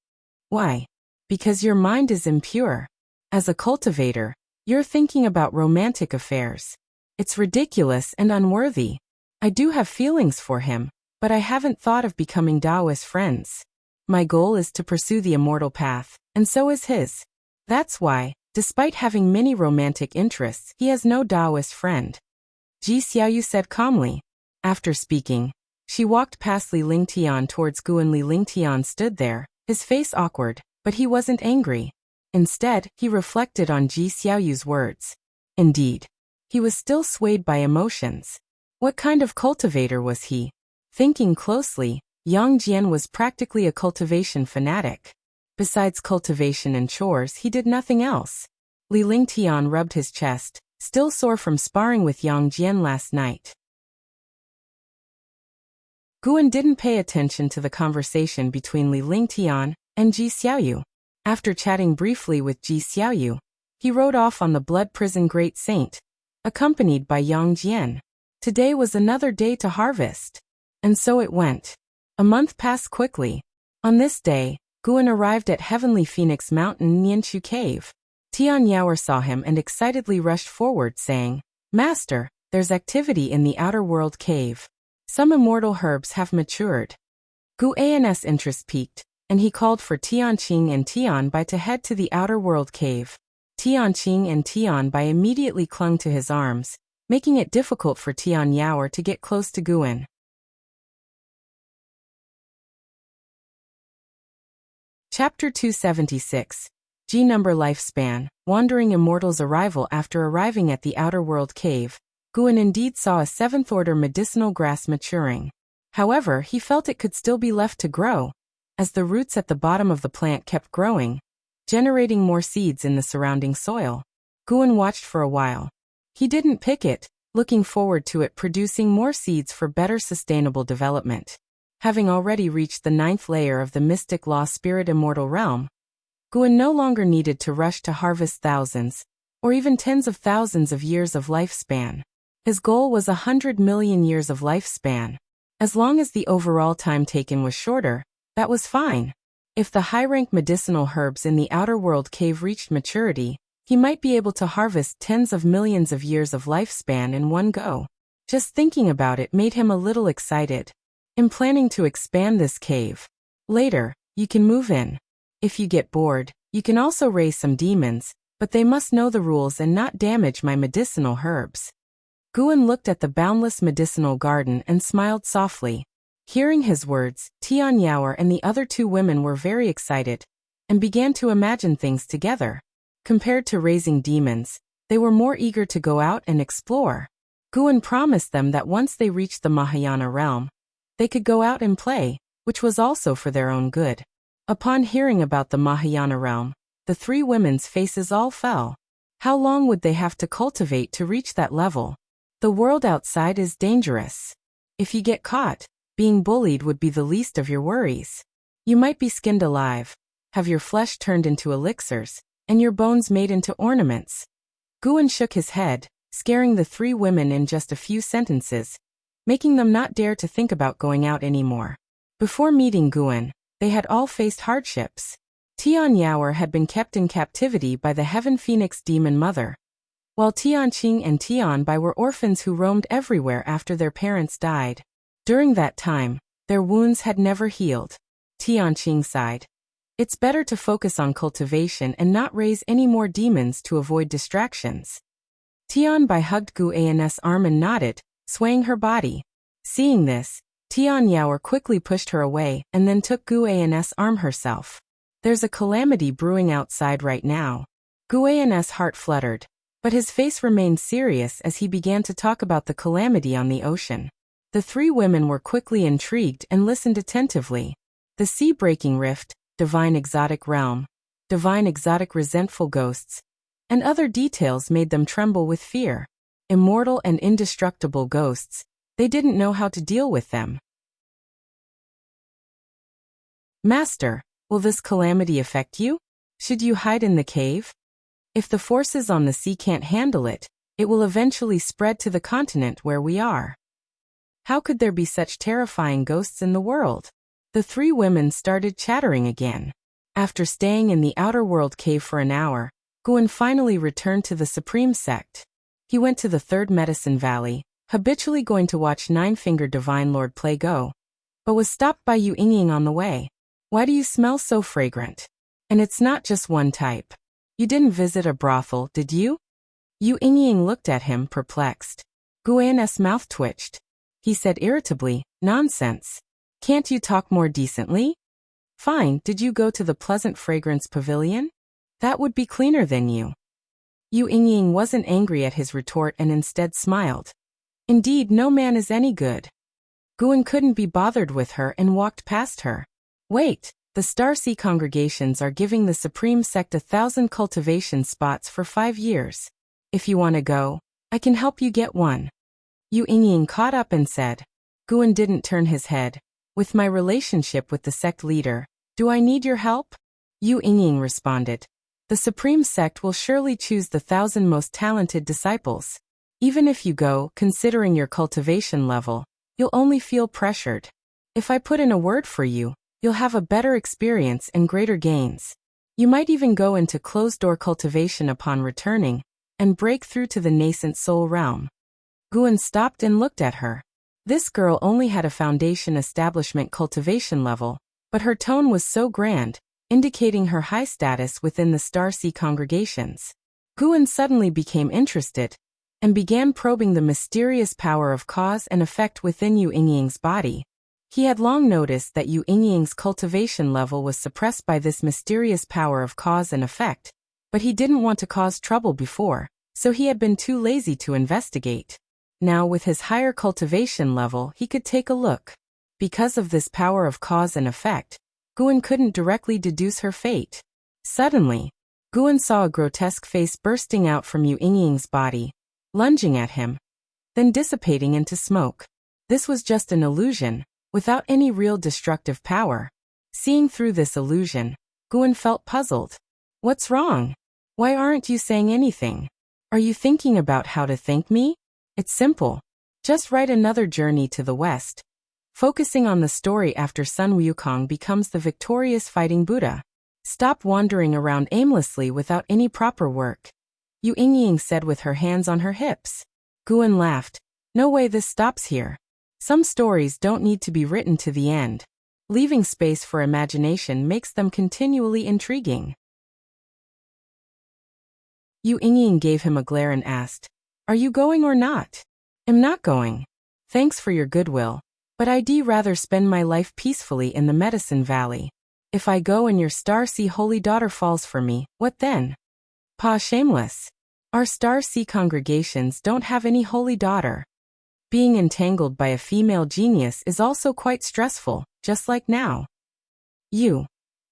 "Why?" "Because your mind is impure. As a cultivator, you're thinking about romantic affairs. It's ridiculous and unworthy. I do have feelings for him, but I haven't thought of becoming Taoist friends. My goal is to pursue the immortal path, and so is his. That's why, despite having many romantic interests, he has no Taoist friend." Ji Xiaoyu said calmly. After speaking, she walked past Li Lingtian towards Gu, and Li Lingtian stood there, his face awkward, but he wasn't angry. Instead, he reflected on Ji Xiaoyu's words. Indeed, he was still swayed by emotions. What kind of cultivator was he? Thinking closely, Yang Jian was practically a cultivation fanatic. Besides cultivation and chores, he did nothing else. Li Lingtian rubbed his chest, still sore from sparring with Yang Jian last night. Guan didn't pay attention to the conversation between Li Lingtian and Ji Xiaoyu. After chatting briefly with Ji Xiaoyu, he rode off on the blood prison Great Saint, accompanied by Yang Jian. Today was another day to harvest. And so it went. A month passed quickly. On this day, Guan arrived at Heavenly Phoenix Mountain Nianchu Cave. Tian Yaoer saw him and excitedly rushed forward, saying, "Master, there's activity in the Outer World Cave. Some immortal herbs have matured." Guan's interest piqued, and he called for Tianqing and Tianbai to head to the Outer World Cave. Tianqing and Tianbai immediately clung to his arms, making it difficult for Tian Yaoer to get close to Guan. Chapter 276. G-Number Lifespan, Wandering Immortal's Arrival. After arriving at the Outer World Cave, Guan indeed saw a 7th-order medicinal grass maturing. However, he felt it could still be left to grow, as the roots at the bottom of the plant kept growing, generating more seeds in the surrounding soil. Guan watched for a while. He didn't pick it, looking forward to it producing more seeds for better sustainable development. Having already reached the 9th layer of the Mystic Law Spirit Immortal Realm, Guan no longer needed to rush to harvest thousands, or even tens of thousands of years of lifespan. His goal was 100 million years of lifespan. As long as the overall time taken was shorter, that was fine. If the high-rank medicinal herbs in the Outer World Cave reached maturity, he might be able to harvest tens of millions of years of lifespan in one go. Just thinking about it made him a little excited. I'm planning to expand this cave. Later, you can move in. If you get bored, you can also raise some demons, but they must know the rules and not damage my medicinal herbs." Guan looked at the boundless medicinal garden and smiled softly. Hearing his words, Tian Yaoer and the other 2 women were very excited, and began to imagine things together. Compared to raising demons, they were more eager to go out and explore. Guan promised them that once they reached the Mahayana realm, they could go out and play, which was also for their own good. Upon hearing about the Mahayana realm, the 3 women's faces all fell. How long would they have to cultivate to reach that level? The world outside is dangerous. If you get caught, being bullied would be the least of your worries. You might be skinned alive, have your flesh turned into elixirs, and your bones made into ornaments. Guan shook his head, scaring the 3 women in just a few sentences, making them not dare to think about going out anymore. Before meeting Guan, they had all faced hardships. Tian Yaoer had been kept in captivity by the Heaven Phoenix Demon Mother, while Tianqing and Tianbai were orphans who roamed everywhere after their parents died. During that time, their wounds had never healed. Tianqing sighed. It's better to focus on cultivation and not raise any more demons to avoid distractions. Tianbai hugged Guan's arm and nodded, swaying her body. Seeing this, Tian Yaoer quickly pushed her away and then took Guan's arm herself. There's a calamity brewing outside right now. Guan's heart fluttered. But his face remained serious as he began to talk about the calamity on the ocean. The three women were quickly intrigued and listened attentively. The sea-breaking rift, divine exotic realm, divine exotic resentful ghosts, and other details made them tremble with fear. Immortal and indestructible ghosts, they didn't know how to deal with them. Master, will this calamity affect you? Should you hide in the cave? If the forces on the sea can't handle it, it will eventually spread to the continent where we are. How could there be such terrifying ghosts in the world? The three women started chattering again. After staying in the outer world cave for an hour, Guan finally returned to the Supreme Sect. He went to the Third Medicine Valley, habitually going to watch Nine-Fingered Divine Lord play Go, but was stopped by Yu Yingying on the way. Why do you smell so fragrant? And it's not just one type. You didn't visit a brothel, did you? Yu Yingying looked at him, perplexed. Guan's mouth twitched. He said irritably, nonsense. Can't you talk more decently? Fine, did you go to the Pleasant Fragrance Pavilion? That would be cleaner than you. Yu Yingying wasn't angry at his retort and instead smiled. Indeed, no man is any good. Guan couldn't be bothered with her and walked past her. Wait, the Starseed congregations are giving the Supreme Sect 1,000 cultivation spots for 5 years. If you want to go, I can help you get one. Yu Yingying caught up and said. Guan didn't turn his head. With my relationship with the sect leader, do I need your help? Yu Yingying responded. The Supreme Sect will surely choose the 1,000 most talented disciples. Even if you go, considering your cultivation level, you'll only feel pressured. If I put in a word for you, you'll have a better experience and greater gains. You might even go into closed-door cultivation upon returning, and break through to the nascent soul realm. Guan stopped and looked at her. This girl only had a foundation establishment cultivation level, but her tone was so grand, indicating her high status within the Starseed congregations. Guan suddenly became interested, and began probing the mysterious power of cause and effect within Yu Yingying's body. He had long noticed that Yu Yingying's cultivation level was suppressed by this mysterious power of cause and effect, but he didn't want to cause trouble before, so he had been too lazy to investigate. Now with his higher cultivation level he could take a look. Because of this power of cause and effect, Guan couldn't directly deduce her fate. Suddenly, Guan saw a grotesque face bursting out from Yu Yingying's body, lunging at him, then dissipating into smoke. This was just an illusion, without any real destructive power. Seeing through this illusion, Guan felt puzzled. What's wrong? Why aren't you saying anything? Are you thinking about how to thank me? It's simple. Just write another journey to the west, focusing on the story after Sun Wukong becomes the victorious fighting Buddha. Stop wandering around aimlessly without any proper work, Yu Yingying said with her hands on her hips. Guan laughed. No way this stops here. Some stories don't need to be written to the end. Leaving space for imagination makes them continually intriguing. Yu Yingying gave him a glare and asked, Are you going or not? I'm not going. Thanks for your goodwill, but I'd rather spend my life peacefully in the Medicine Valley. If I go and your Starseed holy daughter falls for me, what then? Pa shameless. Our Starseed congregations don't have any holy daughter. Being entangled by a female genius is also quite stressful, just like now. Yu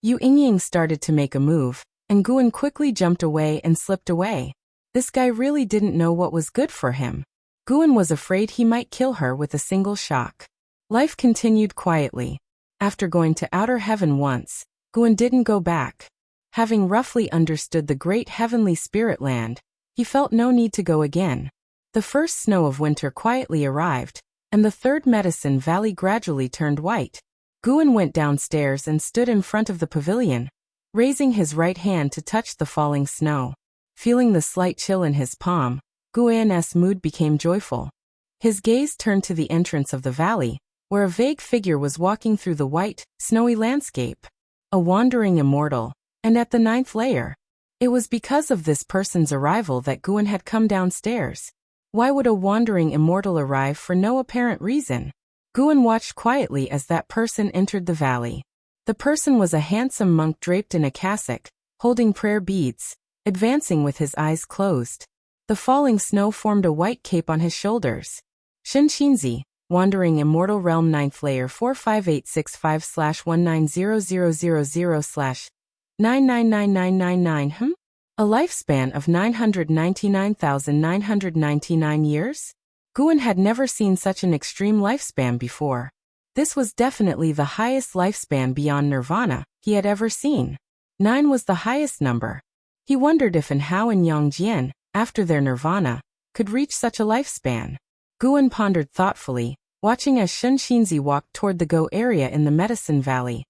Yingying started to make a move, and Guan quickly jumped away and slipped away. This guy really didn't know what was good for him. Guan was afraid he might kill her with a single shock. Life continued quietly. After going to outer heaven once, Guan didn't go back. Having roughly understood the great heavenly spirit land, he felt no need to go again. The first snow of winter quietly arrived, and the Third Medicine Valley gradually turned white. Guan went downstairs and stood in front of the pavilion, raising his right hand to touch the falling snow. Feeling the slight chill in his palm, Guan's mood became joyful. His gaze turned to the entrance of the valley, where a vague figure was walking through the white, snowy landscape. A wandering immortal, and at the 9th layer. It was because of this person's arrival that Guan had come downstairs. Why would a wandering immortal arrive for no apparent reason? Guan watched quietly as that person entered the valley. The person was a handsome monk draped in a cassock, holding prayer beads, advancing with his eyes closed. The falling snow formed a white cape on his shoulders. Shinxinzi, Wandering Immortal Realm 9th Layer 45865/19000/999999 A lifespan of 999,999 years? Guan had never seen such an extreme lifespan before. This was definitely the highest lifespan beyond nirvana he had ever seen. 9 was the highest number. He wondered if and how in Yangjian, after their nirvana, could reach such a lifespan. Guan pondered thoughtfully, watching as Shinxinzi walked toward the Go area in the Medicine Valley,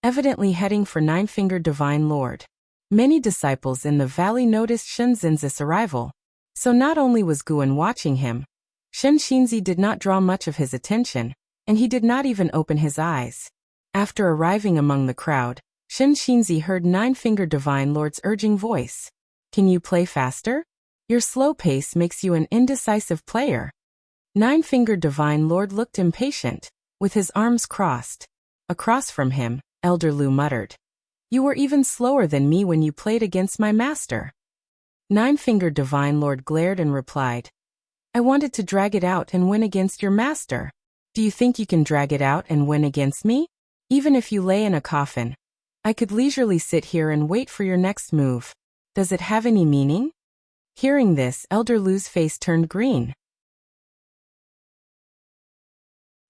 evidently heading for Nine-Fingered Divine Lord. Many disciples in the valley noticed Shinxinzi's arrival. So not only was Guan watching him, Shinxinzi did not draw much of his attention, and he did not even open his eyes. After arriving among the crowd, Shinxinzi heard Nine-Fingered Divine Lord's urging voice. Can you play faster? Your slow pace makes you an indecisive player. Nine-Fingered Divine Lord looked impatient, with his arms crossed. Across from him, Elder Lu muttered. You were even slower than me when you played against my master. Nine-Fingered Divine Lord glared and replied. I wanted to drag it out and win against your master. Do you think you can drag it out and win against me? Even if you lay in a coffin, I could leisurely sit here and wait for your next move. Does it have any meaning? Hearing this, Elder Lu's face turned green.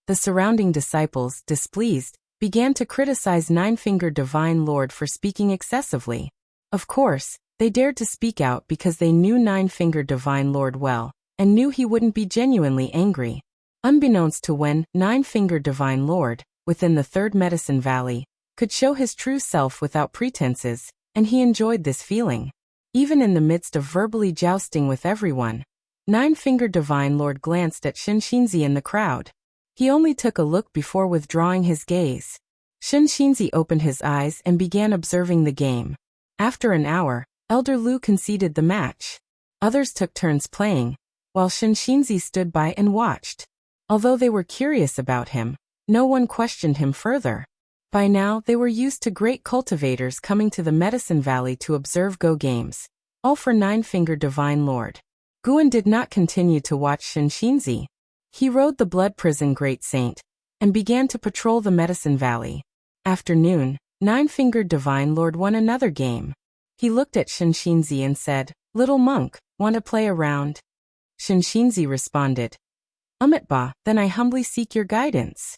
The surrounding disciples, displeased, began to criticize Nine-Fingered Divine Lord for speaking excessively. Of course, they dared to speak out because they knew Nine-Fingered Divine Lord well, and knew he wouldn't be genuinely angry. Unbeknownst to Wen, Nine-Fingered Divine Lord, within the Third Medicine Valley, could show his true self without pretenses, and he enjoyed this feeling. Even in the midst of verbally jousting with everyone, Nine-Fingered Divine Lord glanced at Shinxinzi in the crowd. He only took a look before withdrawing his gaze. Shinxinzi opened his eyes and began observing the game. After an hour, Elder Lu conceded the match. Others took turns playing, while Shinxinzi stood by and watched. Although they were curious about him, no one questioned him further. By now, they were used to great cultivators coming to the Medicine Valley to observe Go games, all for Nine-Fingered Divine Lord. Guan did not continue to watch Shinxinzi. He rode the Blood Prison Great Saint, and began to patrol the Medicine Valley. After noon, Nine-Fingered Divine Lord won another game. He looked at Shinxinzi and said, Little monk, want to play around? Shinxinzi responded, Ba, then I humbly seek your guidance.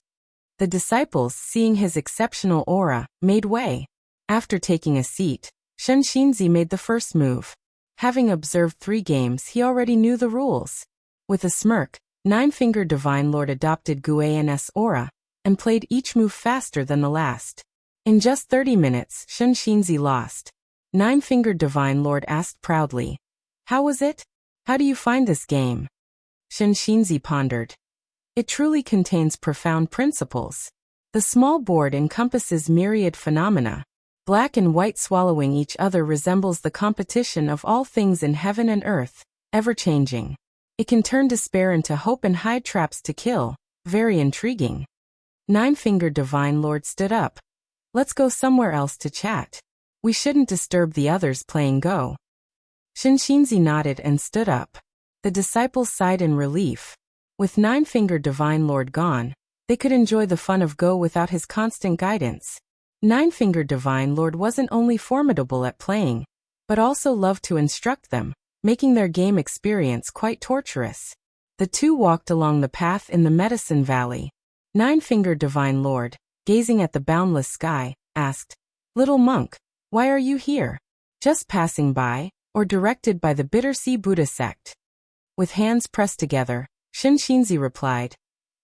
The disciples, seeing his exceptional aura, made way. After taking a seat, Shinxinzi made the first move. Having observed 3 games, he already knew the rules. With a smirk, Nine-Fingered Divine Lord adopted Guan's aura, and played each move faster than the last. In just 30 minutes, Shinxinzi lost. Nine-Fingered Divine Lord asked proudly, How was it? How do you find this game? Shinxinzi pondered. It truly contains profound principles. The small board encompasses myriad phenomena. Black and white swallowing each other resembles the competition of all things in heaven and earth, ever-changing. It can turn despair into hope and hide traps to kill. Very intriguing. Nine-Fingered Divine Lord stood up. Let's go somewhere else to chat. We shouldn't disturb the others playing Go. Shinxinzi nodded and stood up. The disciples sighed in relief. With Nine-Fingered Divine Lord gone, they could enjoy the fun of Go without his constant guidance. Nine-Fingered Divine Lord wasn't only formidable at playing, but also loved to instruct them, making their game experience quite torturous. The two walked along the path in the Medicine Valley. Nine-Fingered Divine Lord, gazing at the boundless sky, asked, Little monk, why are you here? Just passing by, or directed by the Bittersea Buddha sect? With hands pressed together, Shinxinzi replied,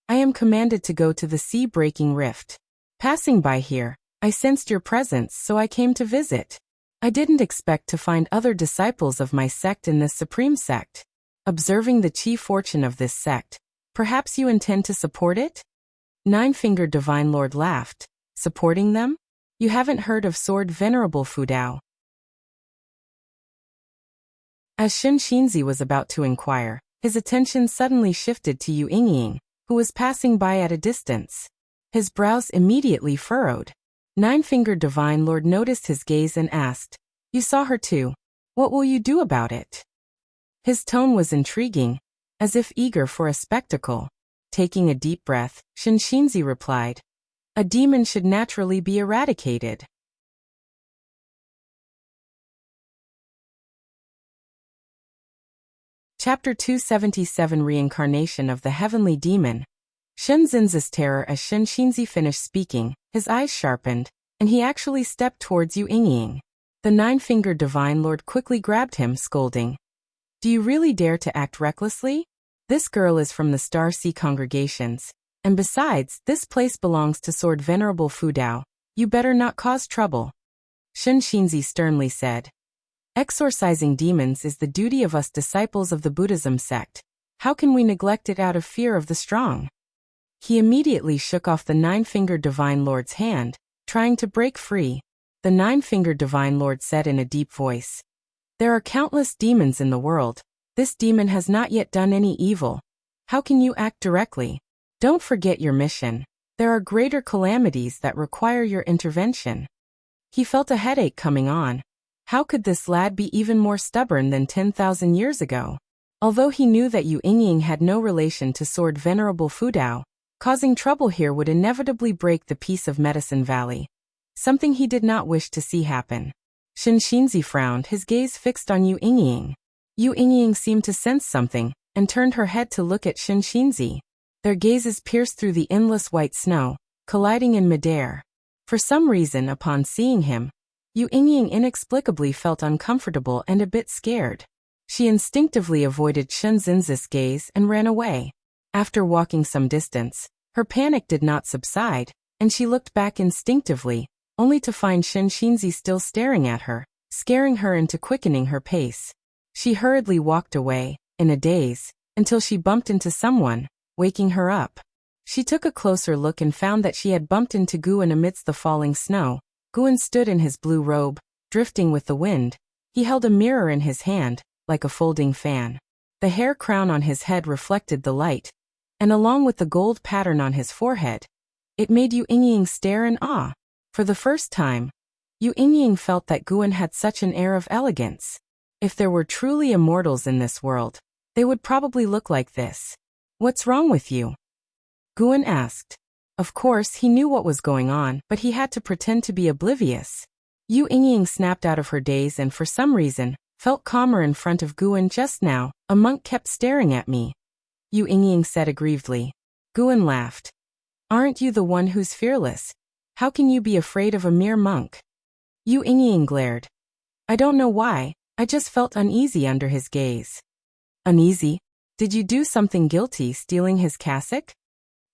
I am commanded to go to the sea-breaking rift. Passing by here, I sensed your presence, so I came to visit. I didn't expect to find other disciples of my sect in this supreme sect. Observing the chief fortune of this sect, perhaps you intend to support it? Nine-Fingered Divine Lord laughed. Supporting them? You haven't heard of Sword Venerable Fudao? As Shinxinzi was about to inquire, his attention suddenly shifted to Yu Yingying, who was passing by at a distance. His brows immediately furrowed. Nine-Fingered Divine Lord noticed his gaze and asked, You saw her too. What will you do about it? His tone was intriguing, as if eager for a spectacle. Taking a deep breath, Shinshinzi replied, "A demon should naturally be eradicated." Chapter 277 Reincarnation of the Heavenly Demon. Shenzhen's terror as Shinshinzi finished speaking, his eyes sharpened, and he actually stepped towards Yu Yingying. The nine-fingered Divine Lord quickly grabbed him, scolding, "Do you really dare to act recklessly? This girl is from the Star Sea congregations, and besides, this place belongs to Sword Venerable Fudao. You better not cause trouble." Shinshinzi sternly said, "Exorcising demons is the duty of us disciples of the Buddhism sect. How can we neglect it out of fear of the strong?" He immediately shook off the nine-fingered Divine Lord's hand, trying to break free. The nine-fingered Divine Lord said in a deep voice, "There are countless demons in the world. This demon has not yet done any evil. How can you act directly? Don't forget your mission. There are greater calamities that require your intervention." He felt a headache coming on. How could this lad be even more stubborn than 10,000 years ago? Although he knew that Yu Yingying had no relation to Sword Venerable Fudao, causing trouble here would inevitably break the peace of Medicine Valley. Something he did not wish to see happen. Shinshinzi frowned, his gaze fixed on Yu Yingying. Yu Yingying seemed to sense something, and turned her head to look at Shinshinzi. Their gazes pierced through the endless white snow, colliding in midair. For some reason, upon seeing him, Yu Yingying inexplicably felt uncomfortable and a bit scared. She instinctively avoided Shenzhen's gaze and ran away. After walking some distance, her panic did not subside, and she looked back instinctively, only to find Shinshinzi still staring at her, scaring her into quickening her pace. She hurriedly walked away, in a daze, until she bumped into someone, waking her up. She took a closer look and found that she had bumped into Guan amidst the falling snow. Guan stood in his blue robe, drifting with the wind. He held a mirror in his hand, like a folding fan. The hair crown on his head reflected the light, and along with the gold pattern on his forehead, it made Yu Yingying stare in awe. For the first time, Yu Yingying felt that Guan had such an air of elegance. If there were truly immortals in this world, they would probably look like this. "What's wrong with you?" Guan asked. Of course, he knew what was going on, but he had to pretend to be oblivious. Yu Yingying snapped out of her daze and for some reason, felt calmer in front of Guan. "Just now, a monk kept staring at me," Yu Yingying said aggrievedly. Guan laughed. "Aren't you the one who's fearless? How can you be afraid of a mere monk?" Yu Yingying glared. "I don't know why, I just felt uneasy under his gaze." "Uneasy? Did you do something guilty, stealing his cassock?"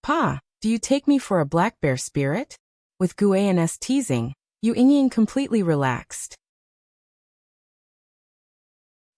"Pa, do you take me for a black bear spirit?" With Guan's teasing, Yu Yingying completely relaxed.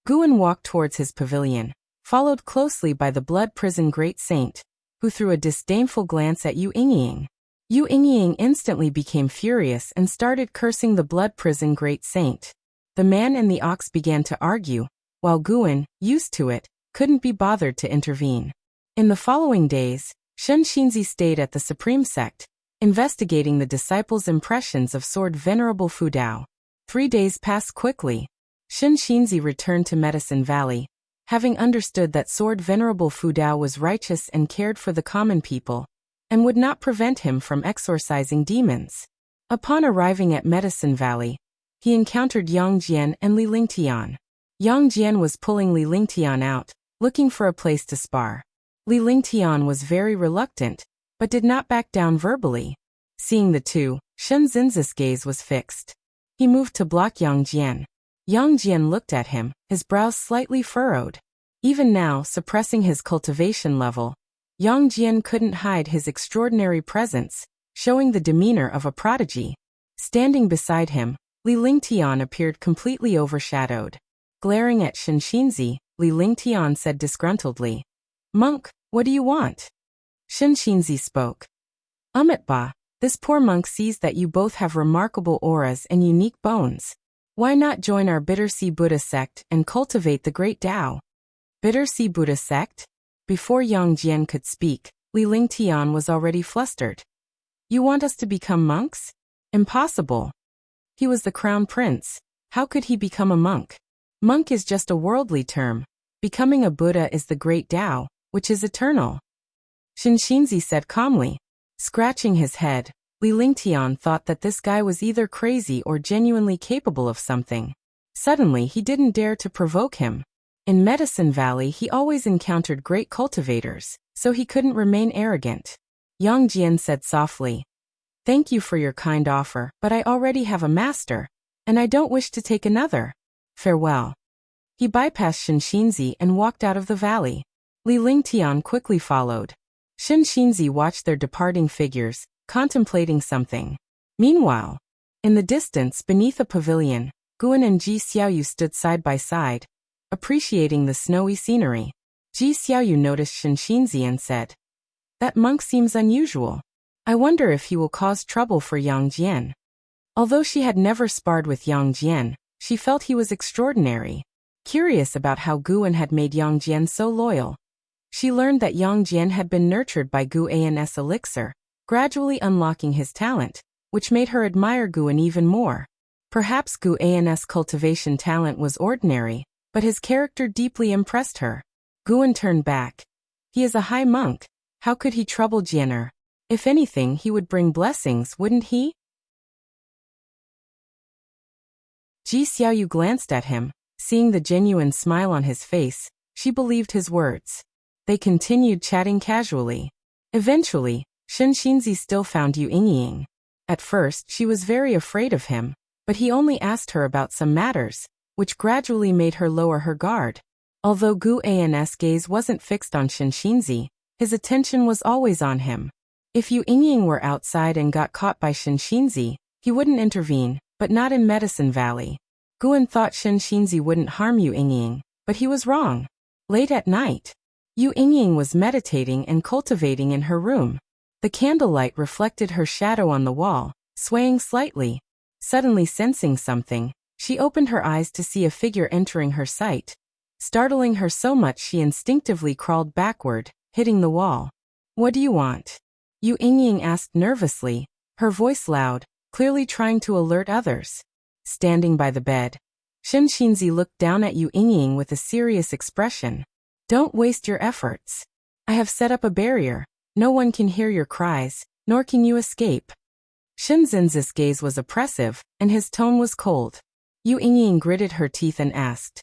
Guan walked towards his pavilion, followed closely by the blood prison great saint, who threw a disdainful glance at Yu Yingying. Yu Yingying instantly became furious and started cursing the blood prison great saint. The man and the ox began to argue, while Guan, used to it, couldn't be bothered to intervene. In the following days, Shinshinzi stayed at the Supreme Sect, investigating the disciples' impressions of Sword Venerable Fudao. 3 days passed quickly. Shinshinzi returned to Medicine Valley, having understood that Sword Venerable Fudao was righteous and cared for the common people, and would not prevent him from exorcising demons. Upon arriving at Medicine Valley, he encountered Yang Jian and Li Lingtian. Yang Jian was pulling Li Lingtian out, looking for a place to spar. Li Lingtian was very reluctant, but did not back down verbally. Seeing the two, Shenzhen's gaze was fixed. He moved to block Yang Jian. Yang Jian looked at him, his brows slightly furrowed. Even now, suppressing his cultivation level, Yang Jian couldn't hide his extraordinary presence, showing the demeanor of a prodigy. Standing beside him, Li Lingtian appeared completely overshadowed. Glaring at Shinshinzi, Li Lingtian said disgruntledly, "Monk, what do you want?" Shinshinzi spoke. "Ba, this poor monk sees that you both have remarkable auras and unique bones. Why not join our Bittersea Buddha sect and cultivate the great Tao?" Bittersea Buddha sect? Before Yang Jian could speak, Li Lingtian was already flustered. "You want us to become monks? Impossible." He was the crown prince. How could he become a monk? Monk is just a worldly term. Becoming a Buddha is the great Tao, which is eternal. Shinxinzi said calmly. Scratching his head, Li Lingtian thought that this guy was either crazy or genuinely capable of something. Suddenly he didn't dare to provoke him. In Medicine Valley he always encountered great cultivators, so he couldn't remain arrogant. Yang Jian said softly, "Thank you for your kind offer, but I already have a master, and I don't wish to take another. Farewell." He bypassed Shinxinzi and walked out of the valley. Li Lingtian quickly followed. Shinxinzi watched their departing figures, contemplating something. Meanwhile, in the distance beneath a pavilion, Guan and Ji Xiaoyu stood side by side, appreciating the snowy scenery. Ji Xiaoyu noticed Shinxinzi and said, "That monk seems unusual. I wonder if he will cause trouble for Yang Jian." Although she had never sparred with Yang Jian, she felt he was extraordinary. Curious about how Guan had made Yang Jian so loyal, she learned that Yang Jian had been nurtured by Guan's elixir, gradually unlocking his talent, which made her admire Guan even more. Perhaps Guan's cultivation talent was ordinary, but his character deeply impressed her. Guan turned back. He is a high monk. How could he trouble Jianer? If anything, he would bring blessings, wouldn't he? Ji Xiaoyu glanced at him. Seeing the genuine smile on his face, she believed his words. They continued chatting casually. Eventually, Shinxinzi still found Yu Yingying. At first, she was very afraid of him, but he only asked her about some matters, which gradually made her lower her guard. Although Guan's gaze wasn't fixed on Shinxinzi, his attention was always on him. If Yu Yingying were outside and got caught by Shinxinzi, he wouldn't intervene, but not in Medicine Valley. Guan thought Shinxinzi wouldn't harm Yu Yingying, but he was wrong. Late at night, Yu Yingying was meditating and cultivating in her room. The candlelight reflected her shadow on the wall, swaying slightly. Suddenly sensing something, she opened her eyes to see a figure entering her sight. Startling her so much she instinctively crawled backward, hitting the wall. "What do you want?" Yu Yingying asked nervously, her voice loud, clearly trying to alert others. Standing by the bed, Shinxinzi looked down at Yu Yingying with a serious expression. "Don't waste your efforts. I have set up a barrier. No one can hear your cries, nor can you escape." Shinxinzi's gaze was oppressive, and his tone was cold. Yu Yingying gritted her teeth and asked,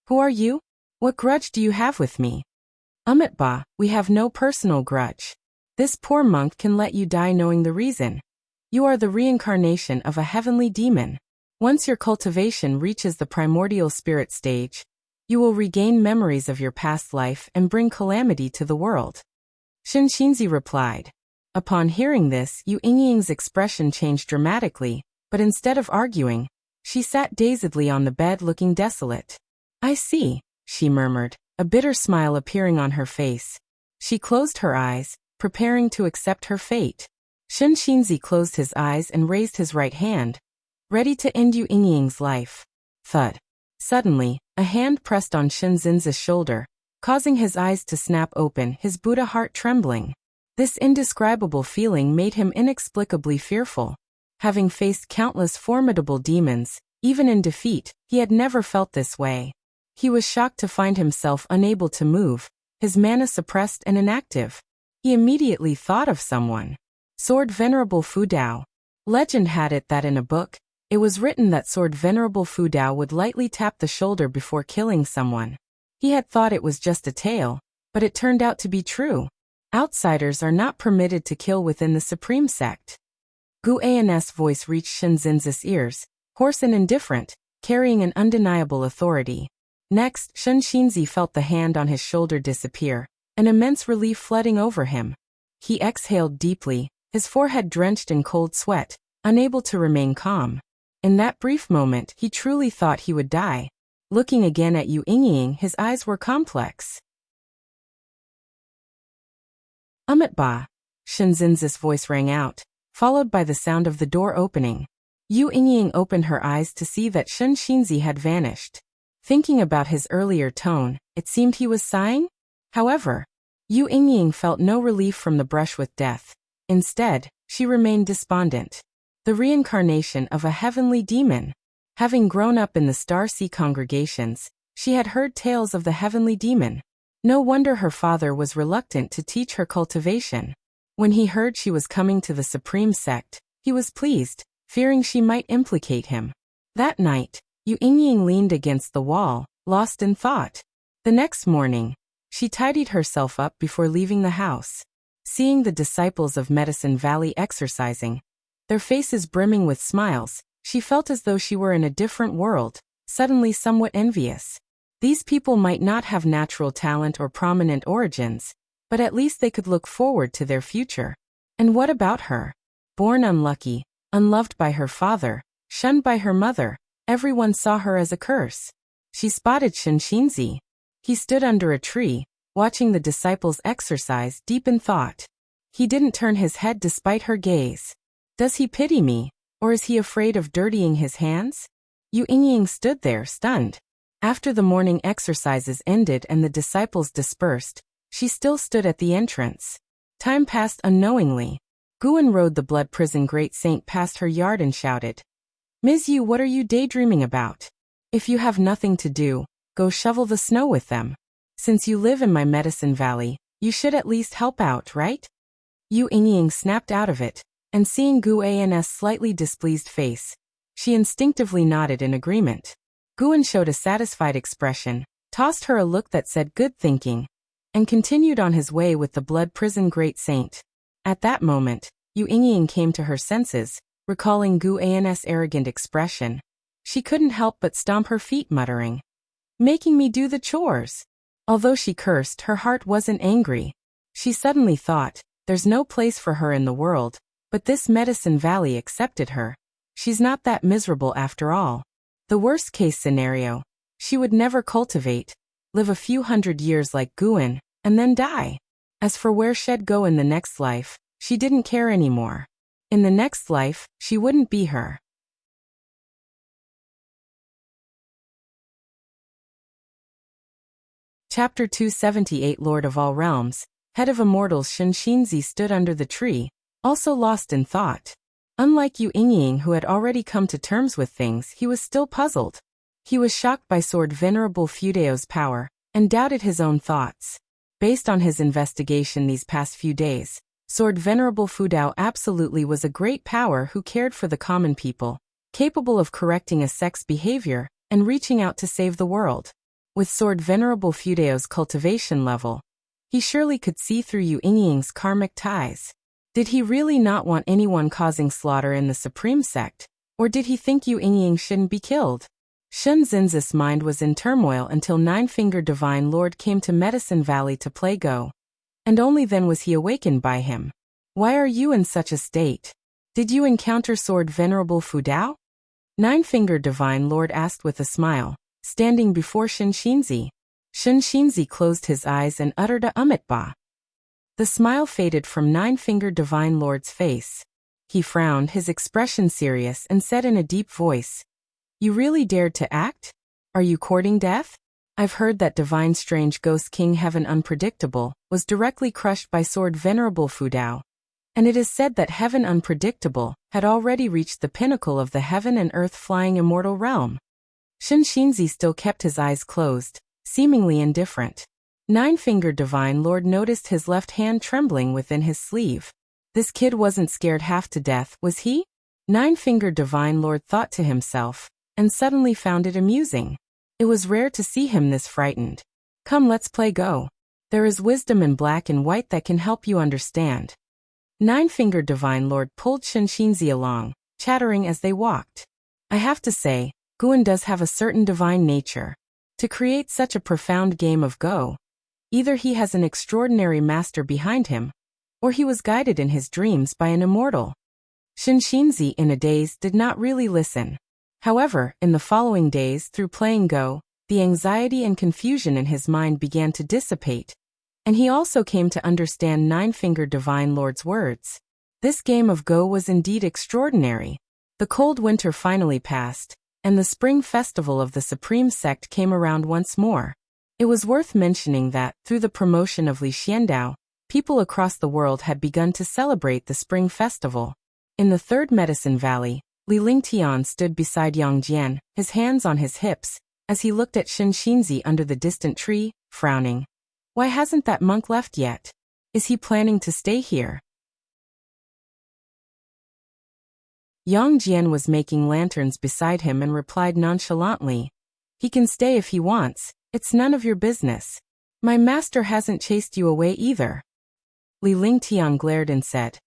"Who are you? What grudge do you have with me?" "Ba, we have no personal grudge. This poor monk can let you die knowing the reason. You are the reincarnation of a heavenly demon. Once your cultivation reaches the primordial spirit stage, you will regain memories of your past life and bring calamity to the world." Shinxinzi replied. Upon hearing this, Yu Yingying's expression changed dramatically, but instead of arguing, she sat dazedly on the bed looking desolate. "I see," she murmured, a bitter smile appearing on her face. She closed her eyes, preparing to accept her fate. Shinxinzi closed his eyes and raised his right hand, ready to end Yu Yingying's life. Thud. Suddenly, a hand pressed on Shinxinzi's shoulder, causing his eyes to snap open, his Buddha heart trembling. This indescribable feeling made him inexplicably fearful. Having faced countless formidable demons, even in defeat, he had never felt this way. He was shocked to find himself unable to move, his mana suppressed and inactive. He immediately thought of someone. Sword Venerable Fu Dao. Legend had it that in a book, it was written that Sword Venerable Fu Dao would lightly tap the shoulder before killing someone. He had thought it was just a tale, but it turned out to be true. Outsiders are not permitted to kill within the Supreme Sect. Guan's voice reached Shinxinzi's ears, hoarse and indifferent, carrying an undeniable authority. Next, Shinxinzi felt the hand on his shoulder disappear, an immense relief flooding over him. He exhaled deeply, his forehead drenched in cold sweat, unable to remain calm. In that brief moment, he truly thought he would die. Looking again at Yu Yingying, his eyes were complex. Ba. Shinxinzi's voice rang out, followed by the sound of the door opening. Yu Yingying opened her eyes to see that Shinxinzi had vanished. Thinking about his earlier tone, it seemed he was sighing. However, Yu Yingying felt no relief from the brush with death. Instead, she remained despondent. The reincarnation of a heavenly demon. Having grown up in the Star Sea congregations, She had heard tales of the heavenly demon. No wonder her father was reluctant to teach her cultivation. When he heard she was coming to the supreme sect, he was pleased, fearing she might implicate him. That night, Yu Yingying leaned against the wall, lost in thought. The next morning, she tidied herself up before leaving the house. Seeing the disciples of Medicine Valley exercising, their faces brimming with smiles, she felt as though she were in a different world, suddenly somewhat envious. These people might not have natural talent or prominent origins, but at least they could look forward to their future. And what about her? Born unlucky, unloved by her father, shunned by her mother, everyone saw her as a curse. She spotted Shenxinzi. He stood under a tree, watching the disciples exercise, deep in thought. He didn't turn his head despite her gaze. Does he pity me, or is he afraid of dirtying his hands? Yu Yingying stood there, stunned. After the morning exercises ended and the disciples dispersed, she still stood at the entrance. Time passed unknowingly. Guan rode the blood prison great saint past her yard and shouted, "Ms. Yu, what are you daydreaming about? If you have nothing to do, go shovel the snow with them. Since you live in my Medicine Valley, you should at least help out, right?" Yu Yingying snapped out of it, and seeing Guan's slightly displeased face, she instinctively nodded in agreement. Guan showed a satisfied expression, tossed her a look that said good thinking, and continued on his way with the blood prison great saint. At that moment, Yu Yingying came to her senses, recalling Guan's arrogant expression. She couldn't help but stomp her feet, muttering, "Making me do the chores." Although she cursed, her heart wasn't angry. She suddenly thought, there's no place for her in the world, but this Medicine Valley accepted her. She's not that miserable after all. The worst-case scenario, she would never cultivate, live a few hundred years like Guan, and then die. As for where she'd go in the next life, she didn't care anymore. In the next life, she wouldn't be her. Chapter 278 Lord of all realms, head of immortals Shenxinzi stood under the tree, also lost in thought. Unlike Yu Yingying, who had already come to terms with things, he was still puzzled. He was shocked by Sword Venerable Fudao's power, and doubted his own thoughts. Based on his investigation these past few days, Sword Venerable Fudao absolutely was a great power who cared for the common people, capable of correcting a sect's behavior, and reaching out to save the world. With Sword Venerable Fudao's cultivation level, he surely could see through Yu Yingying's karmic ties. Did he really not want anyone causing slaughter in the Supreme Sect, or did he think Yu Yingying shouldn't be killed? Shun Zinz's mind was in turmoil until Nine-Fingered Divine Lord came to Medicine Valley to play Go. And only then was he awakened by him. "Why are you in such a state? Did you encounter Sword Venerable Fudao?" Nine-Fingered Divine Lord asked with a smile, standing before Shenxinzi. Shenxinzi closed his eyes and uttered a "ba." The smile faded from Nine-Fingered Divine Lord's face. He frowned, his expression serious, and said in a deep voice, "You really dared to act? Are you courting death? I've heard that Divine Strange Ghost King Heaven Unpredictable was directly crushed by Sword Venerable Fudao, and it is said that Heaven Unpredictable had already reached the pinnacle of the heaven and earth flying immortal realm." Shenxinzi still kept his eyes closed, seemingly indifferent. Nine-Fingered Divine Lord noticed his left hand trembling within his sleeve. This kid wasn't scared half to death, was he? Nine-Fingered Divine Lord thought to himself, and suddenly found it amusing. It was rare to see him this frightened. "Come, let's play Go. There is wisdom in black and white that can help you understand." Nine-Fingered Divine Lord pulled Shenxinzi along, chattering as they walked. "I have to say, Guan does have a certain divine nature. To create such a profound game of Go, either he has an extraordinary master behind him, or he was guided in his dreams by an immortal." Shenxinzi, in a daze, did not really listen. However, in the following days, through playing Go, the anxiety and confusion in his mind began to dissipate, and he also came to understand Nine-Fingered Divine Lord's words. This game of Go was indeed extraordinary. The cold winter finally passed, and the spring festival of the Supreme Sect came around once more. It was worth mentioning that, through the promotion of Li Xiandao, people across the world had begun to celebrate the spring festival. In the Third Medicine Valley, Li Lingtian stood beside Yang Jian, his hands on his hips, as he looked at Shinxinzi under the distant tree, frowning. Why hasn't that monk left yet? Is he planning to stay here? Yang Jian was making lanterns beside him and replied nonchalantly. He can stay if he wants, it's none of your business. My master hasn't chased you away either. Li Lingtian glared and said,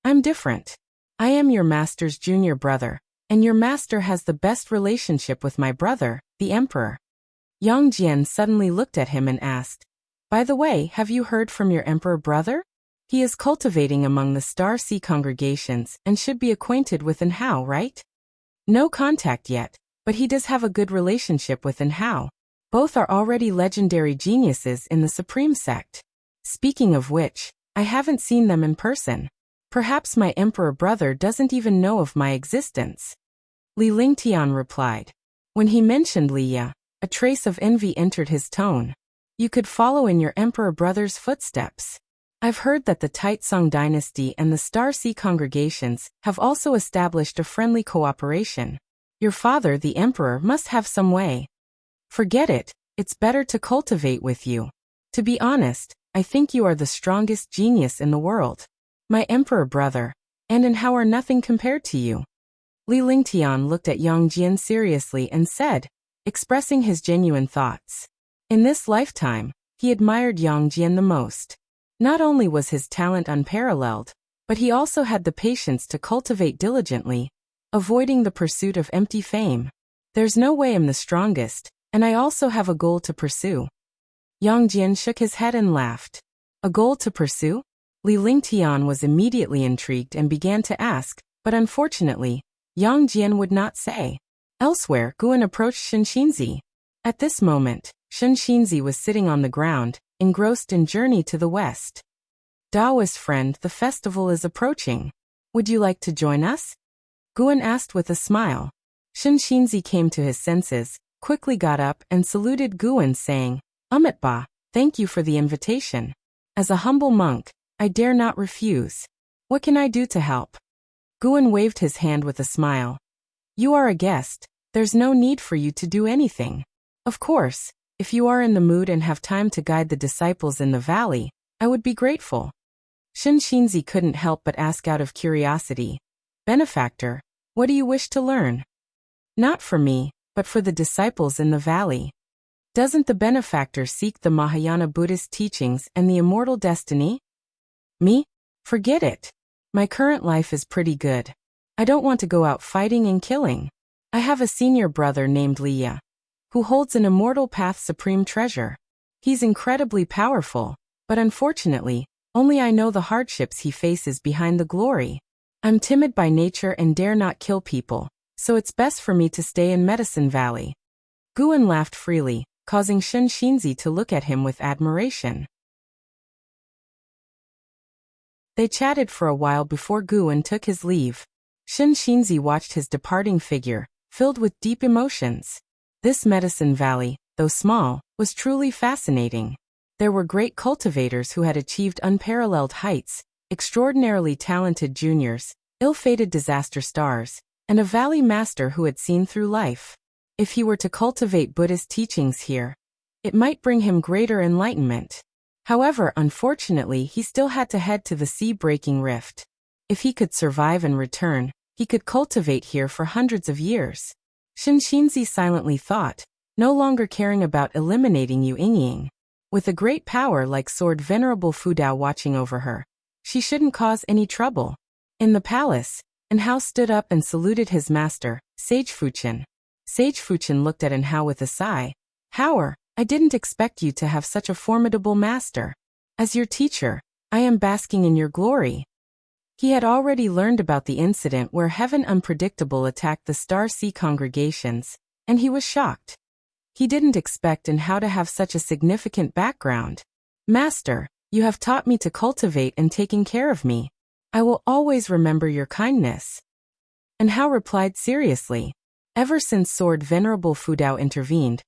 I'm different. I am your master's junior brother, and your master has the best relationship with my brother, the emperor. Yang Jian suddenly looked at him and asked, By the way, have you heard from your emperor brother? He is cultivating among the Star Sea congregations and should be acquainted with An Hao, right? No contact yet, but he does have a good relationship with An Hao. Both are already legendary geniuses in the Supreme Sect. Speaking of which, I haven't seen them in person. Perhaps my emperor brother doesn't even know of my existence. Li Lingtian replied. When he mentioned Liya, a trace of envy entered his tone. You could follow in your emperor brother's footsteps. I've heard that the Taitsong dynasty and the Star Sea congregations have also established a friendly cooperation. Your father, the emperor, must have some way. Forget it, it's better to cultivate with you. To be honest, I think you are the strongest genius in the world. My emperor brother, and An Hao are nothing compared to you. Li Lingtian looked at Yang Jian seriously and said, expressing his genuine thoughts. In this lifetime, he admired Yang Jian the most. Not only was his talent unparalleled, but he also had the patience to cultivate diligently, avoiding the pursuit of empty fame. There's no way I'm the strongest, and I also have a goal to pursue. Yang Jian shook his head and laughed. A goal to pursue? Li Lingtian was immediately intrigued and began to ask, but unfortunately, Yang Jian would not say. Elsewhere, Guan approached Shinxinzi. At this moment, Shinxinzi was sitting on the ground, engrossed in journey to the west. Daoist friend, the festival is approaching. Would you like to join us? Guan asked with a smile. Shinxinzi came to his senses, quickly got up and saluted Guan saying, Ba, thank you for the invitation. As a humble monk, I dare not refuse. What can I do to help? Guan waved his hand with a smile. You are a guest, there's no need for you to do anything. Of course, if you are in the mood and have time to guide the disciples in the valley, I would be grateful. Shinxinzi couldn't help but ask out of curiosity. Benefactor, what do you wish to learn? Not for me, but for the disciples in the valley. Doesn't the benefactor seek the Mahayana Buddhist teachings and the immortal destiny? Me? Forget it. My current life is pretty good. I don't want to go out fighting and killing. I have a senior brother named Liya, who holds an immortal path supreme treasure. He's incredibly powerful, but unfortunately, only I know the hardships he faces behind the glory. I'm timid by nature and dare not kill people, so it's best for me to stay in Medicine Valley. Guan laughed freely, causing Shinxinzi to look at him with admiration. They chatted for a while before Guan took his leave. Shinxinzi watched his departing figure, filled with deep emotions. This Medicine Valley, though small, was truly fascinating. There were great cultivators who had achieved unparalleled heights, extraordinarily talented juniors, ill-fated disaster stars, and a valley master who had seen through life. If he were to cultivate Buddhist teachings here, it might bring him greater enlightenment. However, unfortunately, he still had to head to the sea-breaking rift. If he could survive and return, he could cultivate here for hundreds of years. Shinxinzi silently thought, no longer caring about eliminating Yu Yingying. With a great power like Sword Venerable Fudao watching over her, she shouldn't cause any trouble. In the palace, An Hao stood up and saluted his master, Sage Fuchen. Sage Fuchen looked at An Hao with a sigh. Haoer, I didn't expect you to have such a formidable master. As your teacher, I am basking in your glory. He had already learned about the incident where Heaven Unpredictable attacked the Star Sea congregations, and he was shocked. He didn't expect An Hao to have such a significant background. Master, you have taught me to cultivate and taken care of me. I will always remember your kindness. An Hao replied seriously. Ever since Sword Venerable Fudao intervened,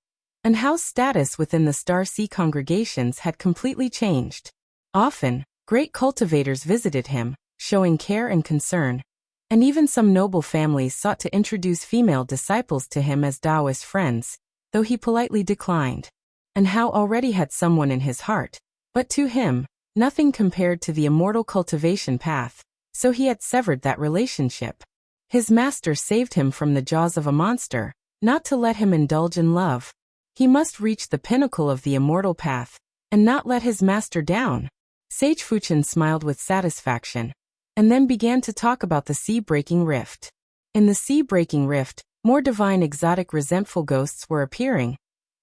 An Hao's status within the Star Sea congregations had completely changed. Often, great cultivators visited him, showing care and concern, and even some noble families sought to introduce female disciples to him as Taoist friends, though he politely declined. And Hao already had someone in his heart, but to him, nothing compared to the immortal cultivation path, so he had severed that relationship. His master saved him from the jaws of a monster, not to let him indulge in love. He must reach the pinnacle of the immortal path, and not let his master down. Sage Fuchen smiled with satisfaction, and then began to talk about the sea-breaking rift. In the sea-breaking rift, more divine exotic resentful ghosts were appearing,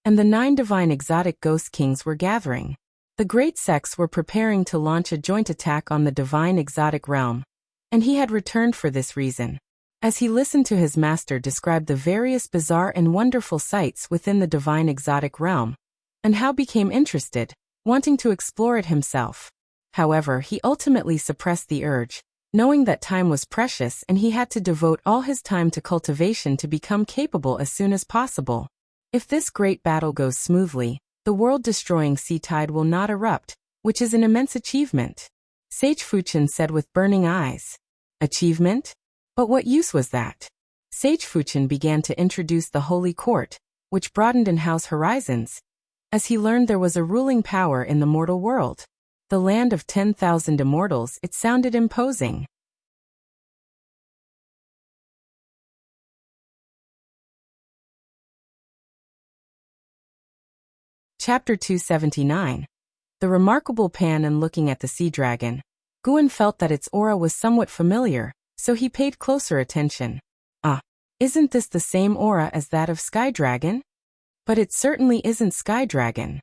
and the 9 divine exotic ghost kings were gathering. The great sects were preparing to launch a joint attack on the divine exotic realm, and he had returned for this reason. As he listened to his master describe the various bizarre and wonderful sights within the divine exotic realm, and Hao became interested, wanting to explore it himself. However, he ultimately suppressed the urge, knowing that time was precious and he had to devote all his time to cultivation to become capable as soon as possible. If this great battle goes smoothly, the world-destroying sea tide will not erupt, which is an immense achievement. Sage Fuchen said with burning eyes. Achievement? But what use was that? Sage Fuchen began to introduce the Holy Court, which broadened in Hao's horizons, as he learned there was a ruling power in the mortal world. The land of 10,000 immortals, it sounded imposing. Chapter 279. The remarkable Pan. And looking at the sea dragon, Guan felt that its aura was somewhat familiar, so he paid closer attention. Ah, isn't this the same aura as that of Sky Dragon? But it certainly isn't Sky Dragon.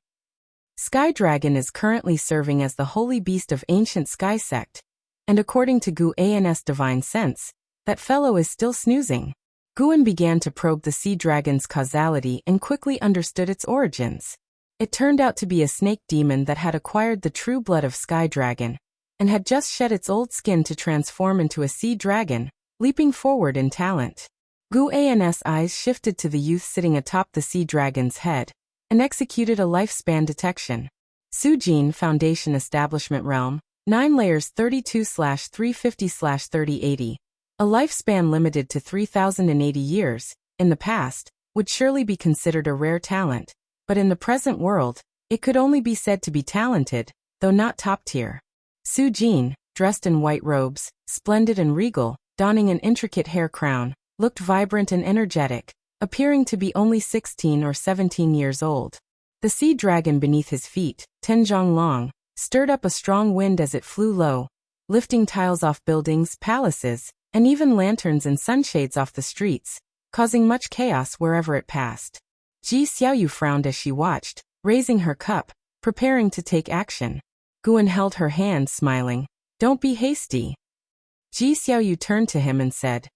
Sky Dragon is currently serving as the holy beast of ancient Sky Sect, and according to Guan's divine sense, that fellow is still snoozing. Guan began to probe the sea dragon's causality and quickly understood its origins. It turned out to be a snake demon that had acquired the true blood of Sky Dragon, and had just shed its old skin to transform into a sea dragon, leaping forward in talent. Guan's eyes shifted to the youth sitting atop the sea dragon's head, and executed a lifespan detection. Sujin Foundation Establishment Realm, 9 layers 32/350/3080. A lifespan limited to 3,080 years, in the past, would surely be considered a rare talent, but in the present world, it could only be said to be talented, though not top tier. Sujin, dressed in white robes, splendid and regal, donning an intricate hair crown, looked vibrant and energetic, appearing to be only 16 or 17 years old. The sea dragon beneath his feet, Tenjiang Long, stirred up a strong wind as it flew low, lifting tiles off buildings, palaces, and even lanterns and sunshades off the streets, causing much chaos wherever it passed. Ji Xiaoyu frowned as she watched, raising her cup, preparing to take action. Guan held her hand, smiling. Don't be hasty. Ji Xiaoyu turned to him and said,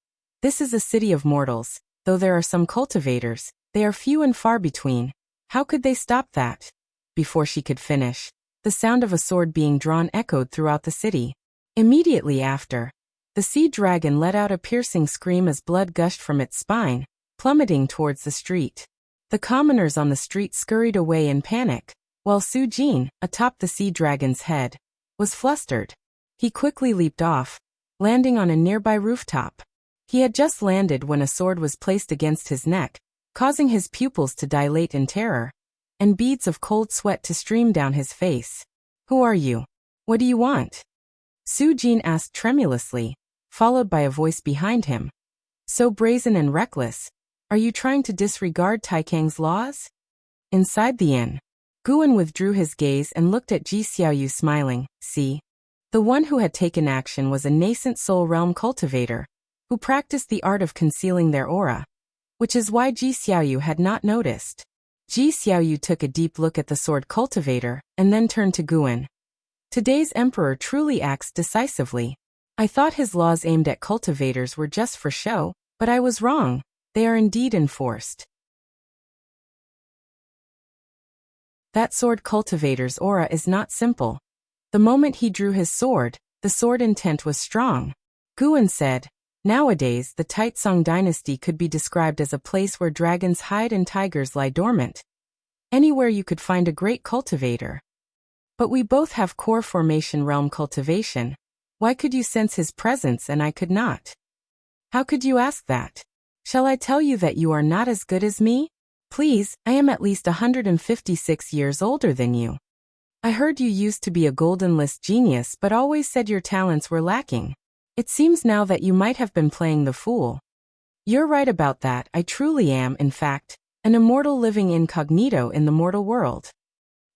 This is a city of mortals, though there are some cultivators, they are few and far between. How could they stop that? Before she could finish, the sound of a sword being drawn echoed throughout the city. Immediately after, the sea dragon let out a piercing scream as blood gushed from its spine, plummeting towards the street. The commoners on the street scurried away in panic, while Su Jin, atop the sea dragon's head, was flustered. He quickly leaped off, landing on a nearby rooftop. He had just landed when a sword was placed against his neck, causing his pupils to dilate in terror, and beads of cold sweat to stream down his face. Who are you? What do you want? Su Jin asked tremulously, followed by a voice behind him. So brazen and reckless. Are you trying to disregard Taikang's laws? Inside the inn, Guan withdrew his gaze and looked at Ji Xiaoyu smiling. See? The one who had taken action was a nascent soul realm cultivator, who practiced the art of concealing their aura, which is why Ji Xiaoyu had not noticed. Ji Xiaoyu took a deep look at the sword cultivator, and then turned to Guan. Today's emperor truly acts decisively. I thought his laws aimed at cultivators were just for show, but I was wrong. They are indeed enforced. That sword cultivator's aura is not simple. The moment he drew his sword, the sword intent was strong. Guan said, Nowadays, the Taitsong dynasty could be described as a place where dragons hide and tigers lie dormant. Anywhere you could find a great cultivator. But we both have core formation realm cultivation. Why could you sense his presence and I could not? How could you ask that? Shall I tell you that you are not as good as me? Please, I am at least 156 years older than you. I heard you used to be a golden list genius but always said your talents were lacking. It seems now that you might have been playing the fool. You're right about that, I truly am, in fact, an immortal living incognito in the mortal world.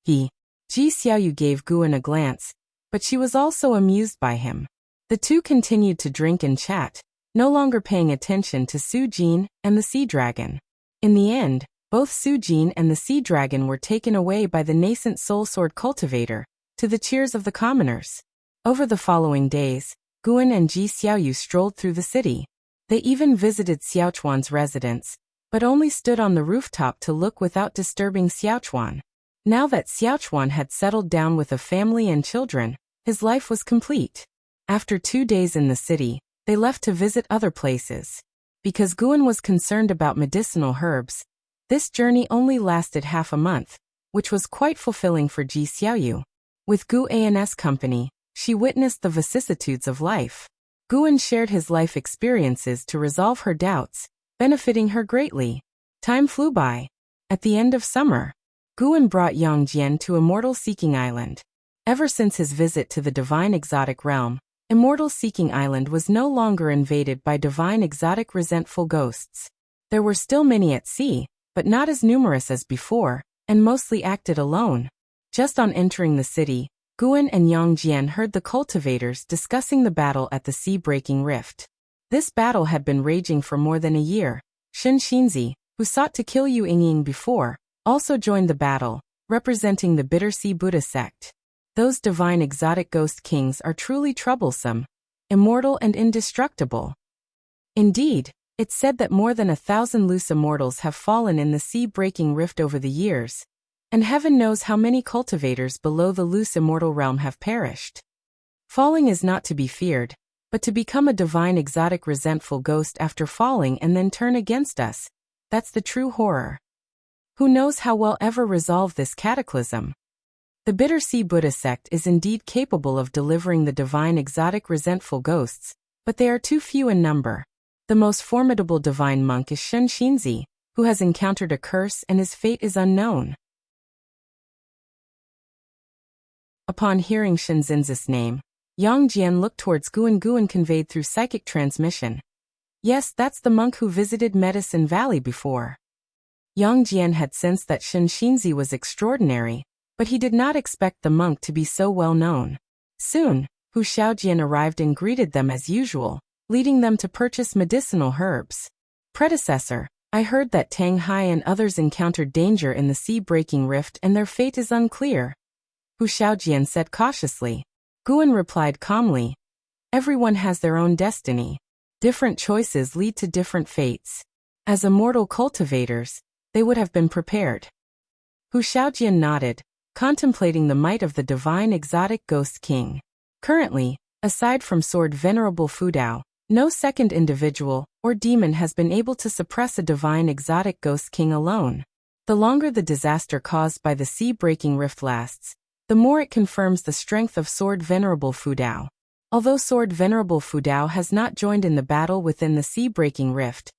Ji Xiaoyu gave Guan a glance, but she was also amused by him. The two continued to drink and chat, no longer paying attention to Su Jin and the sea dragon. In the end, both Su Jin and the sea dragon were taken away by the nascent soul sword cultivator, to the cheers of the commoners. Over the following days, Guan and Ji Xiaoyu strolled through the city. They even visited Xiaochuan's residence, but only stood on the rooftop to look without disturbing Xiaochuan. Now that Xiaochuan had settled down with a family and children, his life was complete. After 2 days in the city, they left to visit other places. Because Guan was concerned about medicinal herbs, this journey only lasted half a month, which was quite fulfilling for Ji Xiaoyu. With Gu An's company, she witnessed the vicissitudes of life. Guan shared his life experiences to resolve her doubts, benefiting her greatly. Time flew by. At the end of summer, Guan brought Yang Jian to Immortal Seeking Island. Ever since his visit to the divine exotic realm, Immortal Seeking Island was no longer invaded by divine exotic resentful ghosts. There were still many at sea, but not as numerous as before, and mostly acted alone. Just on entering the city, Guan and Yang Jian heard the cultivators discussing the battle at the sea-breaking rift. This battle had been raging for more than a year. Shen Xinzi, who sought to kill Yu Yingying before, also joined the battle, representing the Bitter Sea Buddha sect. Those divine exotic ghost kings are truly troublesome, immortal and indestructible. Indeed, it's said that more than 1,000 loose immortals have fallen in the sea-breaking rift over the years, and heaven knows how many cultivators below the loose immortal realm have perished. Falling is not to be feared, but to become a divine exotic resentful ghost after falling and then turn against us, that's the true horror. Who knows how we'll ever resolve this cataclysm? The Bitter Sea Buddha sect is indeed capable of delivering the divine exotic resentful ghosts, but they are too few in number. The most formidable divine monk is Shen Xinzi, who has encountered a curse and his fate is unknown. Upon hearing Shen Xinzi's name, Yang Jian looked towards Guan. Guan conveyed through psychic transmission. Yes, that's the monk who visited Medicine Valley before. Yang Jian had sensed that Shen Xinzi was extraordinary, but he did not expect the monk to be so well known. Soon, Hu Xiaojian arrived and greeted them as usual, leading them to purchase medicinal herbs. Predecessor, I heard that Tang Hai and others encountered danger in the sea-breaking rift and their fate is unclear. Hu Xiaojian said cautiously. Guan replied calmly. Everyone has their own destiny. Different choices lead to different fates. As immortal cultivators, they would have been prepared. Hu Xiaojian nodded, contemplating the might of the divine exotic ghost king. Currently, aside from Sword Venerable Fudao, no second individual or demon has been able to suppress a divine exotic ghost king alone. The longer the disaster caused by the sea-breaking rift lasts, the more it confirms the strength of Sword Venerable Fudao. Although Sword Venerable Fudao has not joined in the battle within the sea-breaking rift,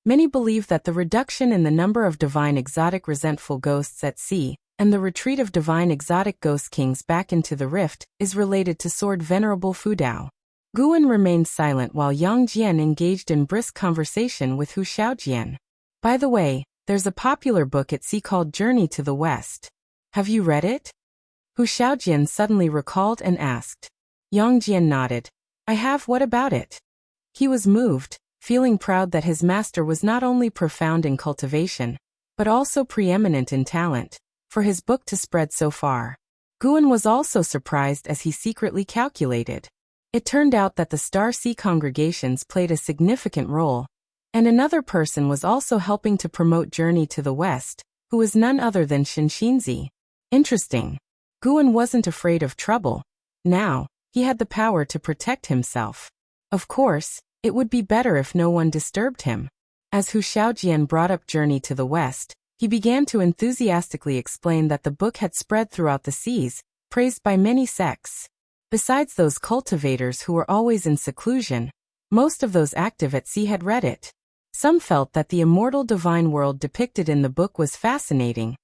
many believe that the reduction in the number of divine exotic resentful ghosts at sea and the retreat of divine exotic ghost kings back into the rift is related to Sword Venerable Fudao. Guan remained silent while Yang Jian engaged in brisk conversation with Hu Xiaojian. By the way, there's a popular book at sea called Journey to the West. Have you read it? Hu Xiaojian suddenly recalled and asked. Yang Jian nodded. I have. What about it? He was moved, feeling proud that his master was not only profound in cultivation, but also preeminent in talent, for his book to spread so far. Guan was also surprised as he secretly calculated. It turned out that the Star Sea congregations played a significant role, and another person was also helping to promote Journey to the West, who was none other than Shen Xinzi. Interesting. Guan wasn't afraid of trouble. Now, he had the power to protect himself. Of course, it would be better if no one disturbed him. As Hu Xiaojian brought up Journey to the West, he began to enthusiastically explain that the book had spread throughout the seas, praised by many sects. Besides those cultivators who were always in seclusion, most of those active at sea had read it. Some felt that the immortal divine world depicted in the book was fascinating,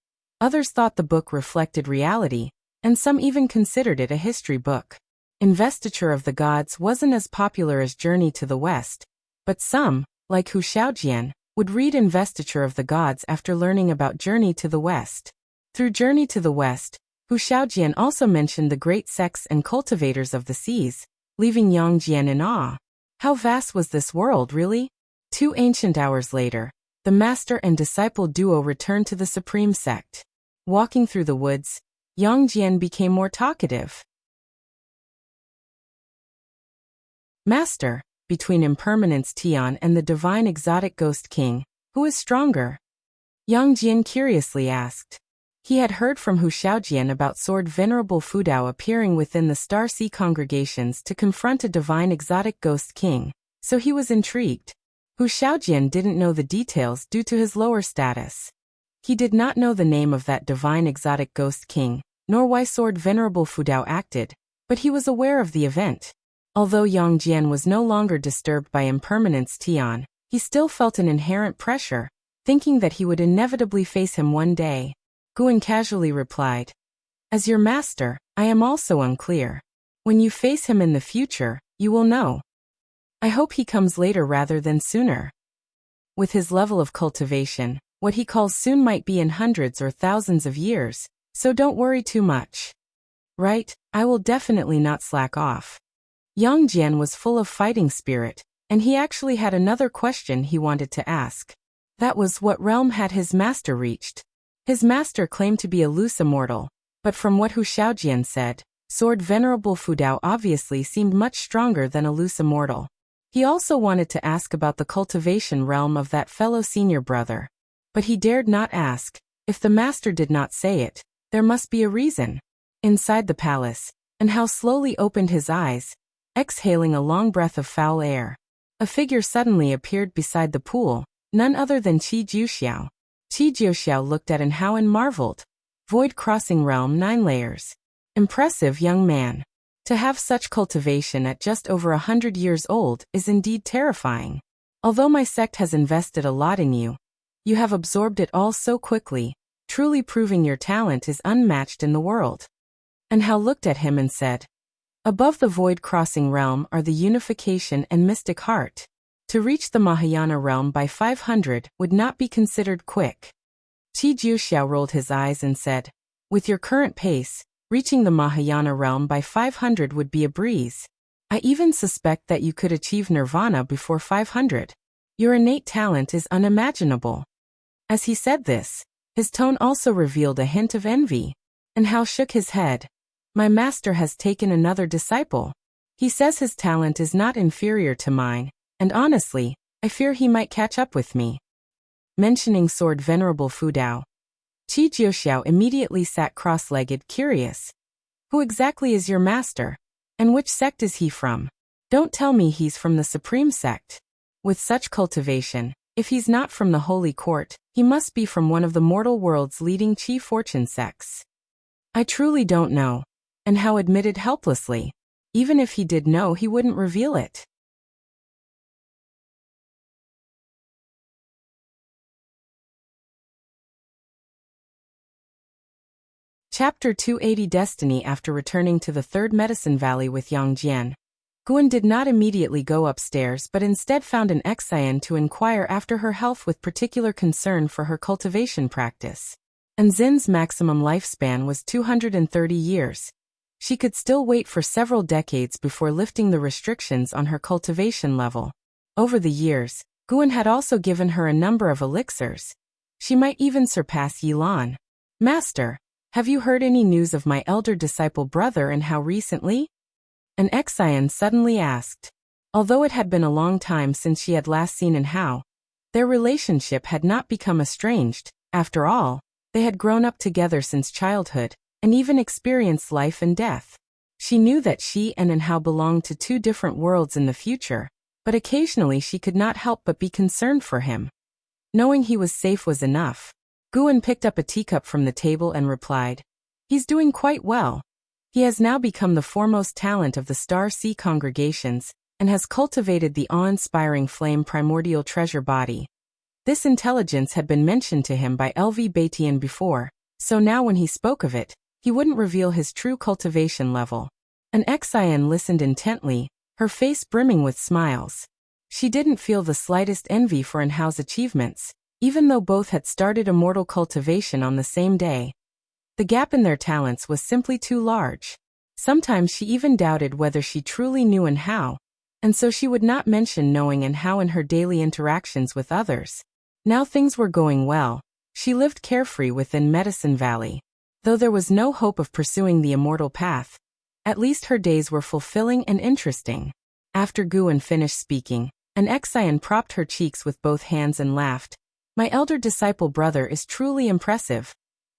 others thought the book reflected reality, and some even considered it a history book. Investiture of the Gods wasn't as popular as Journey to the West, but some, like Hu Xiaojian, would read Investiture of the Gods after learning about Journey to the West. Through Journey to the West, Hu Xiaojian also mentioned the great sects and cultivators of the seas, leaving Yang Jian in awe. How vast was this world, really? 2 ancient hours later, the master and disciple duo returned to the supreme sect. Walking through the woods, Yang Jian became more talkative. Master, between Impermanence Tian and the divine exotic ghost king, who is stronger? Yang Jian curiously asked. He had heard from Hu Xiaojian about Sword Venerable Fudao appearing within the Star Sea congregations to confront a divine exotic ghost king, so he was intrigued. Hu Xiaojian didn't know the details due to his lower status. He did not know the name of that divine exotic ghost king, nor why Sword Venerable Fudao acted, but he was aware of the event. Although Yang Jian was no longer disturbed by Impermanence Tian, he still felt an inherent pressure, thinking that he would inevitably face him one day. Guan casually replied, "As your master, I am also unclear. When you face him in the future, you will know. I hope he comes later rather than sooner." With his level of cultivation, what he calls soon might be in hundreds or thousands of years, so don't worry too much. Right, I will definitely not slack off. Yang Jian was full of fighting spirit, and he actually had another question he wanted to ask. That was what realm had his master reached? His master claimed to be a loose immortal, but from what Hu Xiaojian said, Sword Venerable Fudao obviously seemed much stronger than a loose immortal. He also wanted to ask about the cultivation realm of that fellow senior brother. But he dared not ask. If the master did not say it, there must be a reason. Inside the palace, and how slowly opened his eyes, exhaling a long breath of foul air. A figure suddenly appeared beside the pool, none other than Qi Jiuxiao. Qi Jiuxiao looked at Hao and marveled. Void crossing realm 9 layers. Impressive young man. To have such cultivation at just over 100 years old is indeed terrifying. Although my sect has invested a lot in you, you have absorbed it all so quickly, truly proving your talent is unmatched in the world. And Hao looked at him and said, "Above the void crossing realm are the unification and mystic heart. To reach the Mahayana realm by 500 would not be considered quick." Qi Jiuxiao rolled his eyes and said, "With your current pace, reaching the Mahayana realm by 500 would be a breeze. I even suspect that you could achieve nirvana before 500. Your innate talent is unimaginable." As he said this, his tone also revealed a hint of envy. And Hao shook his head. "My master has taken another disciple. He says his talent is not inferior to mine, and honestly, I fear he might catch up with me." Mentioning Sword Venerable Fudao, Qi Jiuxiao immediately sat cross-legged, curious. "Who exactly is your master? And which sect is he from? Don't tell me he's from the Supreme Sect. With such cultivation, if he's not from the Holy Court, he must be from one of the mortal world's leading Qi fortune sects." "I truly don't know," and Hao admitted helplessly. Even if he did know, he wouldn't reveal it. Chapter 280 Destiny. After returning to the Third Medicine Valley with Yang Jian, Guan did not immediately go upstairs but instead found an Xian to inquire after her health with particular concern for her cultivation practice. And Zin's maximum lifespan was 230 years. She could still wait for several decades before lifting the restrictions on her cultivation level. Over the years, Guan had also given her a number of elixirs. She might even surpass Yilan. "Master, have you heard any news of my elder disciple brother and how recently?" An Xian suddenly asked. Although it had been a long time since she had last seen Hao, their relationship had not become estranged. After all, they had grown up together since childhood, and even experienced life and death. She knew that she and Hao belonged to 2 different worlds in the future, but occasionally she could not help but be concerned for him. Knowing he was safe was enough. Guan picked up a teacup from the table and replied, "He's doing quite well. He has now become the foremost talent of the Star Sea congregations, and has cultivated the awe-inspiring flame primordial treasure body. This intelligence had been mentioned to him by LV Batian before, so now when he spoke of it, he wouldn't reveal his true cultivation level. An Xian listened intently, her face brimming with smiles. She didn't feel the slightest envy for Anhao's achievements, even though both had started immortal cultivation on the same day. The gap in their talents was simply too large. Sometimes she even doubted whether she truly knew Anhao, and so she would not mention knowing Anhao in her daily interactions with others. Now things were going well. She lived carefree within Medicine Valley. Though there was no hope of pursuing the immortal path, at least her days were fulfilling and interesting. After Guan finished speaking, an Xian propped her cheeks with both hands and laughed. My elder disciple brother is truly impressive.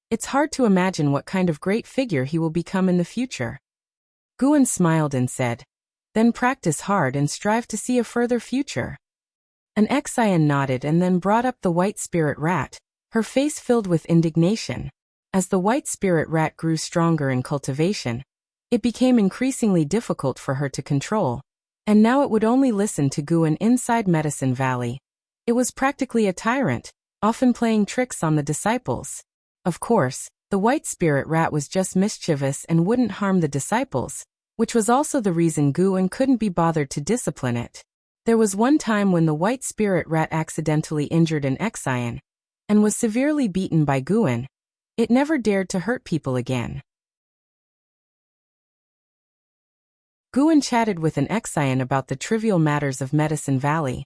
It's hard to imagine what kind of great figure he will become in the future. Guan smiled and said, then practice hard and strive to see a further future. An Xian nodded and then brought up the white spirit rat, her face filled with indignation. As the white spirit rat grew stronger in cultivation, it became increasingly difficult for her to control, and now it would only listen to Guan inside Medicine Valley. It was practically a tyrant, often playing tricks on the disciples. Of course, the white spirit rat was just mischievous and wouldn't harm the disciples, which was also the reason Guan couldn't be bothered to discipline it. There was one time when the white spirit rat accidentally injured an Xian, and was severely beaten by Guan. It never dared to hurt people again. Guan chatted with an Xian about the trivial matters of Medicine Valley.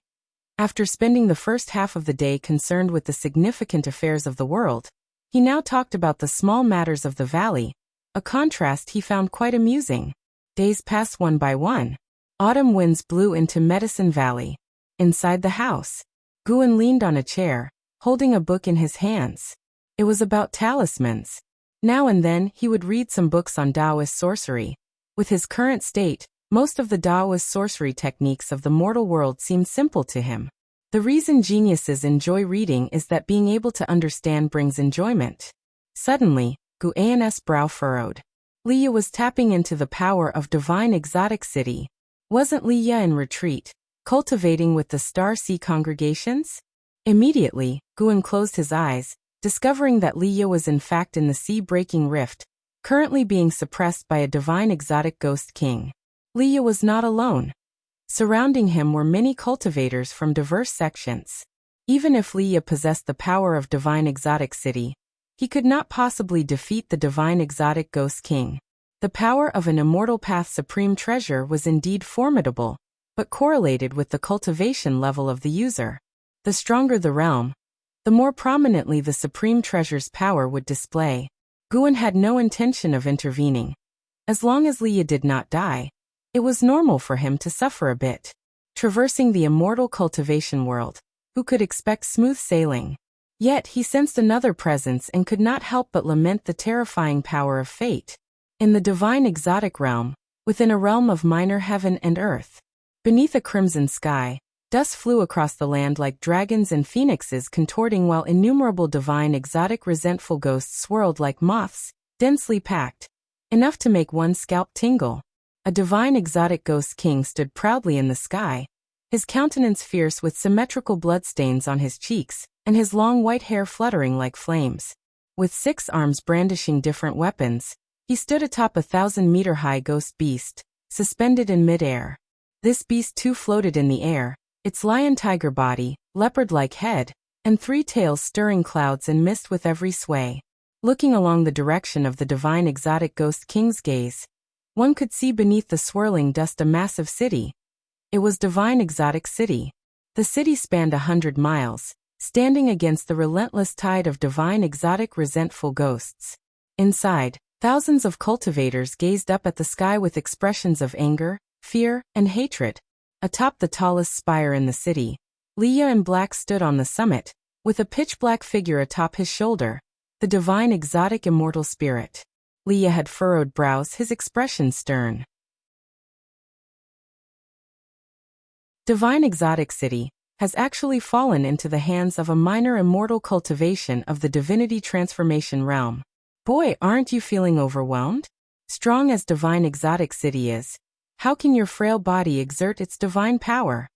After spending the first half of the day concerned with the significant affairs of the world, he now talked about the small matters of the valley, a contrast he found quite amusing. Days passed one by one. Autumn winds blew into Medicine Valley. Inside the house, Guan leaned on a chair, holding a book in his hands. It was about talismans. Now and then he would read some books on Taoist sorcery. With his current state, most of the Taoist sorcery techniques of the mortal world seemed simple to him. The reason geniuses enjoy reading is that being able to understand brings enjoyment. Suddenly, Guan's brow furrowed. Liya was tapping into the power of divine exotic city. Wasn't Liya in retreat, cultivating with the Star Sea congregations? Immediately, Guan closed his eyes, discovering that Liya was in fact in the sea-breaking rift, currently being suppressed by a divine exotic ghost king. Liya was not alone. Surrounding him were many cultivators from diverse sections. Even if Liya possessed the power of divine exotic city, he could not possibly defeat the divine exotic ghost king. The power of an immortal path supreme treasure was indeed formidable, but correlated with the cultivation level of the user. The stronger the realm, the more prominently the supreme treasure's power would display. Guan had no intention of intervening. As long as Liya did not die, it was normal for him to suffer a bit. Traversing the immortal cultivation world, who could expect smooth sailing? Yet he sensed another presence and could not help but lament the terrifying power of fate. In the divine exotic realm, within a realm of minor heaven and earth, beneath a crimson sky, dust flew across the land like dragons and phoenixes contorting while innumerable divine exotic resentful ghosts swirled like moths, densely packed, enough to make one's scalp tingle. A divine exotic ghost king stood proudly in the sky, his countenance fierce with symmetrical bloodstains on his cheeks, and his long white hair fluttering like flames. With 6 arms brandishing different weapons, he stood atop a 1,000-meter-high ghost beast, suspended in midair. This beast too floated in the air, its lion-tiger body, leopard-like head, and 3 tails stirring clouds and mist with every sway. Looking along the direction of the divine exotic ghost king's gaze, one could see beneath the swirling dust a massive city. It was divine exotic city. The city spanned 100 miles, standing against the relentless tide of divine exotic resentful ghosts. Inside, thousands of cultivators gazed up at the sky with expressions of anger, fear, and hatred. Atop the tallest spire in the city, Liya in black stood on the summit, with a pitch-black figure atop his shoulder, the divine exotic immortal spirit. Liya had furrowed brows, his expression stern. Divine exotic city has actually fallen into the hands of a minor immortal cultivation of the divinity transformation realm. Boy, aren't you feeling overwhelmed? Strong as divine exotic city is, How can your frail body exert its divine power?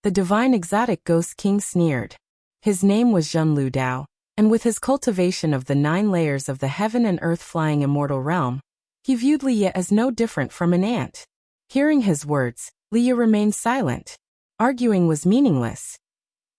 The divine exotic ghost king sneered. His name was Zhen Lu Dao, and with his cultivation of the 9 layers of the heaven and earth flying immortal realm, he viewed Liya as no different from an ant. Hearing his words, Liya remained silent. Arguing was meaningless.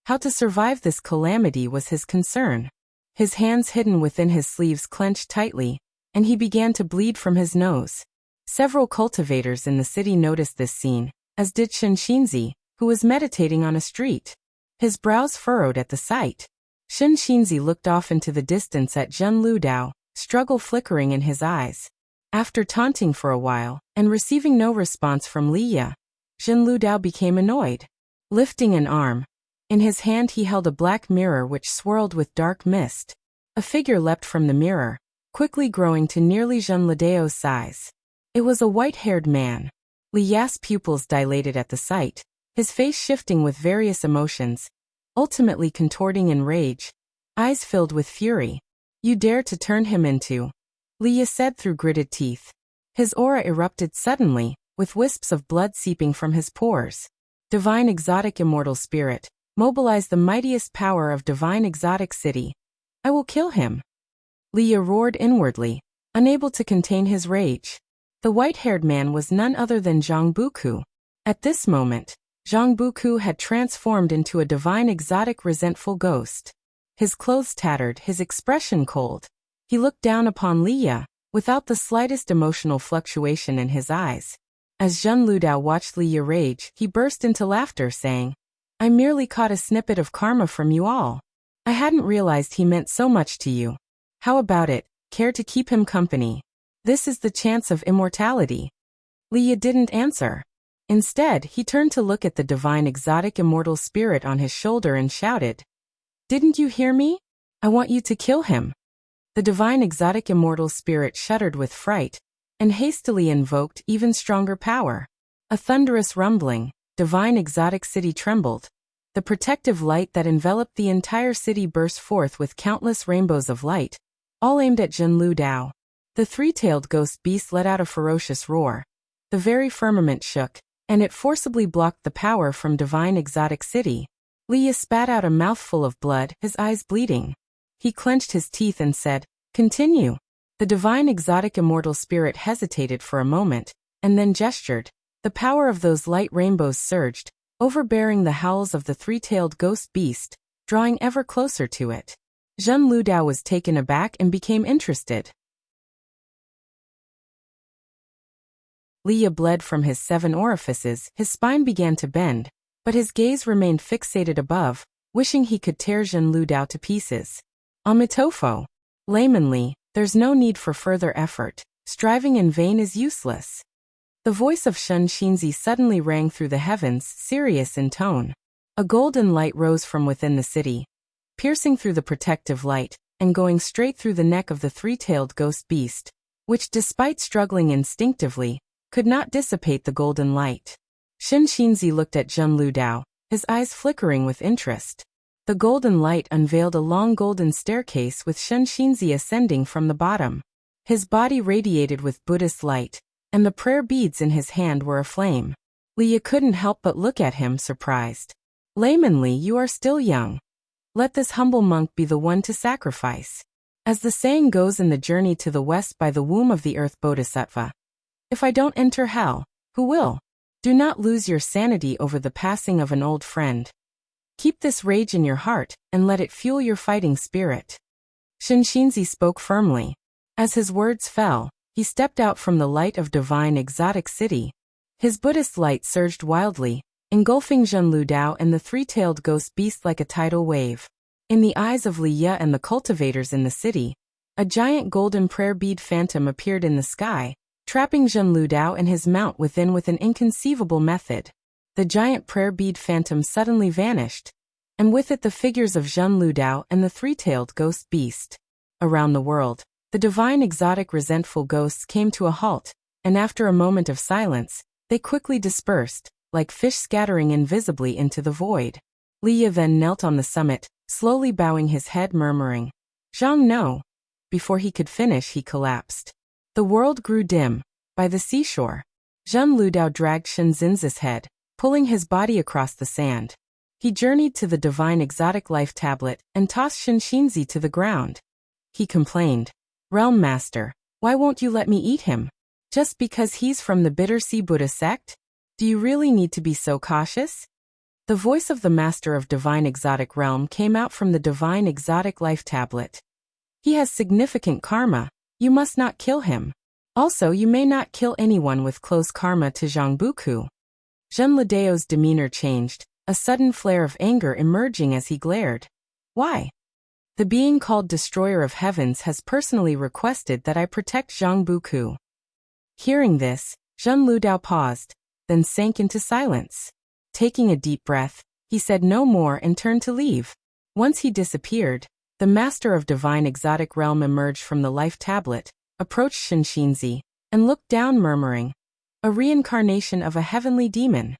How to survive this calamity was his concern. His hands hidden within his sleeves clenched tightly, and he began to bleed from his nose. Several cultivators in the city noticed this scene, as did Shenxinzi, who was meditating on a street. His brows furrowed at the sight. Shenxinzi looked off into the distance at Zhen Lu Dao, struggle flickering in his eyes. After taunting for a while, and receiving no response from Liya, Zhen Lu Dao became annoyed. Lifting an arm, in his hand he held a black mirror which swirled with dark mist. A figure leapt from the mirror, quickly growing to nearly Zhen Lu Dao's size. It was a white-haired man. Liya's pupils dilated at the sight, his face shifting with various emotions, ultimately contorting in rage, eyes filled with fury. You dare to turn him into? Liya said through gritted teeth. His aura erupted suddenly, with wisps of blood seeping from his pores. Divine exotic immortal spirit, mobilize the mightiest power of divine exotic city. I will kill him. Liya roared inwardly, unable to contain his rage. The white-haired man was none other than Zhang Buku. At this moment, Zhang Buku had transformed into a divine exotic resentful ghost. His clothes tattered, his expression cold. He looked down upon Liya, without the slightest emotional fluctuation in his eyes. As Zhen Lu Dao watched Liya rage, he burst into laughter, saying, I merely caught a snippet of karma from you all. I hadn't realized he meant so much to you. How about it, care to keep him company? This is the chance of immortality. Liya didn't answer. Instead, he turned to look at the divine exotic immortal spirit on his shoulder and shouted, Didn't you hear me? I want you to kill him. The divine exotic immortal spirit shuddered with fright, and hastily invoked even stronger power. A thunderous rumbling, divine exotic city trembled. The protective light that enveloped the entire city burst forth with countless rainbows of light, all aimed at Zhen Lu Dao. The 3-tailed ghost beast let out a ferocious roar. The very firmament shook, and it forcibly blocked the power from divine exotic city. Liya spat out a mouthful of blood, his eyes bleeding. He clenched his teeth and said, Continue. The divine exotic immortal spirit hesitated for a moment, and then gestured. The power of those light rainbows surged, overbearing the howls of the 3-tailed ghost beast, drawing ever closer to it. Zhen Lu Dao was taken aback and became interested. Liya bled from his 7 orifices, his spine began to bend, but his gaze remained fixated above, wishing he could tear Zhen Lu Dao to pieces. Amitofo. Laymanly, there's no need for further effort. Striving in vain is useless. The voice of Shenxinzi suddenly rang through the heavens, serious in tone. A golden light rose from within the city, piercing through the protective light, and going straight through the neck of the 3-tailed ghost beast, which despite struggling instinctively, could not dissipate the golden light. Shenxinzi looked at Zhen Lu Dao, his eyes flickering with interest. The golden light unveiled a long golden staircase with Shenxinzi ascending from the bottom. His body radiated with Buddhist light, and the prayer beads in his hand were aflame. Liya couldn't help but look at him, surprised. Laymanly, you are still young. Let this humble monk be the one to sacrifice. As the saying goes in the Journey to the West by the Womb of the Earth Bodhisattva, if I don't enter hell, who will? Do not lose your sanity over the passing of an old friend. Keep this rage in your heart, and let it fuel your fighting spirit. Shenxinzi spoke firmly. As his words fell, he stepped out from the light of divine exotic city. His Buddhist light surged wildly, engulfing Zhen Lu Dao and the 3-tailed ghost beast like a tidal wave. In the eyes of Liya and the cultivators in the city, a giant golden prayer bead phantom appeared in the sky, trapping Zhen Lu Dao and his mount within with an inconceivable method. The giant prayer bead phantom suddenly vanished, and with it the figures of Zhen Lu Dao and the 3-tailed ghost beast. Around the world, the divine exotic resentful ghosts came to a halt, and after a moment of silence, they quickly dispersed, like fish scattering invisibly into the void. Liya then knelt on the summit, slowly bowing his head, murmuring, Zhang no. Before he could finish, he collapsed. The world grew dim. By the seashore, Zhen Ludao dragged Shenzin's head, pulling his body across the sand. He journeyed to the divine exotic life tablet and tossed Shenxinzi to the ground. He complained, "Realm Master, why won't you let me eat him? Just because he's from the Bitter Sea Buddha sect? Do you really need to be so cautious?" The voice of the Master of Divine Exotic Realm came out from the Divine Exotic Life tablet. "He has significant karma. You must not kill him. Also, you may not kill anyone with close karma to Zhangbuku." Zhen Ludao's demeanor changed, a sudden flare of anger emerging as he glared. "Why? The being called Destroyer of Heavens has personally requested that I protect Zhangbuku." Hearing this, Zhen Ludao paused, then sank into silence. Taking a deep breath, he said no more and turned to leave. Once he disappeared, the Master of Divine Exotic Realm emerged from the life tablet, approached Shenxinzi, and looked down murmuring, "A reincarnation of a heavenly demon.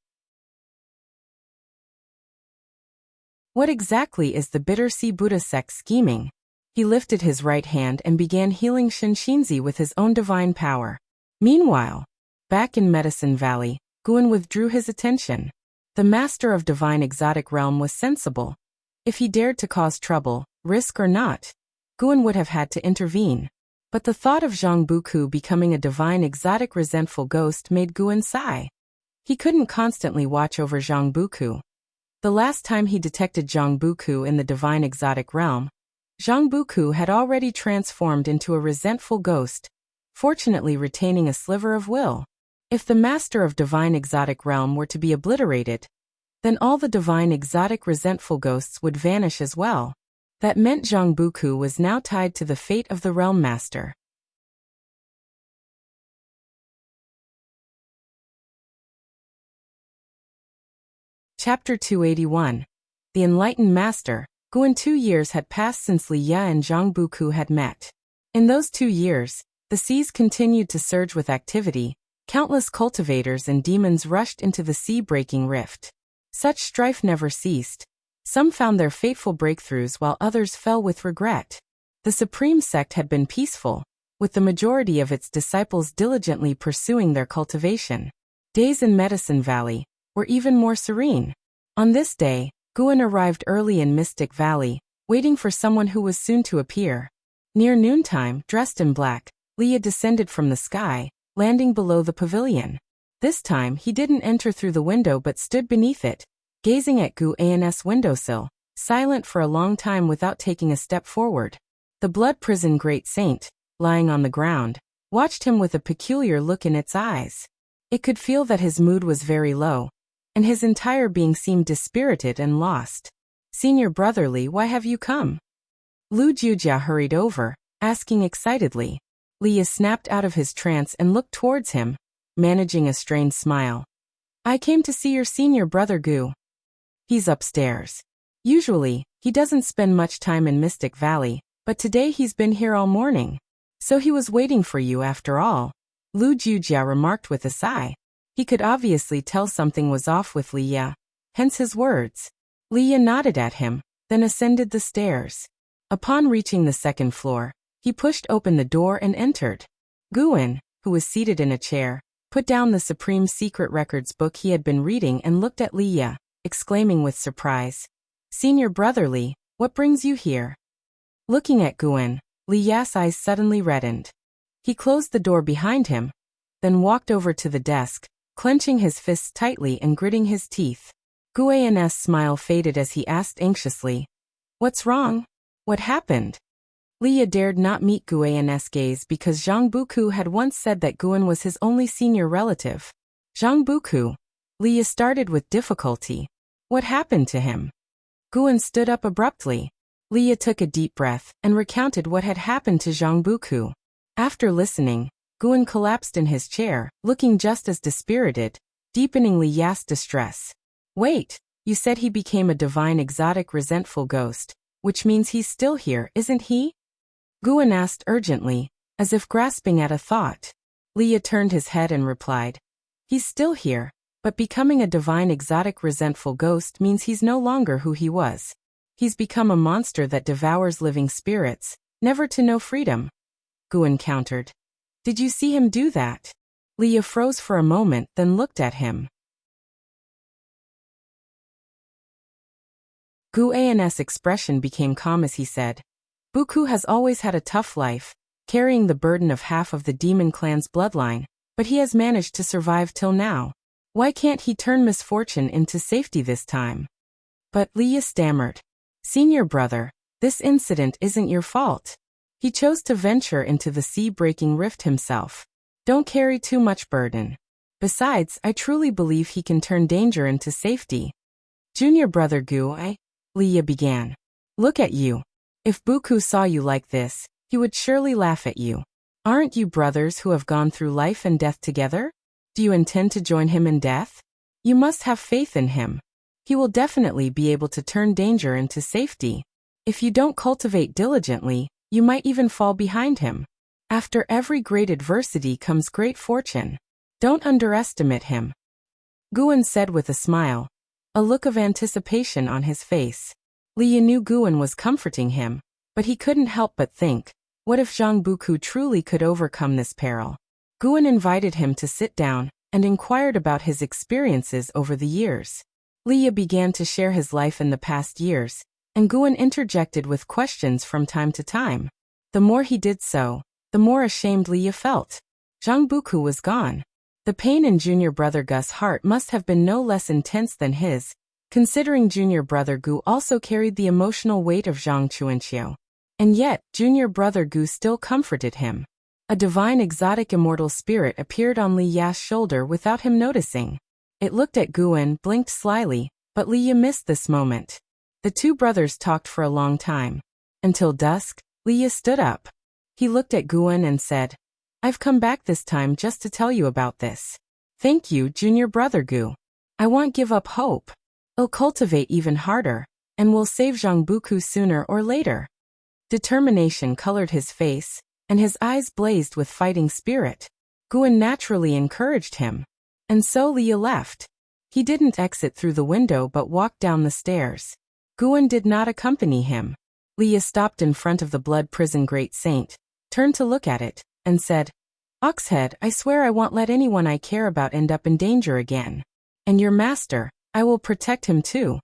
What exactly is the Bitter Sea Buddha sect scheming?" He lifted his right hand and began healing Shenxinzi with his own divine power. Meanwhile, back in Medicine Valley, Guan withdrew his attention. The Master of Divine Exotic Realm was sensible. If he dared to cause trouble, risk or not, Guan would have had to intervene. But the thought of Zhangbuku becoming a divine exotic resentful ghost made Guan sigh. He couldn't constantly watch over Zhangbuku. The last time he detected Zhangbuku in the divine exotic realm, Zhangbuku had already transformed into a resentful ghost, fortunately retaining a sliver of will. If the Master of Divine Exotic Realm were to be obliterated, then all the divine exotic resentful ghosts would vanish as well. That meant Zhangbuku was now tied to the fate of the Realm Master. Chapter 281. The Enlightened Master. Guan. 2 years had passed since Li Ye and Zhangbuku had met. In those 2 years, the seas continued to surge with activity. Countless cultivators and demons rushed into the sea-breaking rift. Such strife never ceased. Some found their fateful breakthroughs while others fell with regret. The Supreme Sect had been peaceful, with the majority of its disciples diligently pursuing their cultivation. Days in Medicine Valley were even more serene. On this day, Guan arrived early in Mystic Valley, waiting for someone who was soon to appear. Near noontime, dressed in black, Li Ye descended from the sky, landing below the pavilion. This time he didn't enter through the window but stood beneath it, gazing at Guan's windowsill, silent for a long time without taking a step forward. The Blood Prison Great Saint, lying on the ground, watched him with a peculiar look in its eyes. It could feel that his mood was very low, and his entire being seemed dispirited and lost. "Senior Brotherly, why have you come?" Lu Jujia hurried over, asking excitedly. Li Ye snapped out of his trance and looked towards him, managing a strained smile. "I came to see your senior brother Gu. He's upstairs. Usually, he doesn't spend much time in Mystic Valley, but today he's been here all morning. So he was waiting for you after all," Lu Jujia remarked with a sigh. He could obviously tell something was off with Li Ye, hence his words. Li Ye nodded at him, then ascended the stairs. Upon reaching the second floor, he pushed open the door and entered. Guan, who was seated in a chair, put down the Supreme Secret Records book he had been reading and looked at Li Ye, exclaiming with surprise, "Senior Brotherly, what brings you here?" Looking at Guan, Li Ye's eyes suddenly reddened. He closed the door behind him, then walked over to the desk, clenching his fists tightly and gritting his teeth. Guan's smile faded as he asked anxiously, "What's wrong? What happened?" Li Ye dared not meet Guan's gaze because Zhangbuku had once said that Guan was his only senior relative. Zhangbuku. Li Ye started with difficulty. What happened to him? Guan stood up abruptly. Li Ye took a deep breath and recounted what had happened to Zhangbuku. After listening, Guan collapsed in his chair, looking just as dispirited, deepening Li Ye's distress. "Wait, you said he became a divine exotic resentful ghost, which means he's still here, isn't he?" Guan asked urgently, as if grasping at a thought. Li Ye turned his head and replied, "He's still here, but becoming a divine exotic resentful ghost means he's no longer who he was. He's become a monster that devours living spirits, never to know freedom." Guan countered. "Did you see him do that?" Leah froze for a moment, then looked at him. Guan's expression became calm as he said, Buku has always had a tough life, carrying the burden of half of the demon clan's bloodline, but he has managed to survive till now. Why can't he turn misfortune into safety this time? But Leah stammered. Senior brother, this incident isn't your fault. He chose to venture into the sea-breaking rift himself. Don't carry too much burden. Besides, I truly believe he can turn danger into safety. Junior brother Gu, Leah began. Look at you. If Buku saw you like this, he would surely laugh at you. Aren't you brothers who have gone through life and death together? Do you intend to join him in death? You must have faith in him. He will definitely be able to turn danger into safety. If you don't cultivate diligently, you might even fall behind him. After every great adversity comes great fortune. Don't underestimate him. Guan said with a smile, a look of anticipation on his face. Leah knew Guan was comforting him, but he couldn't help but think, what if Zhang Buku truly could overcome this peril? Guan invited him to sit down and inquired about his experiences over the years. Leah began to share his life in the past years, and Guan interjected with questions from time to time. The more he did so, the more ashamed Leah felt. Zhang Buku was gone. The pain in junior brother Gu's heart must have been no less intense than his, considering junior brother Gu also carried the emotional weight of Zhang Chuanqiu. And yet, junior brother Gu still comforted him. A divine exotic immortal spirit appeared on Li Ya's shoulder without him noticing. It looked at Guan, blinked slyly, but Leah missed this moment. The two brothers talked for a long time. Until dusk, Leah stood up. He looked at Guan and said, I've come back this time just to tell you about this. Thank you, junior brother Gu. I won't give up hope. I'll cultivate even harder, and we'll save Zhang Buku sooner or later. Determination colored his face, and his eyes blazed with fighting spirit. Guan naturally encouraged him. And so Leah left. He didn't exit through the window but walked down the stairs. Guan did not accompany him. Leah stopped in front of the blood prison Great Saint, turned to look at it, and said, Oxhead, I swear I won't let anyone I care about end up in danger again. And your master, I will protect him too.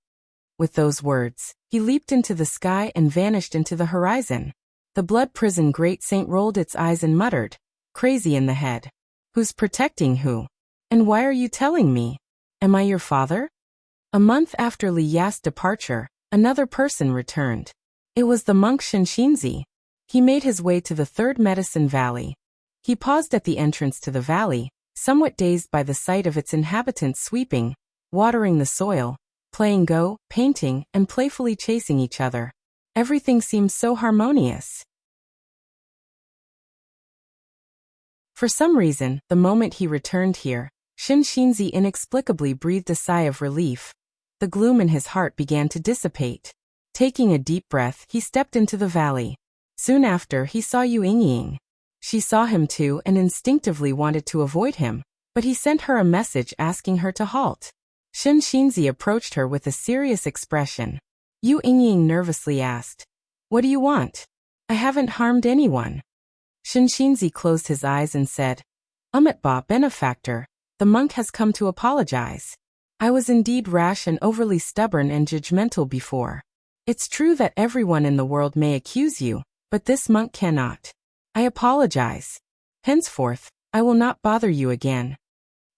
With those words, he leaped into the sky and vanished into the horizon. The blood prison Great Saint rolled its eyes and muttered, crazy in the head. Who's protecting who? And why are you telling me? Am I your father? A month after Li Ya's departure, another person returned. It was the monk Shinshinzi. He made his way to the third medicine valley. He paused at the entrance to the valley, somewhat dazed by the sight of its inhabitants sweeping, watering the soil, playing Go, painting, and playfully chasing each other. Everything seemed so harmonious. For some reason, the moment he returned here, Shinshinzi inexplicably breathed a sigh of relief. The gloom in his heart began to dissipate. Taking a deep breath, he stepped into the valley. Soon after, he saw Yu Yingying. She saw him too and instinctively wanted to avoid him, but he sent her a message asking her to halt. Shinshinzi approached her with a serious expression. Yu Yingying nervously asked, What do you want? I haven't harmed anyone. Shinshinzi closed his eyes and said, Umitba, benefactor, the monk has come to apologize. I was indeed rash and overly stubborn and judgmental before. It's true that everyone in the world may accuse you, but this monk cannot. I apologize. Henceforth, I will not bother you again.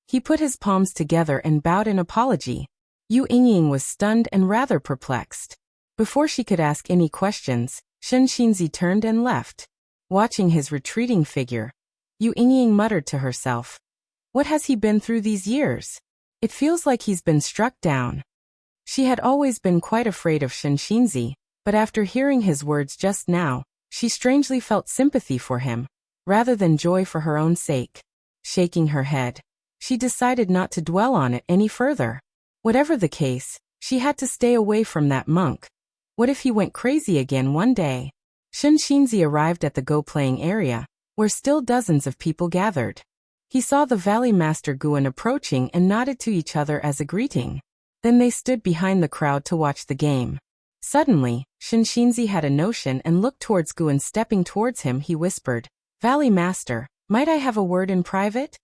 He put his palms together and bowed in apology. Yu Yingying was stunned and rather perplexed. Before she could ask any questions, Shinshinzi turned and left. Watching his retreating figure, Yu Yingying muttered to herself, What has he been through these years? It feels like he's been struck down. She had always been quite afraid of Shinshinzi, but after hearing his words just now, she strangely felt sympathy for him, rather than joy for her own sake. Shaking her head, she decided not to dwell on it any further. Whatever the case, she had to stay away from that monk. What if he went crazy again one day? Shinshinzi arrived at the Go-playing area, where still dozens of people gathered. He saw the Valley Master Guan approaching and nodded to each other as a greeting. Then they stood behind the crowd to watch the game. Suddenly, Shinshinzi had a notion and looked towards Guan. Stepping towards him, he whispered, Valley Master, might I have a word in private?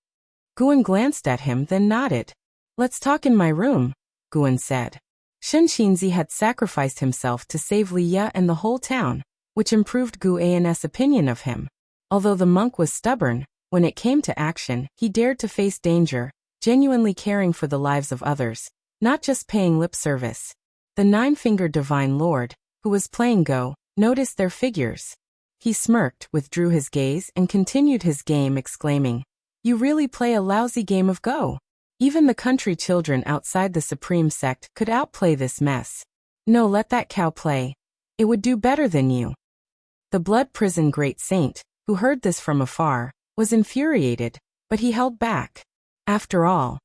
Guan glanced at him then nodded. Let's talk in my room, Guan said. Shenxinzi had sacrificed himself to save Li Ye and the whole town, which improved Guan's opinion of him. Although the monk was stubborn, when it came to action, he dared to face danger, genuinely caring for the lives of others, not just paying lip service. The nine-fingered divine lord, who was playing Go, noticed their figures. He smirked, withdrew his gaze, and continued his game, exclaiming, "You really play a lousy game of Go. Even the country children outside the supreme sect could outplay this mess. No, let that cow play. It would do better than you." The blood prison great saint, who heard this from afar, was infuriated, but he held back. After all,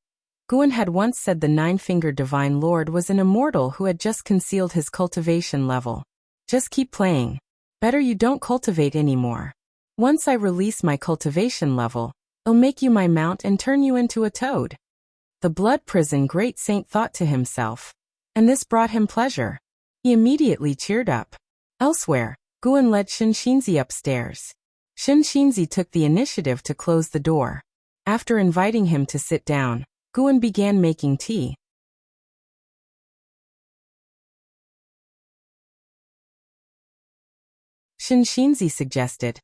Guan had once said the nine-fingered divine lord was an immortal who had just concealed his cultivation level. Just keep playing. Better you don't cultivate anymore. Once I release my cultivation level, I'll make you my mount and turn you into a toad. The blood prison great saint thought to himself, and this brought him pleasure. He immediately cheered up. Elsewhere, Guan led Shenxinzi upstairs. Shenxinzi took the initiative to close the door. After inviting him to sit down, Guan began making tea. Shenxinzi suggested,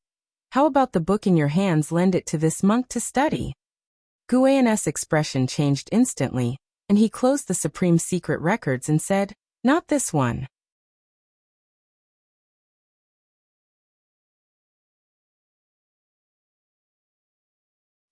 "How about the book in your hands? Lend it to this monk to study." Guan's expression changed instantly, and he closed the supreme secret records and said, "Not this one."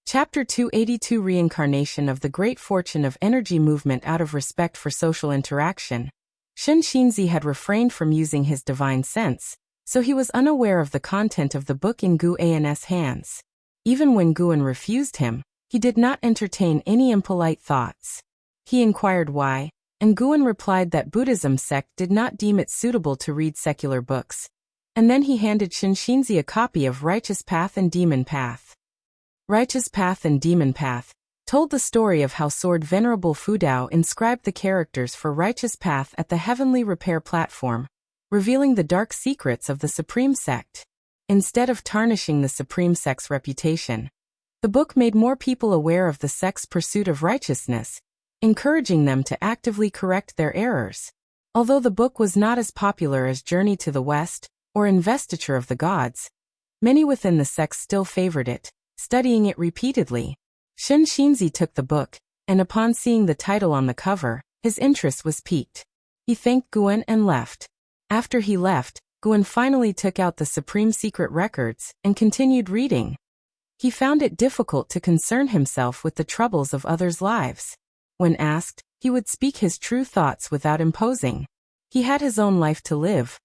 Chapter 282 Reincarnation of the Great Fortune of Energy Movement. Out of respect for social interaction, Shenxinzi had refrained from using his divine sense, so he was unaware of the content of the book in Guan's hands. Even when Guan refused him, he did not entertain any impolite thoughts. He inquired why, and Guan replied that Buddhism sect did not deem it suitable to read secular books. And then he handed Shenxinzi a copy of Righteous Path and Demon Path. Righteous Path and Demon Path told the story of how Sword Venerable Fudao inscribed the characters for Righteous Path at the Heavenly Repair platform, revealing the dark secrets of the Supreme Sect. Instead of tarnishing the Supreme Sect's reputation, the book made more people aware of the sect's pursuit of righteousness, encouraging them to actively correct their errors. Although the book was not as popular as Journey to the West or Investiture of the Gods, many within the sect still favored it, studying it repeatedly. Shenxinzi took the book, and upon seeing the title on the cover, his interest was piqued. He thanked Guan and left. After he left, Guan finally took out the Supreme Secret records and continued reading. He found it difficult to concern himself with the troubles of others' lives. When asked, he would speak his true thoughts without imposing. He had his own life to live.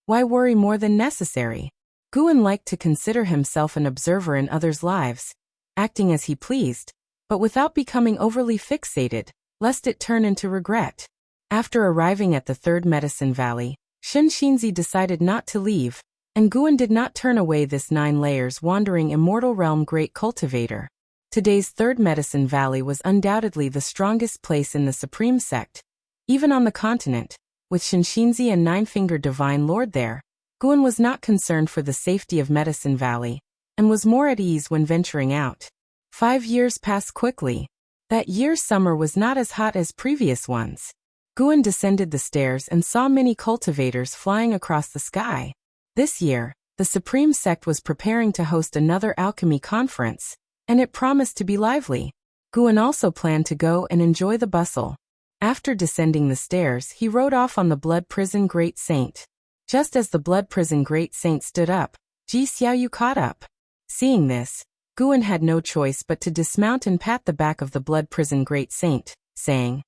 Why worry more than necessary? Guan liked to consider himself an observer in others' lives, acting as he pleased, but without becoming overly fixated, lest it turn into regret. After arriving at the third medicine valley, Shenxinzi decided not to leave, and Guan did not turn away this 9 layers wandering immortal realm great cultivator. Today's third medicine valley was undoubtedly the strongest place in the Supreme Sect. Even on the continent, with Shenxinzi and Nine-Fingered Divine Lord there, Guan was not concerned for the safety of Medicine Valley, and was more at ease when venturing out. 5 years passed quickly. That year's summer was not as hot as previous ones. Guan descended the stairs and saw many cultivators flying across the sky. This year, the Supreme Sect was preparing to host another alchemy conference, and it promised to be lively. Guan also planned to go and enjoy the bustle. After descending the stairs, he rode off on the Blood Prison Great Saint. Just as the Blood Prison Great Saint stood up, Ji Xiaoyu caught up. Seeing this, Guan had no choice but to dismount and pat the back of the Blood Prison Great Saint, saying,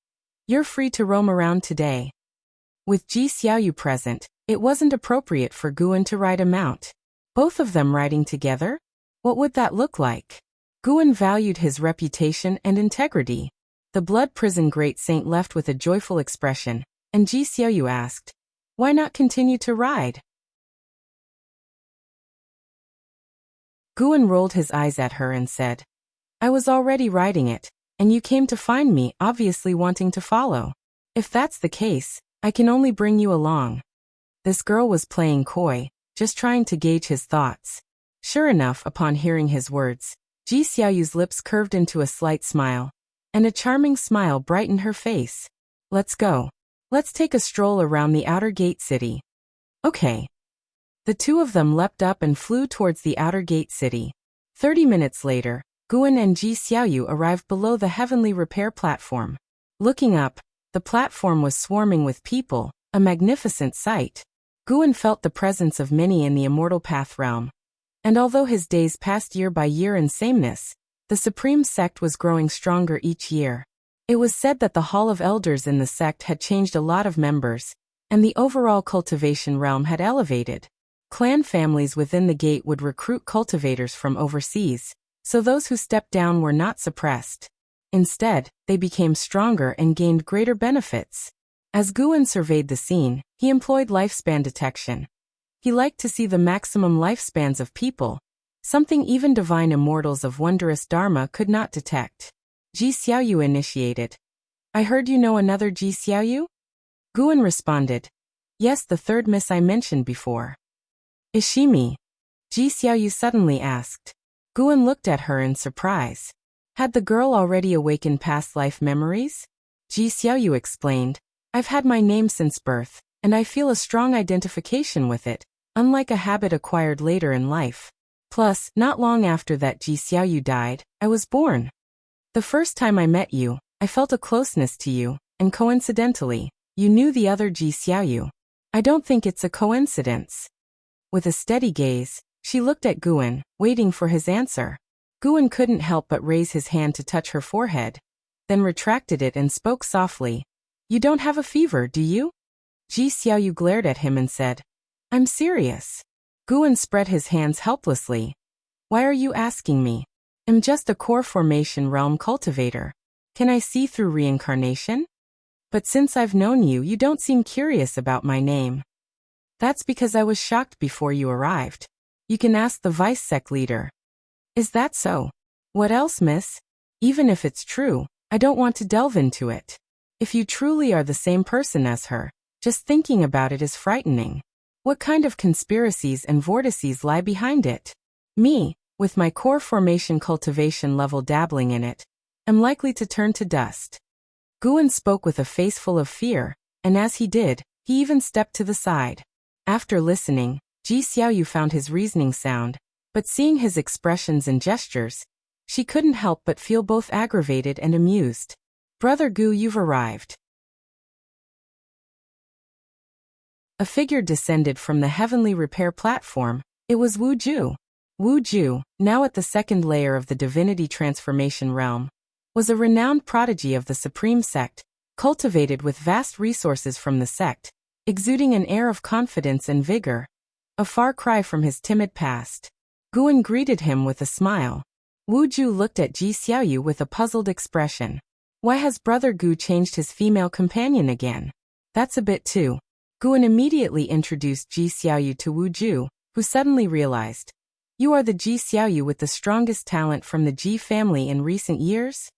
"You're free to roam around today." With Ji Xiaoyu present, it wasn't appropriate for Guan to ride a mount. Both of them riding together? What would that look like? Guan valued his reputation and integrity. The Blood Prison Great Saint left with a joyful expression, and Ji Xiaoyu asked, "Why not continue to ride?" Guan rolled his eyes at her and said, "I was already riding it, and you came to find me, obviously wanting to follow. If that's the case, I can only bring you along." This girl was playing coy, just trying to gauge his thoughts. Sure enough, upon hearing his words, Ji Xiaoyu's lips curved into a slight smile, and a charming smile brightened her face. Let's go. Let's take a stroll around the outer gate city. Okay. The two of them leapt up and flew towards the outer gate city. 30 minutes later, Guan and Ji Xiaoyu arrived below the heavenly repair platform. Looking up, the platform was swarming with people, a magnificent sight. Guan felt the presence of many in the immortal path realm. And although his days passed year by year in sameness, the supreme sect was growing stronger each year. It was said that the Hall of Elders in the sect had changed a lot of members, and the overall cultivation realm had elevated. Clan families within the gate would recruit cultivators from overseas, so those who stepped down were not suppressed. Instead, they became stronger and gained greater benefits. As Guan surveyed the scene, he employed lifespan detection. He liked to see the maximum lifespans of people, something even divine immortals of wondrous dharma could not detect. Ji Xiaoyu initiated. I heard you know another Ji Xiaoyu? Guan responded. Yes, the third miss I mentioned before. Is she me? Ji Xiaoyu suddenly asked. Guan looked at her in surprise. Had the girl already awakened past life memories? Ji Xiaoyu explained. I've had my name since birth, and I feel a strong identification with it, unlike a habit acquired later in life. Plus, not long after that Ji Xiaoyu died, I was born. The first time I met you, I felt a closeness to you, and coincidentally, you knew the other Ji Xiaoyu. I don't think it's a coincidence. With a steady gaze, she looked at Guan, waiting for his answer. Guan couldn't help but raise his hand to touch her forehead, then retracted it and spoke softly. You don't have a fever, do you? Ji Xiaoyu glared at him and said, I'm serious. Guan spread his hands helplessly. Why are you asking me? I'm just a core formation realm cultivator. Can I see through reincarnation? But since I've known you, you don't seem curious about my name. That's because I was shocked before you arrived. You can ask the vice sect leader. Is that so? What else, miss? Even if it's true, I don't want to delve into it. If you truly are the same person as her, just thinking about it is frightening. What kind of conspiracies and vortices lie behind it? Me, with my core formation cultivation level dabbling in it, am likely to turn to dust. Guan spoke with a face full of fear, and as he did, he even stepped to the side. After listening, Ji Xiaoyu found his reasoning sound, but seeing his expressions and gestures, she couldn't help but feel both aggravated and amused. Brother Gu, you've arrived. A figure descended from the heavenly repair platform. It was Wu Ju. Wu Ju, now at the second layer of the divinity transformation realm, was a renowned prodigy of the supreme sect, cultivated with vast resources from the sect, exuding an air of confidence and vigor, a far cry from his timid past. Guan greeted him with a smile. Wu Ju looked at Ji Xiaoyu with a puzzled expression. Why has Brother Gu changed his female companion again? That's a bit too. Guan immediately introduced Ji Xiaoyu to Wu Ju, who suddenly realized. You are the Ji Xiaoyu with the strongest talent from the Ji family in recent years?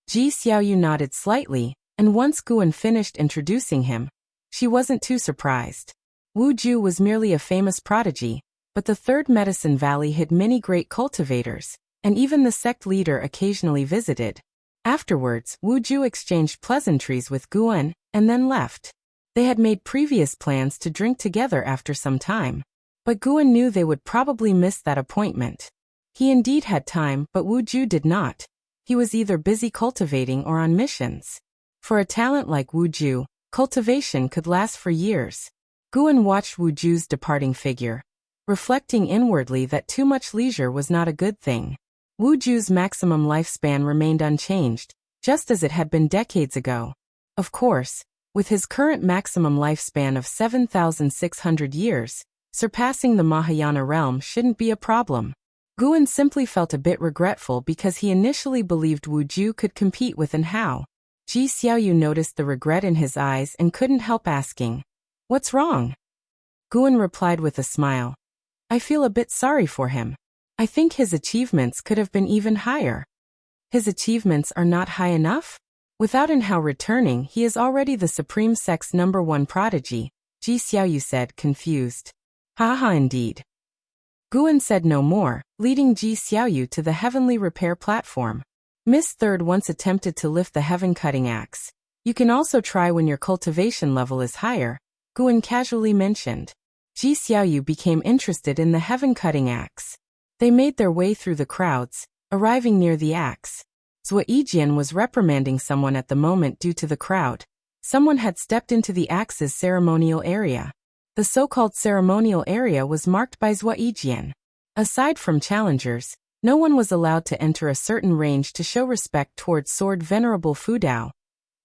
Ji Xiaoyu nodded slightly, and once Guan finished introducing him, she wasn't too surprised. Wu Ju was merely a famous prodigy, but the Third Medicine Valley hid many great cultivators, and even the sect leader occasionally visited. Afterwards, Wu Ju exchanged pleasantries with Guan, and then left. They had made previous plans to drink together after some time, but Guan knew they would probably miss that appointment. He indeed had time, but Wu Ju did not. He was either busy cultivating or on missions. For a talent like Wu Ju, cultivation could last for years. Guan watched Wu Ju's departing figure, reflecting inwardly that too much leisure was not a good thing. Wu Ju's maximum lifespan remained unchanged, just as it had been decades ago. Of course, with his current maximum lifespan of 7,600 years, surpassing the Mahayana realm shouldn't be a problem. Guan simply felt a bit regretful because he initially believed Wu Ju could compete with An Hao. Ji Xiaoyu noticed the regret in his eyes and couldn't help asking, "What's wrong?" Guan replied with a smile. "I feel a bit sorry for him. I think his achievements could have been even higher." "His achievements are not high enough?" "Without An Hao returning, he is already the Supreme Sect's #1 prodigy," Ji Xiaoyu said, confused. "Haha, indeed. Guan said no more, leading Ji Xiaoyu to the heavenly repair platform. Miss Third once attempted to lift the heaven-cutting axe. You can also try when your cultivation level is higher, Guan casually mentioned. Ji Xiaoyu became interested in the heaven-cutting axe. They made their way through the crowds, arriving near the axe. Zhou Yijian was reprimanding someone at the moment due to the crowd. Someone had stepped into the axe's ceremonial area. The so-called ceremonial area was marked by Zhou Yijian. Aside from challengers, no one was allowed to enter a certain range to show respect towards Sword Venerable Fu Dao.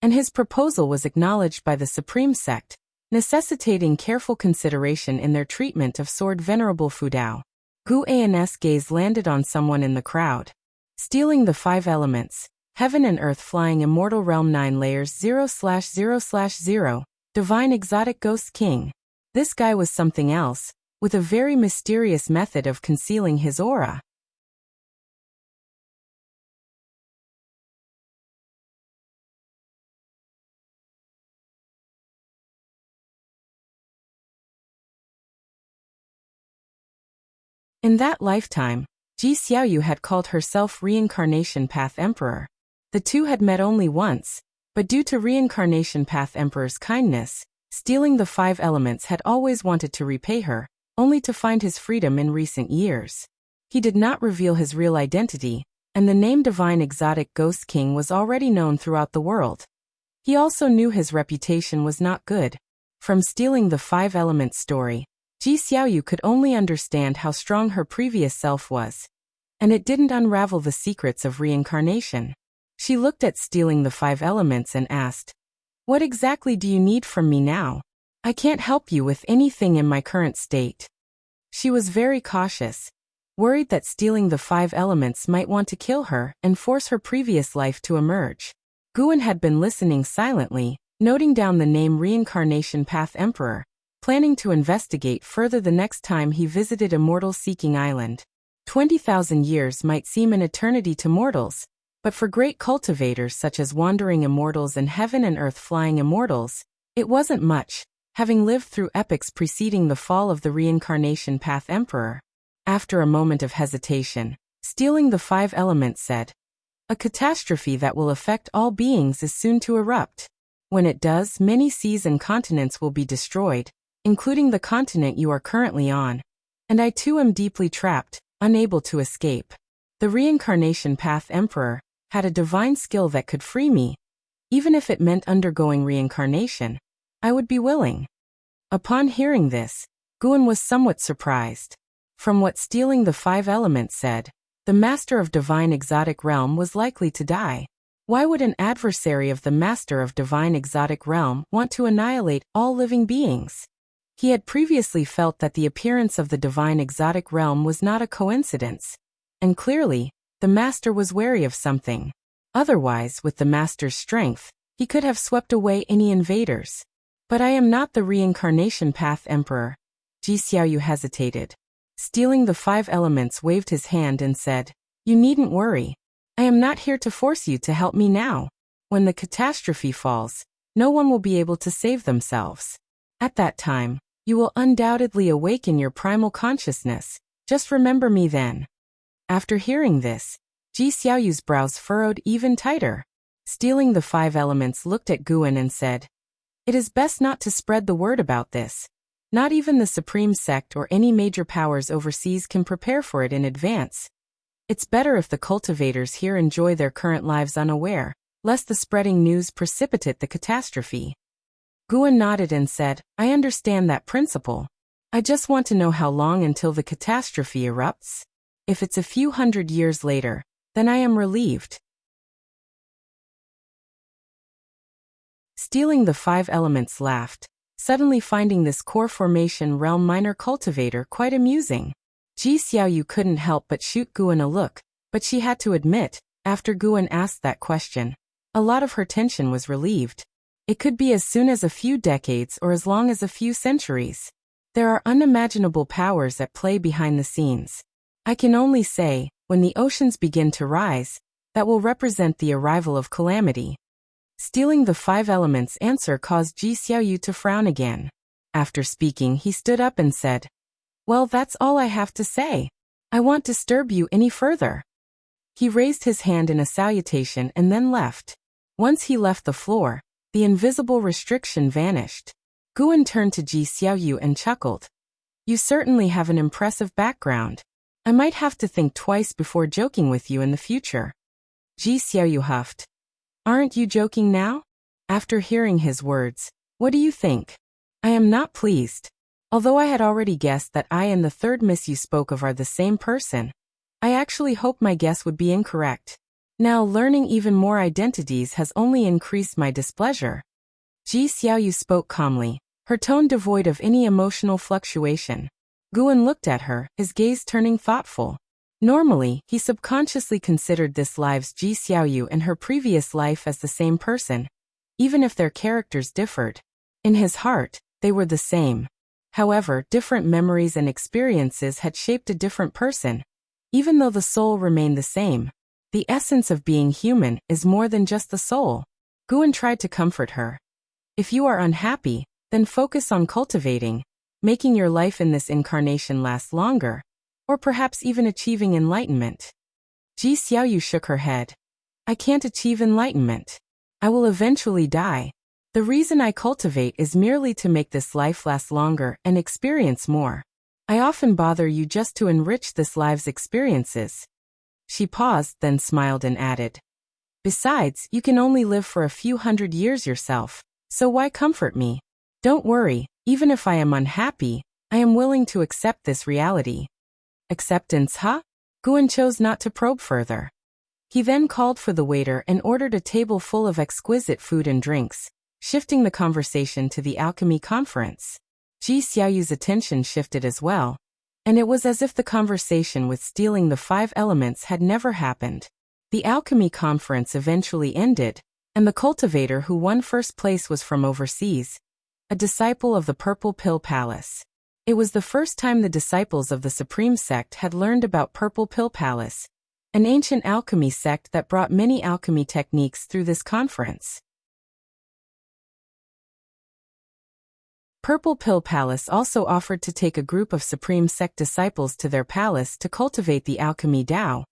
And his proposal was acknowledged by the Supreme Sect, necessitating careful consideration in their treatment of Sword Venerable Fu Dao. Gu An's gaze landed on someone in the crowd. Stealing the 5 elements, Heaven and Earth Flying Immortal Realm 9 Layers 0/0/0, Divine Exotic Ghost King. This guy was something else, with a very mysterious method of concealing his aura. In that lifetime, Ji Xiaoyu had called herself Reincarnation Path Emperor. The two had met only once, but due to Reincarnation Path Emperor's kindness, stealing the 5 elements had always wanted to repay her, only to find his freedom in recent years. He did not reveal his real identity, and the name Divine Exotic Ghost King was already known throughout the world. He also knew his reputation was not good. From stealing the 5 elements story, Ji Xiaoyu could only understand how strong her previous self was. And it didn't unravel the secrets of reincarnation. She looked at stealing the 5 elements and asked, "What exactly do you need from me now? I can't help you with anything in my current state." She was very cautious, worried that stealing the 5 elements might want to kill her and force her previous life to emerge. Guan had been listening silently, noting down the name Reincarnation Path Emperor, planning to investigate further the next time he visited Immortal Seeking Island. 20,000 years might seem an eternity to mortals, but for great cultivators such as Wandering Immortals and Heaven and Earth Flying Immortals, it wasn't much, having lived through epochs preceding the fall of the Reincarnation Path Emperor. After a moment of hesitation, stealing the 5 elements said, "A catastrophe that will affect all beings is soon to erupt. When it does, many seas and continents will be destroyed, including the continent you are currently on. And I too am deeply trapped, unable to escape. The Reincarnation Path Emperor had a divine skill that could free me. Even if it meant undergoing reincarnation, I would be willing." Upon hearing this, Guan was somewhat surprised. From what stealing the 5 elements said, the Master of Divine Exotic Realm was likely to die. Why would an adversary of the Master of Divine Exotic Realm want to annihilate all living beings? He had previously felt that the appearance of the Divine Exotic Realm was not a coincidence. And clearly, the Master was wary of something. Otherwise, with the Master's strength, he could have swept away any invaders. "But I am not the Reincarnation Path Emperor." Ji Xiaoyu hesitated. Stealing the 5 elements waved his hand and said, "You needn't worry. I am not here to force you to help me now. When the catastrophe falls, no one will be able to save themselves. At that time, you will undoubtedly awaken your primal consciousness. Just remember me then." After hearing this, Ji Xiaoyu's brows furrowed even tighter. Stealing the 5 elements looked at Guan and said, "It is best not to spread the word about this. Not even the Supreme Sect or any major powers overseas can prepare for it in advance. It's better if the cultivators here enjoy their current lives unaware, lest the spreading news precipitate the catastrophe." Guan nodded and said, "I understand that principle. I just want to know how long until the catastrophe erupts. If it's a few hundred years later, then I am relieved." Stealing the 5 elements laughed, suddenly finding this core formation realm minor cultivator quite amusing. Ji Xiaoyu couldn't help but shoot Guan a look, but she had to admit, after Guan asked that question, a lot of her tension was relieved. It could be as soon as a few decades or as long as a few centuries. There are unimaginable powers at play behind the scenes. I can only say, when the oceans begin to rise, that will represent the arrival of calamity. Stealing the 5 elements answer caused Ji Xiaoyu to frown again. After speaking, he stood up and said, Well, that's all I have to say. I won't disturb you any further. He raised his hand in a salutation and then left. Once he left the floor, the invisible restriction vanished. Guan turned to Ji Xiaoyu and chuckled. You certainly have an impressive background. I might have to think twice before joking with you in the future. Ji Xiaoyu huffed. Aren't you joking now? After hearing his words, what do you think? I am not pleased. Although I had already guessed that I and the third miss you spoke of are the same person, I actually hoped my guess would be incorrect. Now learning even more identities has only increased my displeasure. Ji Xiaoyu spoke calmly, her tone devoid of any emotional fluctuation. Guan looked at her, his gaze turning thoughtful. Normally, he subconsciously considered this life's Ji Xiaoyu and her previous life as the same person, even if their characters differed. In his heart, they were the same. However, different memories and experiences had shaped a different person. Even though the soul remained the same, the essence of being human is more than just the soul. Guan tried to comfort her. If you are unhappy, then focus on cultivating, making your life in this incarnation last longer, or perhaps even achieving enlightenment. Ji Xiaoyu shook her head. I can't achieve enlightenment. I will eventually die. The reason I cultivate is merely to make this life last longer and experience more. I often bother you just to enrich this life's experiences. She paused, then smiled and added. Besides, you can only live for a few hundred years yourself, so why comfort me? Don't worry, even if I am unhappy, I am willing to accept this reality. Acceptance, huh? Guan chose not to probe further. He then called for the waiter and ordered a table full of exquisite food and drinks, shifting the conversation to the alchemy conference. Ji Xiaoyu's attention shifted as well, and it was as if the conversation with stealing the 5 elements had never happened. The alchemy conference eventually ended, and the cultivator who won first place was from overseas, a disciple of the Purple Pill Palace. It was the first time the disciples of the Supreme Sect had learned about Purple Pill Palace, an ancient alchemy sect that brought many alchemy techniques through this conference. Purple Pill Palace also offered to take a group of Supreme Sect disciples to their palace to cultivate the alchemy Tao,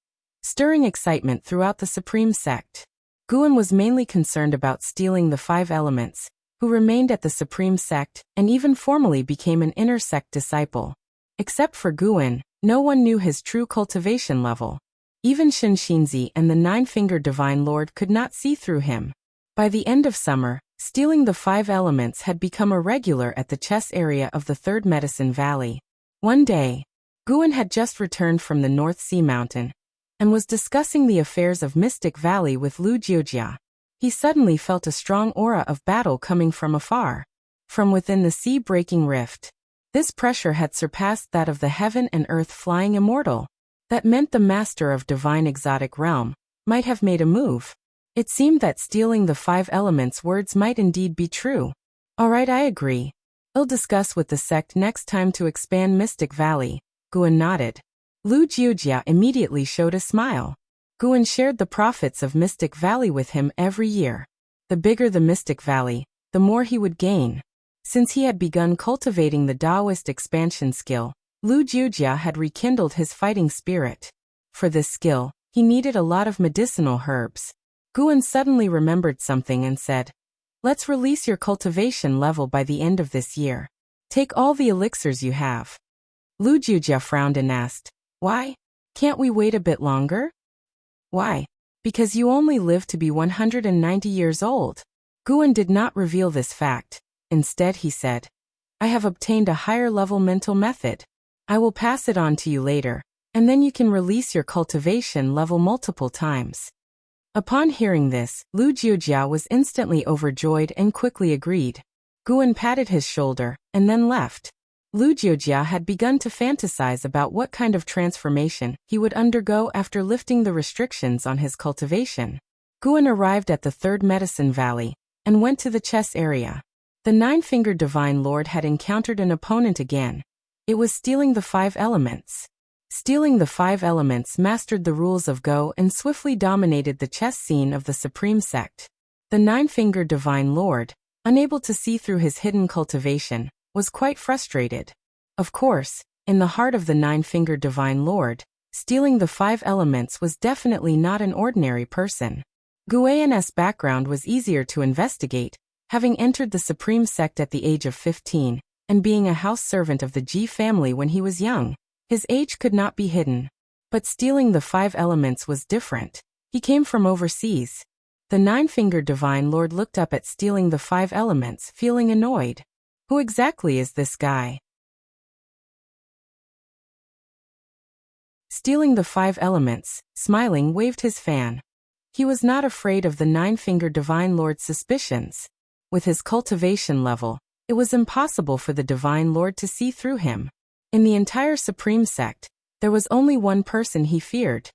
stirring excitement throughout the Supreme Sect. Guan was mainly concerned about stealing the 5 elements, who remained at the Supreme Sect and even formally became an inner sect disciple. Except for Guan, no one knew his true cultivation level. Even Shinxinzi and the 9-fingered Divine Lord could not see through him. By the end of summer, stealing the 5 elements had become a regular at the chess area of the 3rd Medicine Valley. One day, Guan had just returned from the North Sea Mountain and was discussing the affairs of Mystic Valley with Lu Jiujia. He suddenly felt a strong aura of battle coming from afar, from within the sea-breaking rift. This pressure had surpassed that of the heaven and earth flying immortal. That meant the master of divine exotic realm might have made a move. It seemed that stealing the 5 elements' words might indeed be true. All right, I agree. I'll discuss with the sect next time to expand Mystic Valley. Guan nodded. Lu Jiujia immediately showed a smile. Guan shared the profits of Mystic Valley with him every year. The bigger the Mystic Valley, the more he would gain. Since he had begun cultivating the Taoist expansion skill, Lu Jiujia had rekindled his fighting spirit. For this skill, he needed a lot of medicinal herbs. Guan suddenly remembered something and said, Let's release your cultivation level by the end of this year. Take all the elixirs you have. Lu Jiujia frowned and asked, Why? Can't we wait a bit longer? Why? Because you only live to be 190 years old. Guan did not reveal this fact. Instead he said, I have obtained a higher level mental method. I will pass it on to you later, and then you can release your cultivation level multiple times. Upon hearing this, Lu Jiujia was instantly overjoyed and quickly agreed. Guan patted his shoulder, and then left. Lu Jiujia had begun to fantasize about what kind of transformation he would undergo after lifting the restrictions on his cultivation. Guan arrived at the 3rd Medicine Valley, and went to the chess area. The 9-fingered Divine Lord had encountered an opponent again. It was stealing the 5 elements. Stealing the 5 elements mastered the rules of Go and swiftly dominated the chess scene of the Supreme Sect. The 9-fingered Divine Lord, unable to see through his hidden cultivation, was quite frustrated. Of course, In the heart of the nine-fingered Divine Lord, stealing the five elements was definitely not an ordinary person. Guian's background was easier to investigate, having entered the Supreme Sect at the age of 15, and being a house servant of the Ji family when he was young. His age could not be hidden. But stealing the five elements was different. He came from overseas. The nine-fingered Divine Lord looked up at stealing the five elements, feeling annoyed. Who exactly is this guy? Stealing the five elements, smiling, waved his fan. He was not afraid of the nine-fingered Divine Lord's suspicions. With his cultivation level, it was impossible for the Divine Lord to see through him. In the entire Supreme Sect, there was only one person he feared.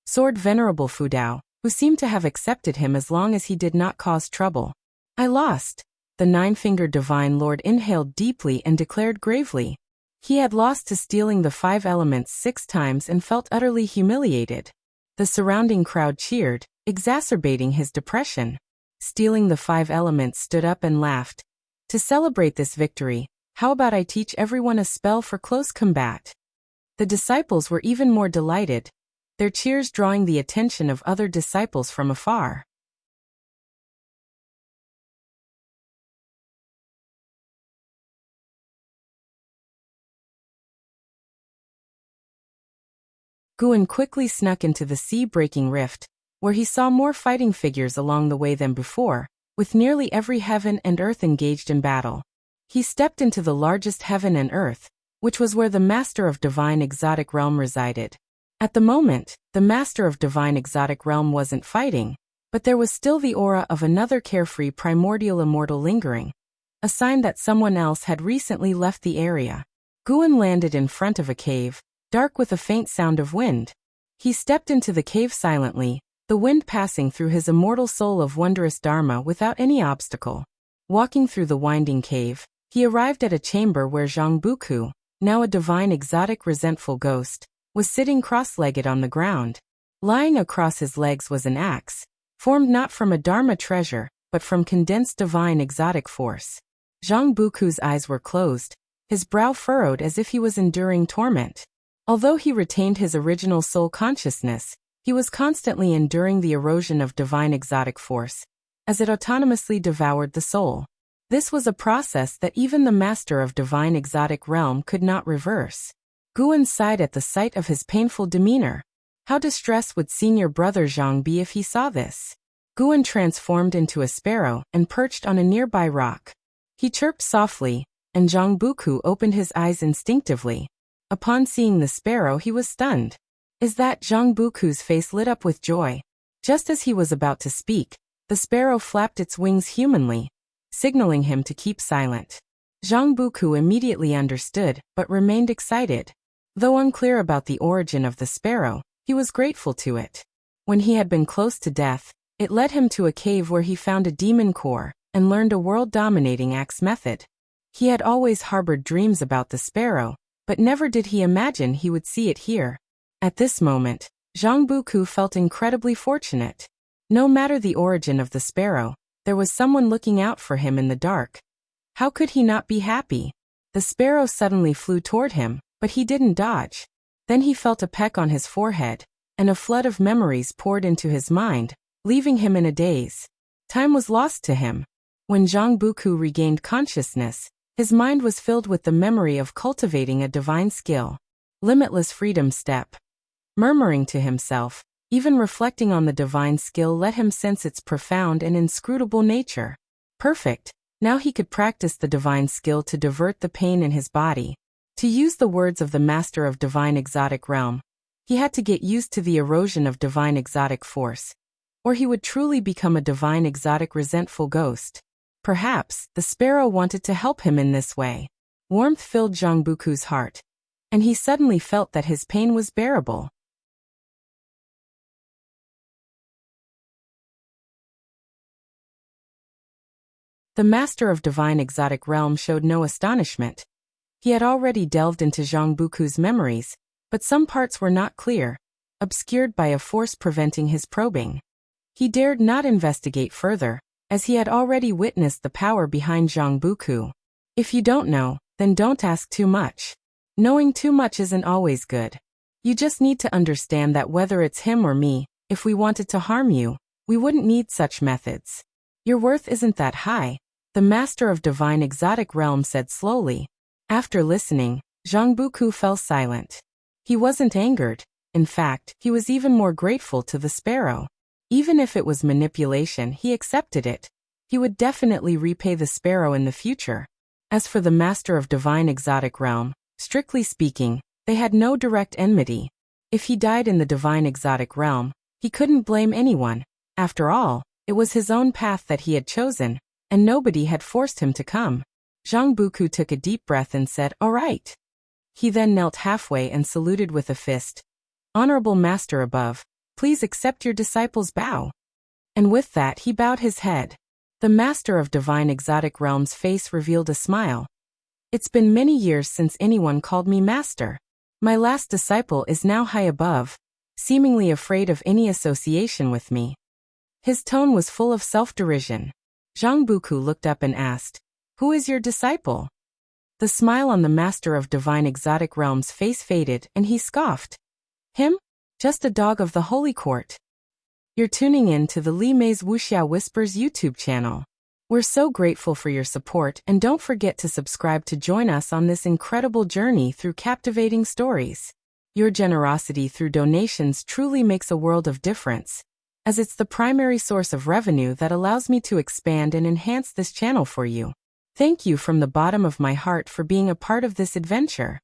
Sword Venerable Fudao, who seemed to have accepted him as long as he did not cause trouble. I lost. The nine-fingered Divine Lord inhaled deeply and declared gravely. He had lost to stealing the five elements 6 times and felt utterly humiliated. The surrounding crowd cheered, exacerbating his depression. Stealing the five elements stood up and laughed. To celebrate this victory, how about I teach everyone a spell for close combat? The disciples were even more delighted, their cheers drawing the attention of other disciples from afar. Guan quickly snuck into the sea-breaking rift, where he saw more fighting figures along the way than before, with nearly every heaven and earth engaged in battle. He stepped into the largest heaven and earth, which was where the Master of Divine Exotic Realm resided. At the moment, the Master of Divine Exotic Realm wasn't fighting, but there was still the aura of another carefree primordial immortal lingering, a sign that someone else had recently left the area. Guan landed in front of a cave, dark with a faint sound of wind. He stepped into the cave silently, the wind passing through his immortal soul of wondrous dharma without any obstacle. Walking through the winding cave, he arrived at a chamber where Zhang Buku, now a divine exotic resentful ghost, was sitting cross-legged on the ground. Lying across his legs was an axe, formed not from a dharma treasure, but from condensed divine exotic force. Zhang Buku's eyes were closed, his brow furrowed as if he was enduring torment. Although he retained his original soul consciousness, he was constantly enduring the erosion of divine exotic force, as it autonomously devoured the soul. This was a process that even the Master of Divine Exotic Realm could not reverse. Guan sighed at the sight of his painful demeanor. How distressed would senior brother Zhang be if he saw this? Guan transformed into a sparrow and perched on a nearby rock. He chirped softly, and Zhang Buku opened his eyes instinctively. Upon seeing the sparrow, he was stunned. Is that Zhang Buku's face lit up with joy? Just as he was about to speak, the sparrow flapped its wings humanly, signaling him to keep silent. Zhang Buku immediately understood, but remained excited. Though unclear about the origin of the sparrow, he was grateful to it. When he had been close to death, it led him to a cave where he found a demon core and learned a world-dominating axe method. He had always harbored dreams about the sparrow, but never did he imagine he would see it here. At this moment, Zhang Buku felt incredibly fortunate. No matter the origin of the sparrow, there was someone looking out for him in the dark. How could he not be happy? The sparrow suddenly flew toward him, but he didn't dodge. Then he felt a peck on his forehead, and a flood of memories poured into his mind, leaving him in a daze. Time was lost to him. When Zhang Buku regained consciousness, his mind was filled with the memory of cultivating a divine skill. Limitless freedom step. Murmuring to himself, even reflecting on the divine skill let him sense its profound and inscrutable nature. Perfect. Now he could practice the divine skill to divert the pain in his body. To use the words of the Master of Divine Exotic Realm, he had to get used to the erosion of divine exotic force, or he would truly become a divine exotic resentful ghost. Perhaps the sparrow wanted to help him in this way. Warmth filled Zhang Buku's heart, and he suddenly felt that his pain was bearable. The Master of Divine Exotic Realm showed no astonishment. He had already delved into Zhang Buku's memories, but some parts were not clear, obscured by a force preventing his probing. He dared not investigate further, as he had already witnessed the power behind Zhang Buku. If you don't know, then don't ask too much. Knowing too much isn't always good. You just need to understand that whether it's him or me, if we wanted to harm you, we wouldn't need such methods. Your worth isn't that high, the master of divine exotic realm said slowly. After listening, Zhang Buku fell silent. He wasn't angered. In fact, he was even more grateful to the sparrow. Even if it was manipulation, he accepted it. He would definitely repay the sparrow in the future. As for the master of divine exotic realm, strictly speaking, they had no direct enmity. If he died in the divine exotic realm, he couldn't blame anyone. After all, it was his own path that he had chosen, and nobody had forced him to come. Zhang Buku took a deep breath and said, "All right." He then knelt halfway and saluted with a fist. "Honorable Master above, please accept your disciple's bow." And with that he bowed his head. The master of divine exotic realm's face revealed a smile. "It's been many years since anyone called me master. My last disciple is now high above, seemingly afraid of any association with me." His tone was full of self-derision. Zhang Buku looked up and asked, "Who is your disciple?" The smile on the master of divine exotic realm's face faded and he scoffed. "Him? Just a dog of the holy court." You're tuning in to the Li Mei's Wuxia Whispers YouTube channel. We're so grateful for your support, and don't forget to subscribe to join us on this incredible journey through captivating stories. Your generosity through donations truly makes a world of difference, as it's the primary source of revenue that allows me to expand and enhance this channel for you. Thank you from the bottom of my heart for being a part of this adventure.